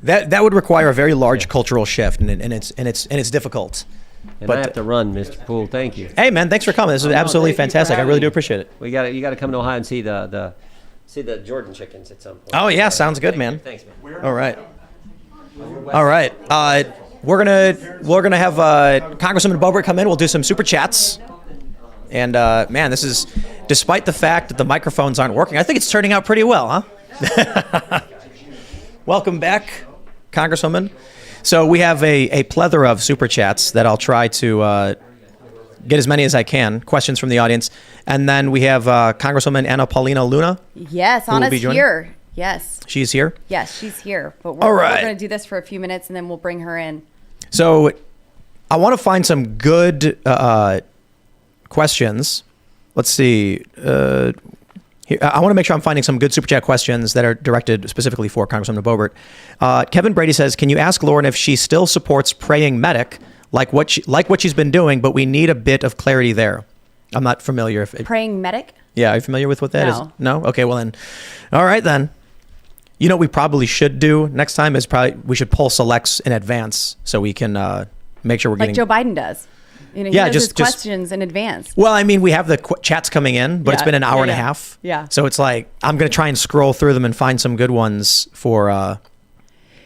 that would require a very large cultural shift, and it's difficult. And I have to run, Mr. Poole. Thank you. Hey man, thanks for coming. This is absolutely fantastic. I really do appreciate it. You got to come to Ohio and see the Jordan chickens at some point. Oh yeah, sounds good, man. Thanks, man. All right. We're gonna have Congresswoman Boebert come in. We'll do some super chats. And man, this is, despite the fact that the microphones aren't working, I think it's turning out pretty well, huh? Welcome back, Congresswoman. So we have a plethora of super chats that I'll try to get as many as I can, questions from the audience. And then we have Congresswoman Paulina Luna. Yes, Anna's here. Yes. She's here? Yes, she's here. But All right. We're going to do this for a few minutes, and then we'll bring her in. So I want to find some good questions. Let's see. Here, I want to make sure I'm finding some good super chat questions that are directed specifically for Congresswoman Boebert. Kevin Brady says, "Can you ask Lauren if she still supports praying medic like what she's been doing, but we need a bit of clarity there." I'm not familiar. Praying medic? Yeah, are you familiar with what that is? No. No? Okay, well then. All right then. You know what we probably should do next time is we should pull selects in advance so we can make sure we're Like getting... Joe Biden does. You know, he does his questions in advance. Well, I mean, we have the chats coming in, but it's Yeah, been an hour and a yeah. half. Yeah. So it's like, I'm going to try and scroll through them and find some good ones for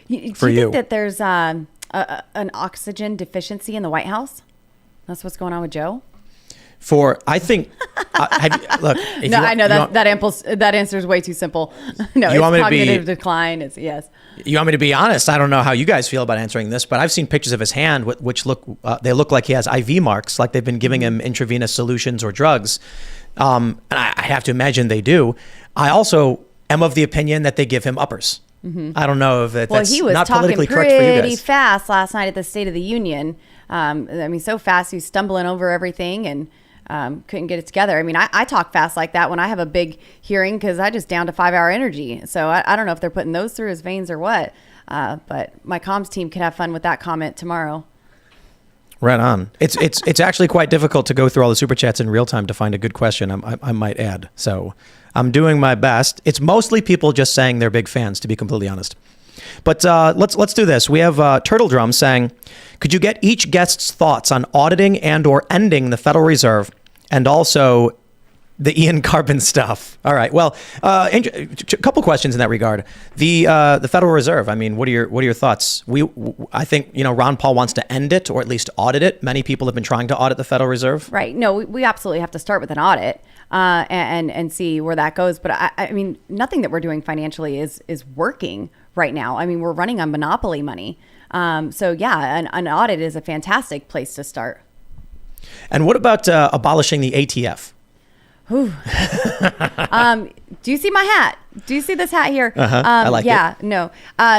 Do you you. think that there's an oxygen deficiency in the White House? That's what's going on with Joe? I think, look. If No, you want- I know you want- that answer is way too simple. No, You it's want me to be- cognitive decline. It's yes. You want me to be honest? I don't know how you guys feel about answering this, but I've seen pictures of his hand, which they look like he has IV marks, like they've been giving him intravenous solutions or drugs. And I have to imagine they do. I also am of the opinion that they give him uppers. I don't know if that's He was not talking politically correct for you pretty guys. fast last night at the State of the Union. I mean, so fast he was stumbling over everything and couldn't get it together. I mean, I talk fast like that when I have a big hearing because I just down to 5-hour energy. So I don't know if they're putting those through his veins or what. But my comms team could have fun with that comment tomorrow. Right on. It's actually quite difficult to go through all the super chats in real time to find a good question. I might add. So I'm doing my best. It's mostly people just saying they're big fans, to be completely honest. But let's do this. We have Turtle Drum saying, could you get each guest's thoughts on auditing and or ending the Federal Reserve and also the Ian Carbon stuff? All right. Well, a couple questions in that regard. The Federal Reserve. I mean, what are your thoughts? I think Ron Paul wants to end it or at least audit it. Many people have been trying to audit the Federal Reserve. Right. No, we absolutely have to start with an audit and see where that goes. But I mean, nothing that we're doing financially is working right now. I mean, we're running on monopoly money. So yeah, an audit is a fantastic place to start. And what about abolishing the ATF? Do you see my hat? Do you see this hat here? I like it. Yeah, no.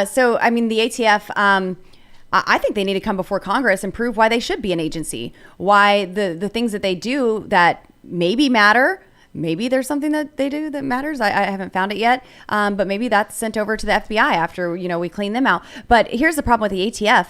So, I mean, the ATF, I think they need to come before Congress and prove why they should be an agency, why the things that they do that maybe matter. Maybe there's something that they do that matters. I haven't found it yet. But maybe that's sent over to the FBI after, we clean them out. But here's the problem with the ATF.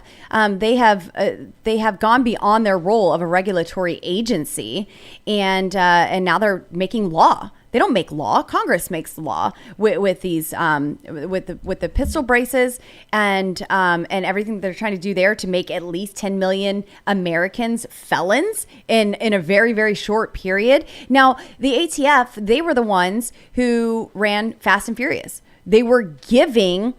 They have gone beyond their role of a regulatory agency and now they're making law. They don't make law. Congress makes the law with these with the pistol braces and everything they're trying to do there to make at least 10 million Americans felons in a very, very short period. Now, the ATF, they were the ones who ran Fast and Furious. They were giving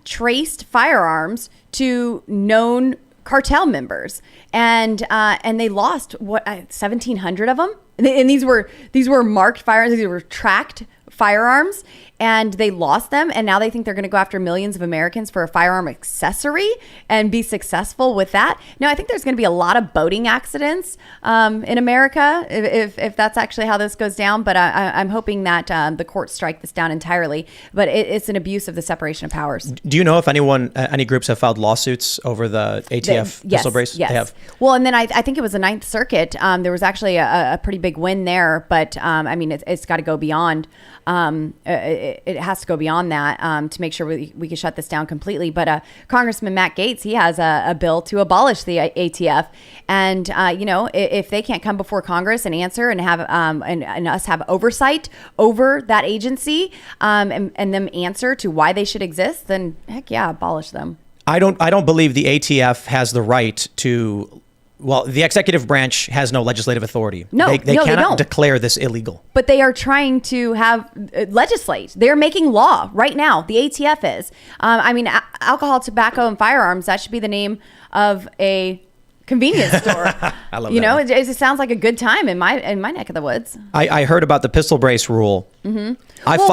traced firearms to known cartel members, and they lost 1,700 of them. And these were marked firearms. These were tracked firearms, and they lost them. And now they think they're going to go after millions of Americans for a firearm accessory and be successful with that. Now, I think there's going to be a lot of boating accidents in America if that's actually how this goes down. But I'm hoping that the courts strike this down entirely. But it's an abuse of the separation of powers. Do you know if any groups have filed lawsuits over the ATF pistol brace? Yes. They have. Well, and then I think it was the Ninth Circuit. There was actually a pretty big win there, but I mean, it's got to go beyond. It has to go beyond that to make sure we can shut this down completely. But Congressman Matt Gaetz, he has a bill to abolish the ATF, and if they can't come before Congress and answer and have and us have oversight over that agency and them answer to why they should exist, then heck yeah, abolish them. I don't believe the ATF has the right to. Well, the executive branch has no legislative authority. No, they they cannot don't. declare this illegal. But they are trying to have legislate. They're making law right now. The ATF is. I mean, alcohol, tobacco, and firearms. That should be the name of a convenience store. I love you that know, one. it sounds like a good time in my neck of the woods. I heard about the pistol brace rule. Mm-hmm.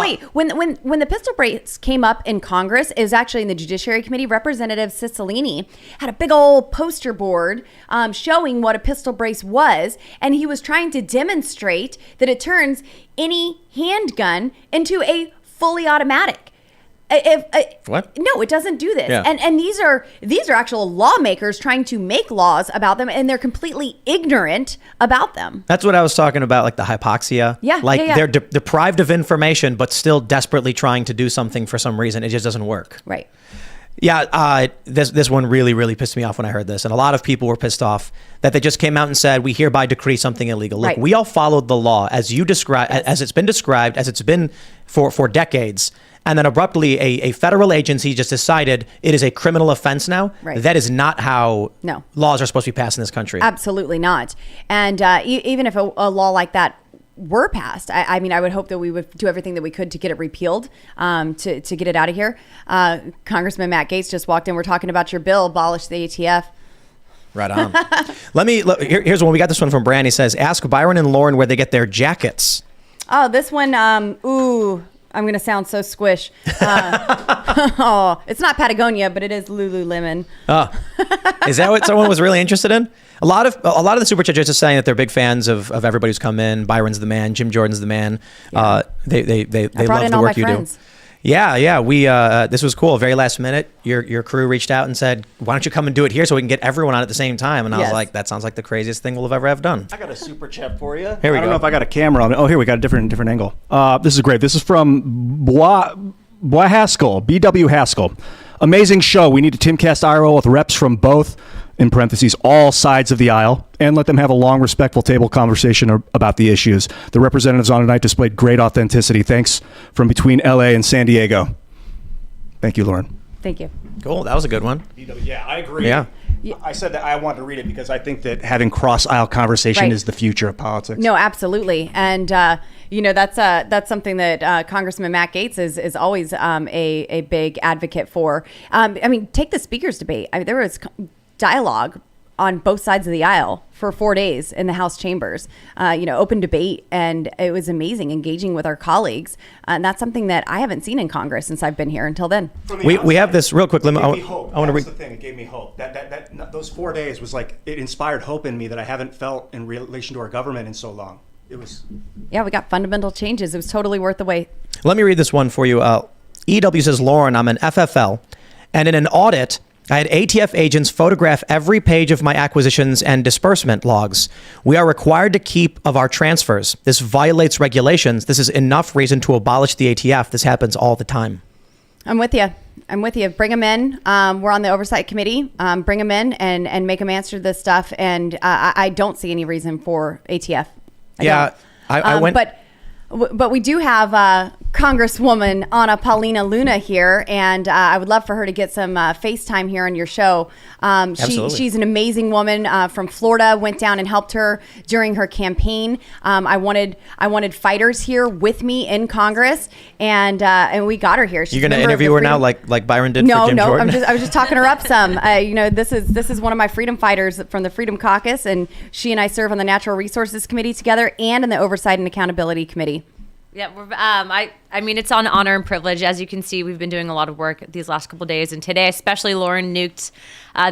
Wait, when the pistol brace came up in Congress, it was actually in the Judiciary Committee. Representative Cicilline had a big old poster board showing what a pistol brace was, and he was trying to demonstrate that it turns any handgun into a fully automatic. What? No, it doesn't do this. Yeah. And these are actual lawmakers trying to make laws about them, and they're completely ignorant about them. That's what I was talking about, like the hypoxia. Yeah, Like yeah. they're deprived of information, but still desperately trying to do something for some reason. It just doesn't work. Right. Yeah, this one really pissed me off when I heard this, and a lot of people were pissed off that they just came out and said, "We hereby decree something illegal." Look, Right. we all followed the law as you describe, as it's been described, as it's been for decades, and then abruptly a federal agency just decided it is a criminal offense now. Right. That is not how No. laws are supposed to be passed in this country. Absolutely not. And even if a law like that were passed, I mean, I would hope that we would do everything that we could to get it repealed, to get it out of here. Congressman Matt Gaetz just walked in. We're talking about your bill, abolish the ATF. Right on. Here's one. We got this one from Brand. He says, "Ask Byron and Lauren where they get their jackets." Oh, this one, I'm going to sound so squish. Oh, it's not Patagonia, but it is Lululemon. Oh, is that what someone was really interested in? A lot of the super chats are just saying that they're big fans of everybody who's come in. Byron's the man. Jim Jordan's the man. Yeah. They brought love in the all work my you friends. do. Yeah. We this was cool. Very last minute, your crew reached out and said, "Why don't you come and do it here so we can get everyone on at the same time?" And I was Yes. like, "That sounds like the craziest thing we'll have ever have done." I got a super chat for you. Here we I don't go. know if I got a camera on it. Oh, here we got a different angle. This is great. This is from Bois Haskell, BW Haskell. Amazing show. We need a Timcast IRL with reps from both, in parentheses, all sides of the aisle, and let them have a long, respectful table conversation about the issues. The representatives on tonight displayed great authenticity. Thanks from between LA and San Diego. Thank you, Lauren. Thank you. Cool. That was a good one. Yeah, I agree. Yeah. I said that I wanted to read it because I think that having cross-aisle conversation Right. is the future of politics. No, absolutely. And, that's something that Congressman Matt Gaetz is always a big advocate for. Take the speakers debate. There was dialogue on both sides of the aisle for 4 days in the House chambers, open debate. And it was amazing, engaging with our colleagues. And that's something that I haven't seen in Congress since I've been here until then. We have this real quick. It I gave me hope. want to That's read. the thing. It gave me hope. That those 4 days was like, it inspired hope in me that I haven't felt in relation to our government in so long. It was. Yeah, we got fundamental changes. It was totally worth the wait. Let me read this one for you. EW says, "Lauren, I'm an FFL, and in an audit, I had ATF agents photograph every page of my acquisitions and disbursement logs. We are required to keep of our transfers. This violates regulations. This is enough reason to abolish the ATF. This happens all the time." I'm with you. Bring them in. We're on the oversight committee. Bring them in and make them answer this stuff. And I don't see any reason for ATF. Yeah, I went. But we do have Congresswoman Paulina Luna here, and I would love for her to get some FaceTime here on your show. Absolutely. She's an amazing woman from Florida. Went down and helped her during her campaign. I wanted fighters here with me in Congress, and we got her here. She's You're going a to member of interview the her now, Freedom- like Byron did no, for Jim no, Jordan? I was just talking her up some. This is one of my freedom fighters from the Freedom Caucus, and she and I serve on the Natural Resources Committee together and in the Oversight and Accountability Committee. Yeah, it's an honor and privilege. As you can see, we've been doing a lot of work these last couple of days, and today, especially, Lauren nuked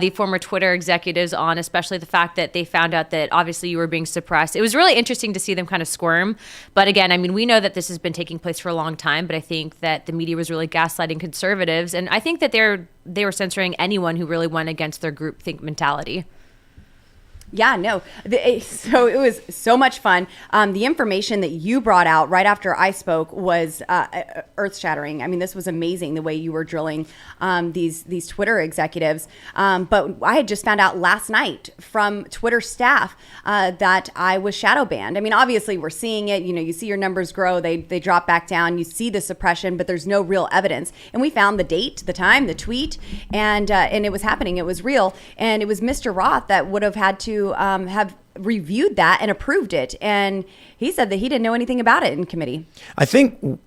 the former Twitter executives on, especially the fact that they found out that obviously you were being suppressed. It was really interesting to see them kind of squirm. But again, we know that this has been taking place for a long time, but I think that the media was really gaslighting conservatives, and I think that they were censoring anyone who really went against their groupthink mentality. Yeah, no. So it was so much fun. The information that you brought out right after I spoke was earth-shattering. This was amazing the way you were drilling these Twitter executives. But I had just found out last night from Twitter staff that I was shadow banned. Obviously we're seeing it. You see your numbers grow, they drop back down. You see the suppression, but there's no real evidence. And we found the date, the time, the tweet, and it was happening. It was real, and it was Mr. Roth that would have had to have reviewed that and approved it, and he said that he didn't know anything about it in committee. I think,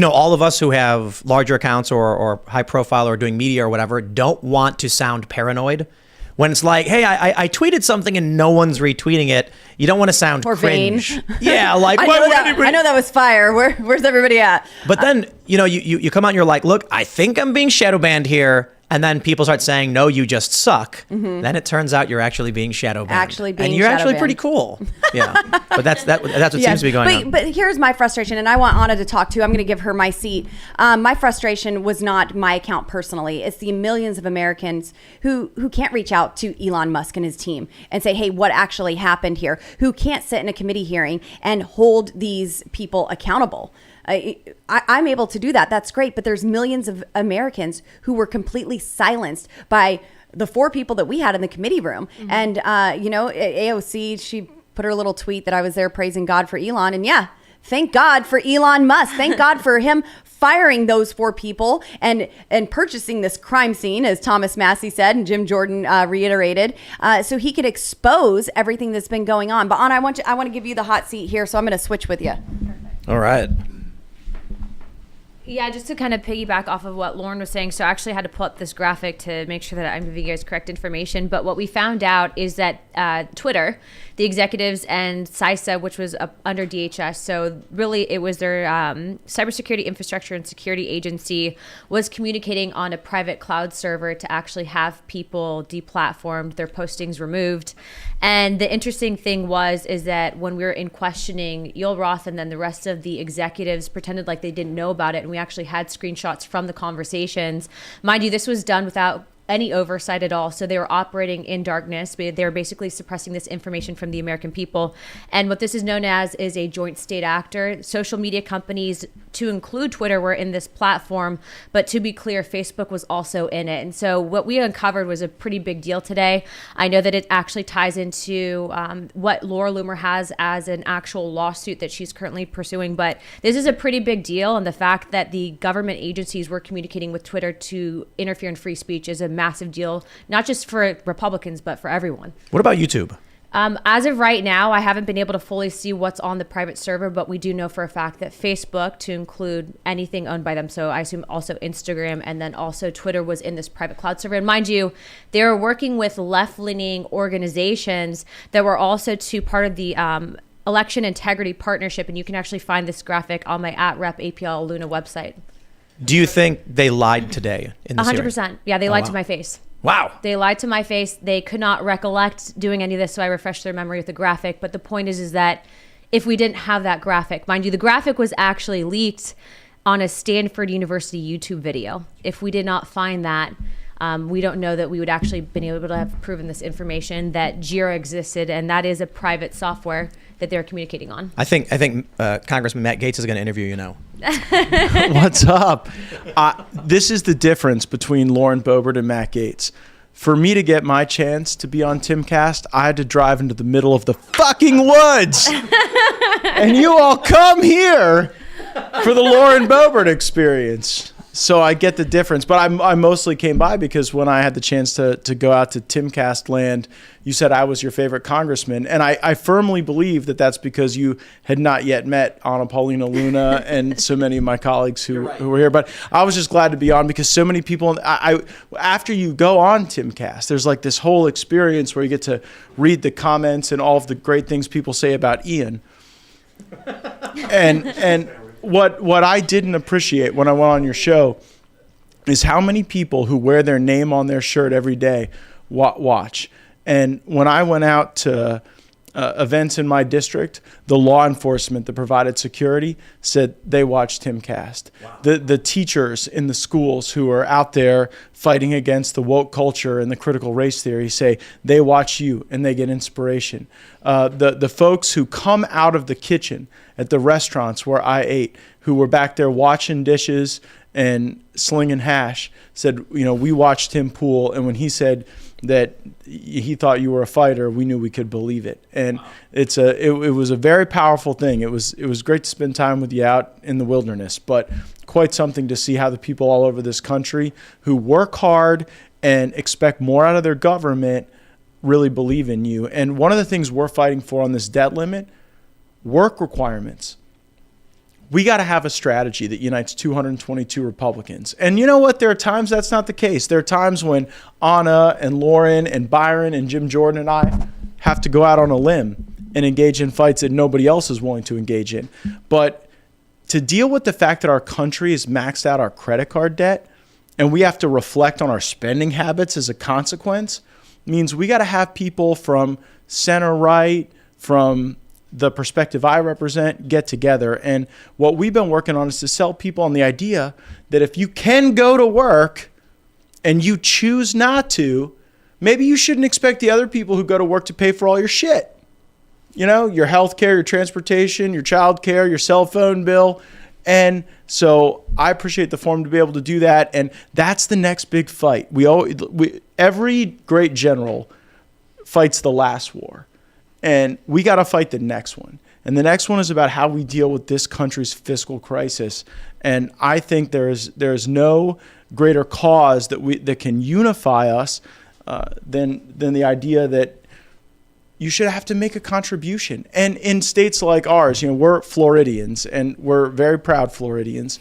all of us who have larger accounts or high profile or doing media or whatever don't want to sound paranoid. When it's like, hey, I tweeted something and no one's retweeting it, you don't want to sound Or cringe. vain. Yeah, like, I know that was fire. Where's everybody at? But then, you come out and you're like, look, I think I'm being shadow banned here. and then people start saying, no, you just suck, then it turns out you're actually being shadow banned. Actually being and you're shadow actually banned. pretty cool. Yeah. But that's what seems to be going on. But here's my frustration, and I want Anna to talk too. I'm going to give her my seat. My frustration was not my account personally. It's the millions of Americans who can't reach out to Elon Musk and his team and say, hey, what actually happened here? Who can't sit in a committee hearing and hold these people accountable. I'm able to do that. That's great. But there's millions of Americans who were completely silenced by the 4 people that we had in the committee room. And, AOC, she put her little tweet that I was there praising God for Elon. And yeah, thank God for Elon Musk. Thank God for him firing those 4 people and purchasing this crime scene, as Thomas Massey said and Jim Jordan reiterated, so he could expose everything that's been going on. But Anna, I want to give you the hot seat here, so I'm going to switch with you. All right. Yeah, just to kind of piggyback off of what Lauren was saying. So I actually had to pull up this graphic to make sure that I'm giving you guys correct information. But what we found out is that Twitter, the executives, and CISA, which was under DHS, so really it was their cybersecurity infrastructure and security agency, was communicating on a private cloud server to actually have people deplatformed, their postings removed. And the interesting thing is that when we were in questioning, Yul Roth and then the rest of the executives pretended like they didn't know about it, and we actually had screenshots from the conversations. Mind you, this was done without any oversight at all. So they were operating in darkness. They were basically suppressing this information from the American people. And what this is known as is a joint state actor. Social media companies, to include Twitter, were in this platform. But to be clear, Facebook was also in it. And so what we uncovered was a pretty big deal today. I know that it actually ties into what Laura Loomer has as an actual lawsuit that she's currently pursuing. But this is a pretty big deal. And the fact that the government agencies were communicating with Twitter to interfere in free speech is a massive deal, not just for Republicans, but for everyone. What about YouTube? As of right now, I haven't been able to fully see what's on the private server, but we do know for a fact that Facebook, to include anything owned by them, so I assume also Instagram, and then also Twitter, was in this private cloud server. And mind you, they were working with left-leaning organizations that were also part of the Election Integrity Partnership, and you can actually find this graphic on my @RepAPL Luna website. Do you think they lied today in this 100%. hearing? Yeah, they lied wow. to my face. Wow. They lied to my face. They could not recollect doing any of this, so I refreshed their memory with the graphic. But the point is that if we didn't have that graphic, mind you, the graphic was actually leaked on a Stanford University YouTube video. If we did not find that, we don't know that we would actually been able to have proven this information, that JIRA existed, and that is a private software that they're communicating on. I think Congressman Matt Gaetz is going to interview you now. What's up? This is the difference between Lauren Boebert and Matt Gaetz. For me to get my chance to be on Timcast, I had to drive into the middle of the fucking woods. And you all come here for the Lauren Boebert experience. So I get the difference. But I mostly came by because when I had the chance to go out to Timcast land, you said I was your favorite congressman. And I firmly believe that that's because you had not yet met Anna Paulina Luna and so many of my colleagues who were here. But I was just glad to be on because so many people, after you go on Timcast, there's like this whole experience where you get to read the comments and all of the great things people say about Ian. And what I didn't appreciate when I went on your show is how many people who wear their name on their shirt every day watch. And when I went out to events in my district, the law enforcement that provided security said they watched Timcast. Wow. The teachers in the schools who are out there fighting against the woke culture and the critical race theory say they watch you and they get inspiration. The folks who come out of the kitchen at the restaurants where I ate, who were back there watching dishes and slinging hash, said, we watched Tim Pool, and when he said that he thought you were a fighter, we knew we could believe it. And it was a very powerful thing. It was great to spend time with you out in the wilderness, but quite something to see how the people all over this country who work hard and expect more out of their government really believe in you. And one of the things we're fighting for on this debt limit, work requirements. We got to have a strategy that unites 222 Republicans. And you know what? There are times that's not the case. There are times when Anna and Lauren and Byron and Jim Jordan and I have to go out on a limb and engage in fights that nobody else is willing to engage in. But to deal with the fact that our country has maxed out our credit card debt and we have to reflect on our spending habits as a consequence, means we got to have people from center right, from the perspective I represent, get together. And what we've been working on is to sell people on the idea that if you can go to work and you choose not to, maybe you shouldn't expect the other people who go to work to pay for all your shit. You know, your health care, your transportation, your child care, your cell phone bill. And so I appreciate the forum to be able to do that. And that's the next big fight. Every great general fights the last war. And we got to fight the next one. And the next one is about how we deal with this country's fiscal crisis. And I think there's no greater cause that can unify us than the idea that you should have to make a contribution. And in states like ours, we're Floridians, and we're very proud Floridians.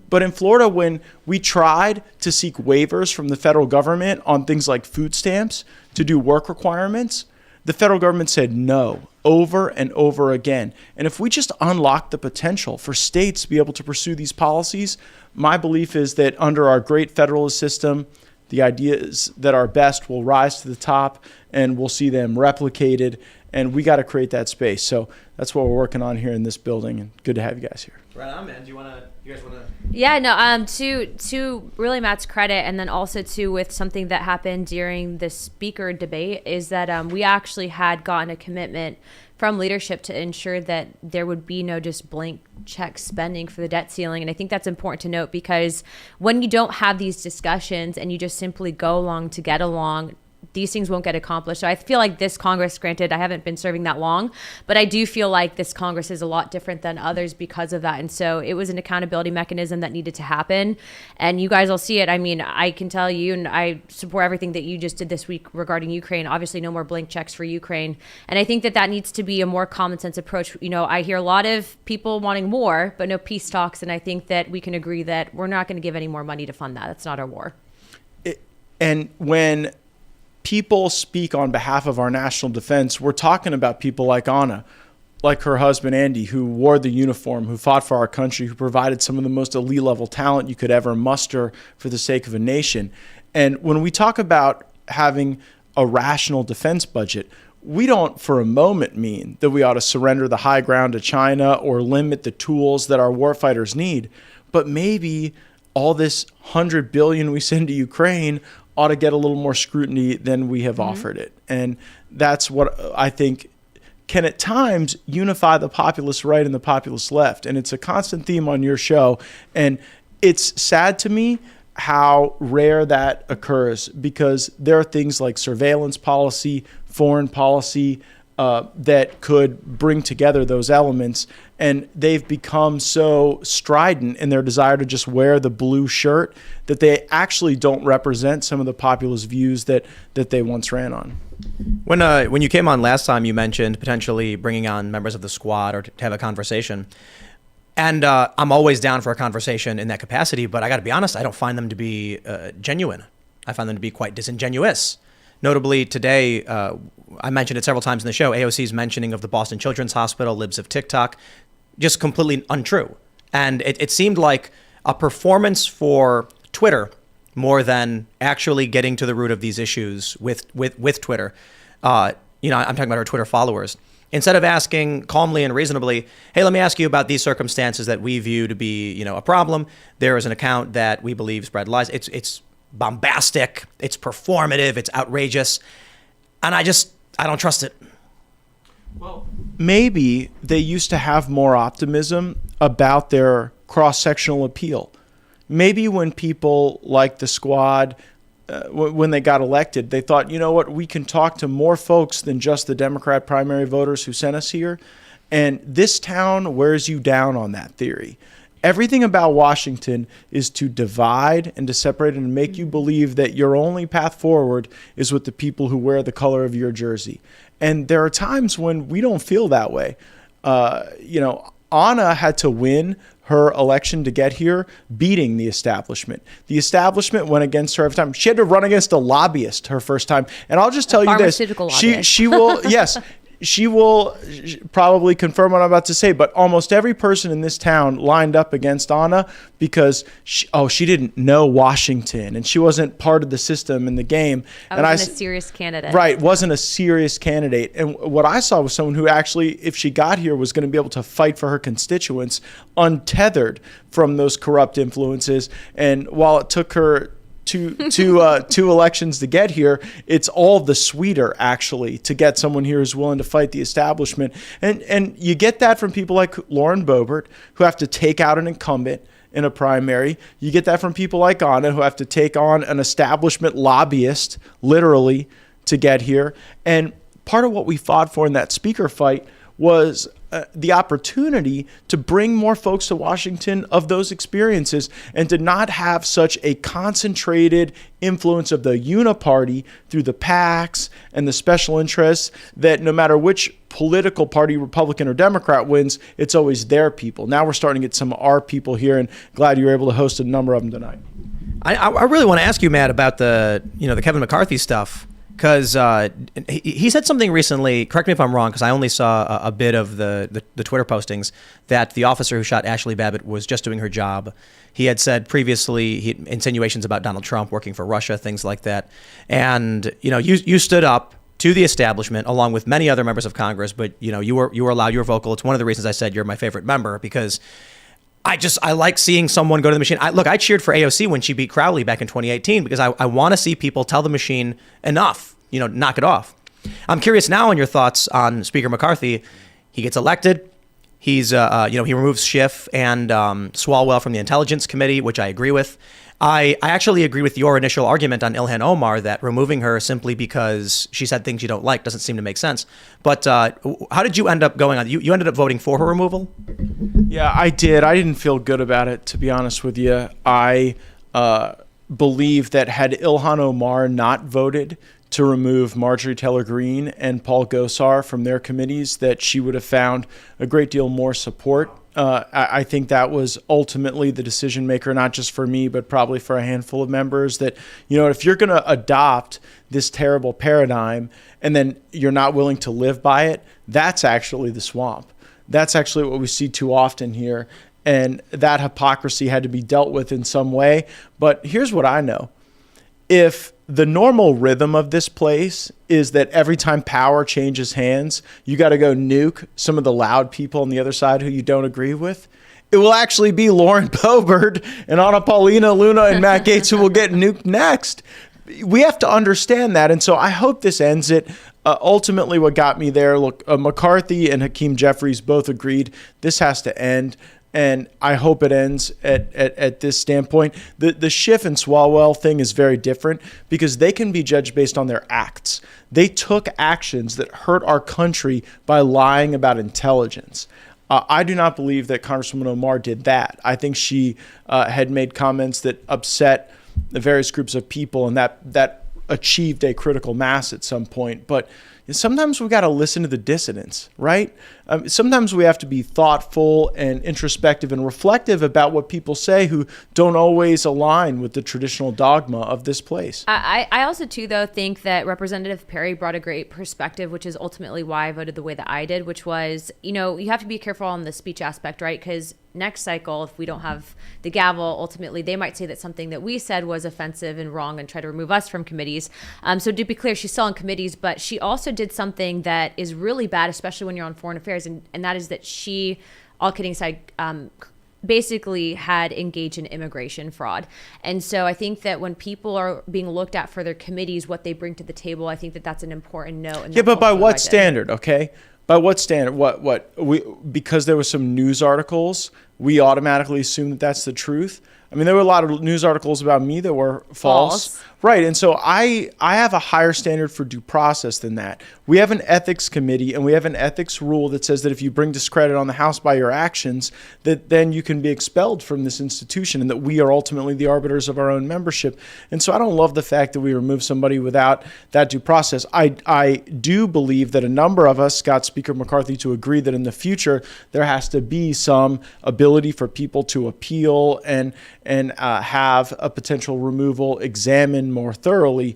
But in Florida, when we tried to seek waivers from the federal government on things like food stamps to do work requirements, the federal government said no over and over again. And if we just unlock the potential for states to be able to pursue these policies, my belief is that under our great federalist system, the ideas that are best will rise to the top, and we'll see them replicated, and we got to create that space. So that's what we're working on here in this building, and good to have you guys here. Right on, man. You guys want to? Yeah, no. To really Matt's credit, and then also with something that happened during the speaker debate is that we actually had gotten a commitment from leadership to ensure that there would be no just blank check spending for the debt ceiling. And I think that's important to note, because when you don't have these discussions and you just simply go along to get along, these things won't get accomplished. So I feel like this Congress, granted, I haven't been serving that long, but I do feel like this Congress is a lot different than others because of that. And so it was an accountability mechanism that needed to happen. And you guys will see it. I mean, I can tell you, and I support everything that you just did this week regarding Ukraine. Obviously, no more blank checks for Ukraine. And I think that needs to be a more common sense approach. I hear a lot of people wanting more, but no peace talks. And I think that we can agree that we're not going to give any more money to fund that. That's not our war. And when people speak on behalf of our national defense, we're talking about people like Anna, like her husband Andy, who wore the uniform, who fought for our country, who provided some of the most elite level talent you could ever muster for the sake of a nation. And when we talk about having a rational defense budget, we don't for a moment mean that we ought to surrender the high ground to China or limit the tools that our warfighters need. But maybe all this $100 billion we send to Ukraine ought to get a little more scrutiny than we have offered it. And that's what I think can at times unify the populist right and the populist left. And it's a constant theme on your show. And it's sad to me how rare that occurs, because there are things like surveillance policy, foreign policy, that could bring together those elements, and they've become so strident in their desire to just wear the blue shirt that they actually don't represent some of the populist views that they once ran on. When you came on last time, you mentioned potentially bringing on members of the squad or to have a conversation. And I'm always down for a conversation in that capacity, but I got to be honest, I don't find them to be genuine. I find them to be quite disingenuous. Notably today, I mentioned it several times in the show, AOC's mentioning of the Boston Children's Hospital, libs of TikTok, just completely untrue. And it seemed like a performance for Twitter more than actually getting to the root of these issues with Twitter. I'm talking about our Twitter followers. Instead of asking calmly and reasonably, hey, let me ask you about these circumstances that we view to be, a problem. There is an account that we believe spread lies. It's bombastic, it's performative, it's outrageous, and I don't trust it. Well, maybe they used to have more optimism about their cross-sectional appeal. Maybe when people like the squad, when they got elected, they thought, you know what, we can talk to more folks than just the Democrat primary voters who sent us here, and this town wears you down on that theory. Everything about Washington is to divide and to separate and make you believe that your only path forward is with the people who wear the color of your jersey. And there are times when we don't feel that way. Anna had to win her election to get here, beating the establishment. The establishment went against her every time. She had to run against a lobbyist her first time. And I'll just tell you this. Pharmaceutical lobbyist. She will, yes. she will probably confirm what I'm about to say, but almost every person in this town lined up against Anna because she didn't know Washington and she wasn't part of the system in the game. I wasn't a serious candidate. Right, wasn't a serious candidate. And what I saw was someone who actually, if she got here, was going to be able to fight for her constituents untethered from those corrupt influences. And while it took her two elections to get here, it's all the sweeter actually to get someone here who's willing to fight the establishment. And you get that from people like Lauren Boebert, who have to take out an incumbent in a primary. You get that from people like Anna, who have to take on an establishment lobbyist, literally, to get here. And part of what we fought for in that speaker fight was the opportunity to bring more folks to Washington of those experiences and to not have such a concentrated influence of the uniparty through the PACs and the special interests that no matter which political party, Republican or Democrat, wins, it's always their people. Now we're starting to get some of our people here, and glad you were able to host a number of them tonight. I really want to ask you, Matt, about the Kevin McCarthy stuff. Because he said something recently, correct me if I'm wrong, because I only saw a bit of the Twitter postings, that the officer who shot Ashley Babbitt was just doing her job. He had said previously insinuations about Donald Trump working for Russia, things like that. And, you stood up to the establishment along with many other members of Congress, but, you were loud, you were vocal. It's one of the reasons I said you're my favorite member, because I like seeing someone go to the machine. I cheered for AOC when she beat Crowley back in 2018 because I want to see people tell the machine enough, knock it off. I'm curious now on your thoughts on Speaker McCarthy. He gets elected. He's, he removes Schiff and Swalwell from the Intelligence Committee, which I agree with. I actually agree with your initial argument on Ilhan Omar that removing her simply because she said things you don't like doesn't seem to make sense. But how did you end up going on? You ended up voting for her removal? Yeah, I did. I didn't feel good about it, to be honest with you. I believe that had Ilhan Omar not voted to remove Marjorie Taylor Greene and Paul Gosar from their committees, that she would have found a great deal more support. I think that was ultimately the decision maker, not just for me, but probably for a handful of members, that, if you're going to adopt this terrible paradigm and then you're not willing to live by it, that's actually the swamp. That's actually what we see too often here. And that hypocrisy had to be dealt with in some way. But here's what I know. If the normal rhythm of this place is that every time power changes hands, you got to go nuke some of the loud people on the other side who you don't agree with, it will actually be Lauren Boebert and Paulina Luna and Matt Gaetz who will get nuked next. We have to understand that. And so I hope this ends it. Ultimately, what got me there, look, McCarthy and Hakeem Jeffries both agreed this has to end. And I hope it ends at this standpoint. The Schiff and Swalwell thing is very different because they can be judged based on their acts. They took actions that hurt our country by lying about intelligence. I do not believe that Congresswoman Omar did that. I think she had made comments that upset the various groups of people, and that achieved a critical mass at some point. But sometimes we got to listen to the dissidents, right? Sometimes we have to be thoughtful and introspective and reflective about what people say who don't always align with the traditional dogma of this place. I also, too, though, think that Representative Perry brought a great perspective, which is ultimately why I voted the way that I did, which was, you have to be careful on the speech aspect, right? Because next cycle, if we don't have the gavel, ultimately they might say that something that we said was offensive and wrong and try to remove us from committees. So to be clear, she's still on committees, but she also did something that is really bad, especially when you're on foreign affairs, and that is that she, all kidding aside, basically had engaged in immigration fraud. And so I think that when people are being looked at for their committees, what they bring to the table, I think that that's an important note. Yeah, but by what standard, okay? By what standard? Because there were some news articles, we automatically assume that that's the truth? I mean, there were a lot of news articles about me that were false. Right. And so I have a higher standard for due process than that. We have an ethics committee and we have an ethics rule that says that if you bring discredit on the House by your actions, that then you can be expelled from this institution and that we are ultimately the arbiters of our own membership. And so I don't love the fact that we remove somebody without that due process. I do believe that a number of us got Speaker McCarthy to agree that in the future there has to be some ability for people to appeal and have a potential removal examined more thoroughly.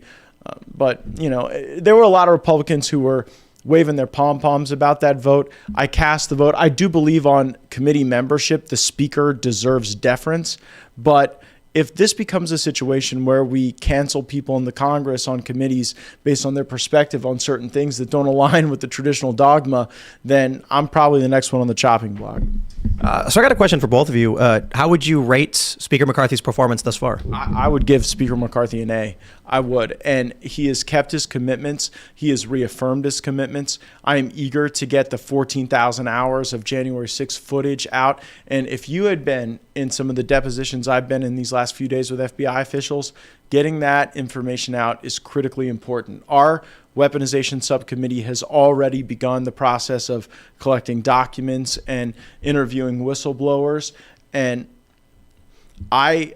But, there were a lot of Republicans who were waving their pom-poms about that vote. I cast the vote. I do believe on committee membership, the speaker deserves deference. But if this becomes a situation where we cancel people in the Congress on committees based on their perspective on certain things that don't align with the traditional dogma, then I'm probably the next one on the chopping block. So I got a question for both of you. How would you rate Speaker McCarthy's performance thus far? I would give Speaker McCarthy an A. I would. And he has kept his commitments. He has reaffirmed his commitments. I am eager to get the 14,000 hours of January 6th footage out. And if you had been in some of the depositions I've been in these last few days with FBI officials, getting that information out is critically important. Our weaponization subcommittee has already begun the process of collecting documents and interviewing whistleblowers. And I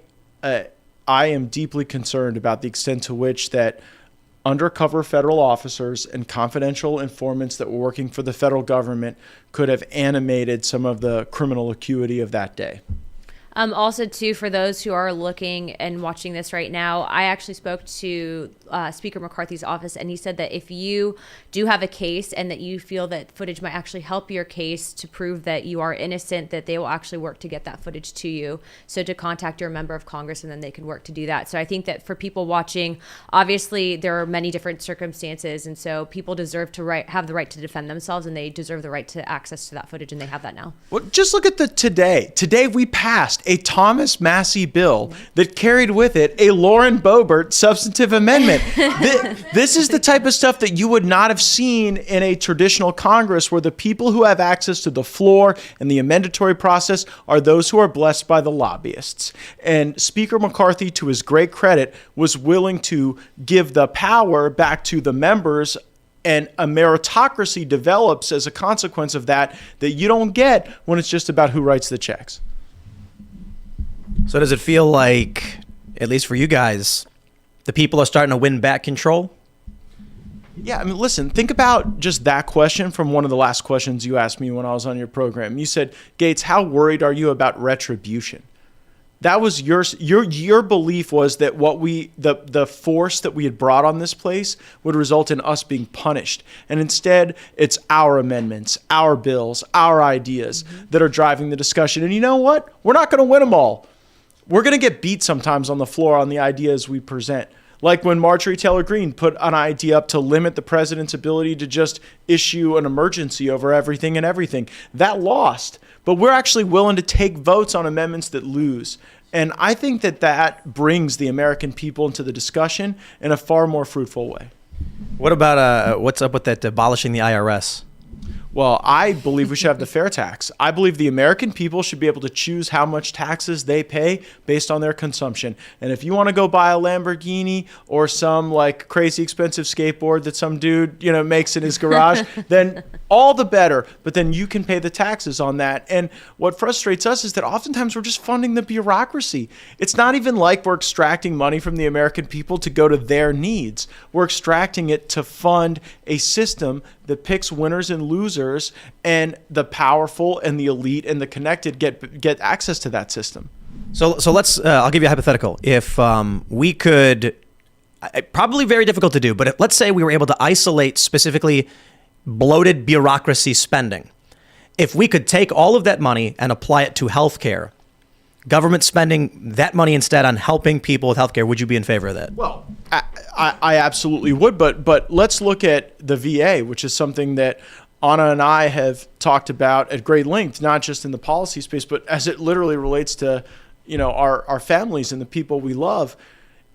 am deeply concerned about the extent to which that undercover federal officers and confidential informants that were working for the federal government could have animated some of the criminal acuity of that day. Also, too, for those who are looking and watching this right now, I actually spoke to Speaker McCarthy's office, and he said that if you do have a case and that you feel that footage might actually help your case to prove that you are innocent, that they will actually work to get that footage to you. So to contact your member of Congress, and then they can work to do that. So I think that for people watching, obviously there are many different circumstances, and so people deserve to have the right to defend themselves, and they deserve the right to access to that footage, and they have that now. Well, just look at today. Today we passed a Thomas Massey bill that carried with it a Lauren Boebert substantive amendment. This is the type of stuff that you would not have seen in a traditional Congress, where the people who have access to the floor and the amendatory process are those who are blessed by the lobbyists. And Speaker McCarthy, to his great credit, was willing to give the power back to the members, and a meritocracy develops as a consequence of that you don't get when it's just about who writes the checks. So does it feel like, at least for you guys, the people are starting to win back control? Yeah, I mean, listen, think about just that question from one of the last questions you asked me when I was on your program. You said, Gaetz, how worried are you about retribution? That was your belief was that the force that we had brought on this place would result in us being punished. And instead, it's our amendments, our bills, our ideas that are driving the discussion. And you know what? We're not going to win them all. We're going to get beat sometimes on the floor on the ideas we present. Like when Marjorie Taylor Greene put an idea up to limit the president's ability to just issue an emergency over everything and everything. That lost. But we're actually willing to take votes on amendments that lose. And I think that brings the American people into the discussion in a far more fruitful way. What about what's up with that abolishing the IRS? Well, I believe we should have the fair tax. I believe the American people should be able to choose how much taxes they pay based on their consumption. And if you want to go buy a Lamborghini or some like crazy expensive skateboard that some dude, makes in his garage, then all the better. But then you can pay the taxes on that. And what frustrates us is that oftentimes we're just funding the bureaucracy. It's not even like we're extracting money from the American people to go to their needs. We're extracting it to fund a system that picks winners and losers, and the powerful and the elite and the connected get access to that system. So let's, I'll give you a hypothetical. If we could, probably very difficult to do, but let's say we were able to isolate specifically bloated bureaucracy spending. If we could take all of that money and apply it to healthcare, government spending that money instead on helping people with healthcare, would you be in favor of that? Well, I absolutely would, but let's look at the VA, which is something that Anna and I have talked about at great length, not just in the policy space, but as it literally relates to, our families and the people we love.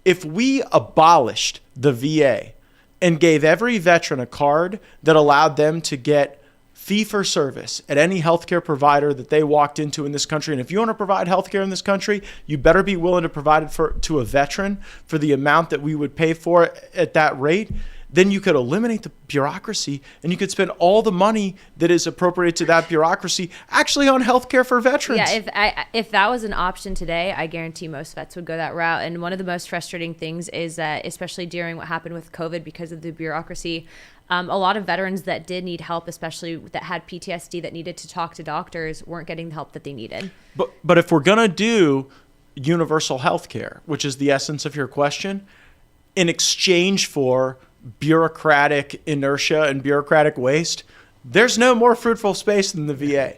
If we abolished the VA and gave every veteran a card that allowed them to get fee-for-service at any healthcare provider that they walked into in this country. And if you want to provide healthcare in this country, you better be willing to provide it to a veteran for the amount that we would pay for it at that rate. Then you could eliminate the bureaucracy and you could spend all the money that is appropriate to that bureaucracy actually on healthcare for veterans. Yeah, if that was an option today, I guarantee most vets would go that route. And one of the most frustrating things is that, especially during what happened with COVID because of the bureaucracy, a lot of veterans that did need help, especially that had PTSD that needed to talk to doctors, weren't getting the help that they needed. But if we're going to do universal health care, which is the essence of your question, in exchange for bureaucratic inertia and bureaucratic waste, there's no more fruitful space than the VA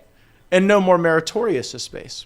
and no more meritorious a space.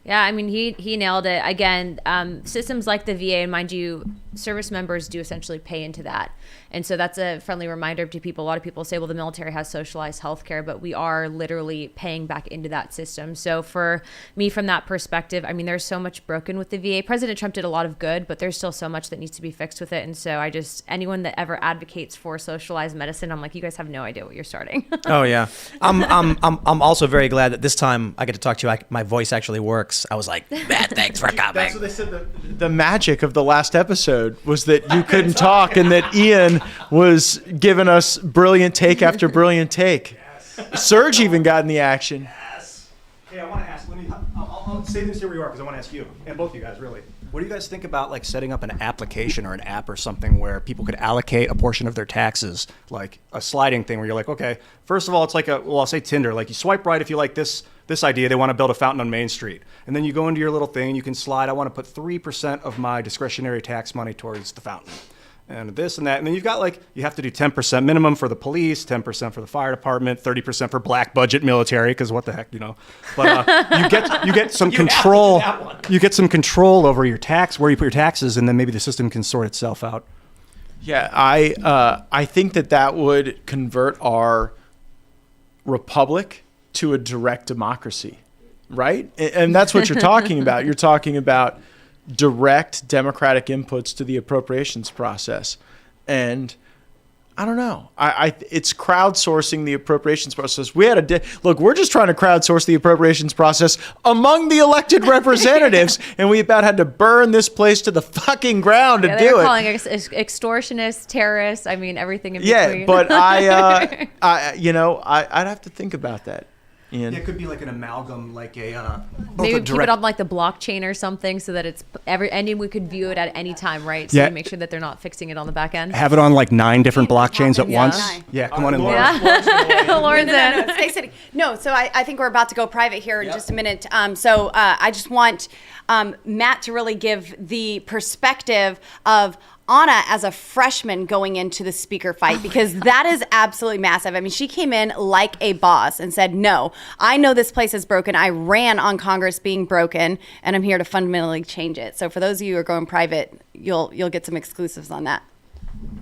Yeah, I mean, he nailed it. Again, systems like the VA, and mind you, service members do essentially pay into that. And so that's a friendly reminder to people. A lot of people say, well, the military has socialized healthcare, but we are literally paying back into that system. So for me, from that perspective, I mean, there's so much broken with the VA. President Trump did a lot of good, but there's still so much that needs to be fixed with it. And so anyone that ever advocates for socialized medicine, I'm like, you guys have no idea what you're starting. Oh yeah, I'm also very glad that this time I get to talk to you. My voice actually works. I was like, Matt, thanks for coming. That's what they said. The magic of the last episode was that you couldn't talk and that Ian was giving us brilliant take after brilliant take. Yes. Serge even got in the action. Yes. Hey, I want to ask. I'll say this here where you are because I want to ask you and both you guys really. What do you guys think about like setting up an application or an app or something where people could allocate a portion of their taxes, like a sliding thing where you're like, okay, first of all, it's like I'll say Tinder, like you swipe right if you like this idea, they want to build a fountain on Main Street. And then you go into your little thing and you can slide, I want to put 3% of my discretionary tax money towards the fountain. And this and that. And then you've got you have to do 10% minimum for the police, 10% for the fire department, 30% for black budget military, because what the heck, But you get some control. You get some control over your tax, where you put your taxes, and then maybe the system can sort itself out. Yeah, I think that would convert our republic to a direct democracy, right? And that's what you're talking about. You're talking about direct democratic inputs to the appropriations process. And I don't know. It's crowdsourcing the appropriations process. We had look, we're just trying to crowdsource the appropriations process among the elected representatives, and we about had to burn this place to the fucking ground to do it. They were calling us extortionists, terrorists, I mean, everything in between. Yeah, but I'd have to think about that. Yeah, it could be like an amalgam, like maybe keep it on like the blockchain or something, so that it's and we could view it at any time, right? So yeah. make sure that they're not fixing it on the back end. Have it on like 9 different blockchains at once. Yeah, come on in, Lauren. Lauren's in. Stay sitting. No, so I think we're about to go private here in just a minute. So I just want Matt to really give the perspective of Anna as a freshman going into the speaker fight, because that is absolutely massive. I mean, she came in like a boss and said, no, I know this place is broken. I ran on Congress being broken, and I'm here to fundamentally change it. So for those of you who are going private, you'll get some exclusives on that.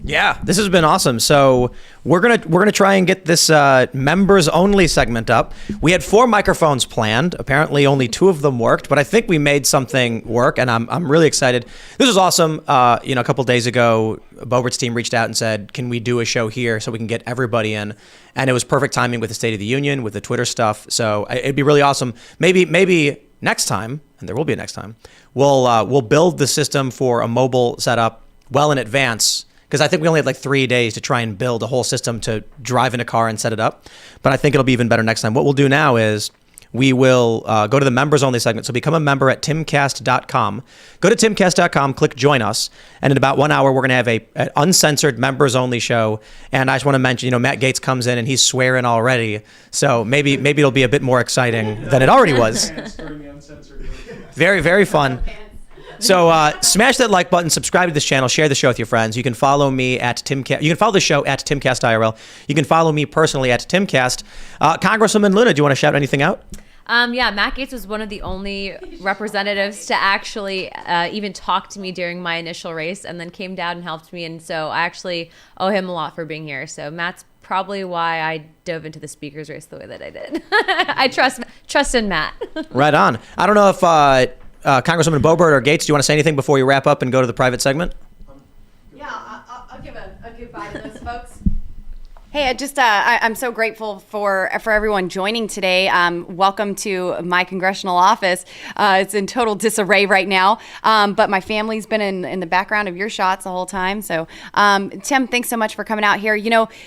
Yeah, this has been awesome. So we're gonna try and get this members only segment up. We had 4 microphones planned. Apparently, only 2 of them worked, but I think we made something work, and I'm really excited. This is awesome. A couple days ago, Boebert's team reached out and said, "Can we do a show here so we can get everybody in?" And it was perfect timing with the State of the Union, with the Twitter stuff. So it'd be really awesome. Maybe next time, and there will be a next time, we'll build the system for a mobile setup well in advance. Because I think we only had like 3 days to try and build a whole system to drive in a car and set it up. But I think it'll be even better next time. What we'll do now is we will go to the members only segment. So become a member at timcast.com. Go to timcast.com, click join us. And in about 1 hour, we're going to have an uncensored members only show. And I just want to mention, Matt Gaetz comes in and he's swearing already. So maybe it'll be a bit more exciting than it already was. Very, very fun. So smash that like button, subscribe to this channel, share the show with your friends. You can follow me at Timcast. You can follow the show at Timcast IRL. You can follow me personally at Timcast. Congresswoman Luna, do you want to shout anything out? Yeah, Matt Gaetz was one of the only representatives to actually even talk to me during my initial race, and then came down and helped me. And so I actually owe him a lot for being here. So Matt's probably why I dove into the speaker's race the way that I did. I trust in Matt. Right on. I don't know if Congresswoman Boebert or Gaetz, do you want to say anything before we wrap up and go to the private segment? Yeah, I'll give a goodbye to those folks. Hey, I'm so grateful for everyone joining today. Welcome to my congressional office. It's in total disarray right now, but my family's been in the background of your shots the whole time. So, Tim, thanks so much for coming out here.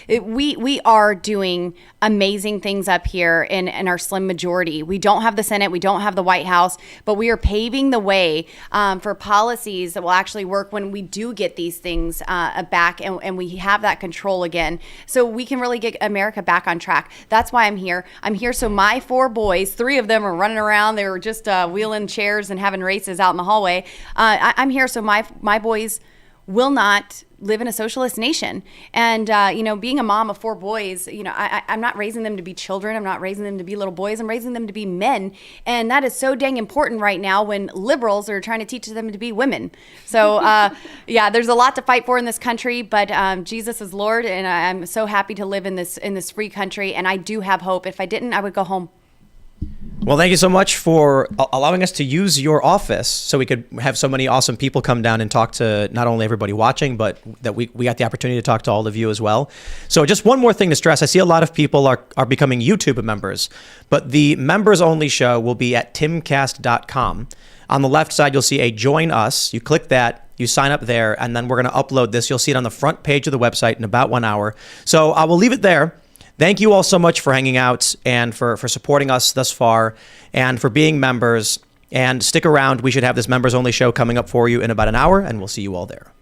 We are doing amazing things up here in our slim majority. We don't have the Senate, we don't have the White House, but we are paving the way for policies that will actually work when we do get these things back and we have that control again. So we can really get America back on track. That's why I'm here. I'm here so my 4 boys, 3 of them are running around. They were just wheeling chairs and having races out in the hallway. I'm here so my boys will not live in a socialist nation. And, being a mom of 4 boys, I'm not raising them to be children. I'm not raising them to be little boys. I'm raising them to be men. And that is so dang important right now when liberals are trying to teach them to be women. So, there's a lot to fight for in this country, but Jesus is Lord, and I'm so happy to live in this free country. And I do have hope. If I didn't, I would go home. Well, thank you so much for allowing us to use your office so we could have so many awesome people come down and talk to not only everybody watching, but that we got the opportunity to talk to all of you as well. So just one more thing to stress. I see a lot of people are becoming YouTube members, but the members only show will be at timcast.com. On the left side, you'll see a join us. You click that, you sign up there, and then we're going to upload this. You'll see it on the front page of the website in about 1 hour. So I will leave it there. Thank you all so much for hanging out and for supporting us thus far and for being members. And stick around. We should have this members only show coming up for you in about an hour, and we'll see you all there.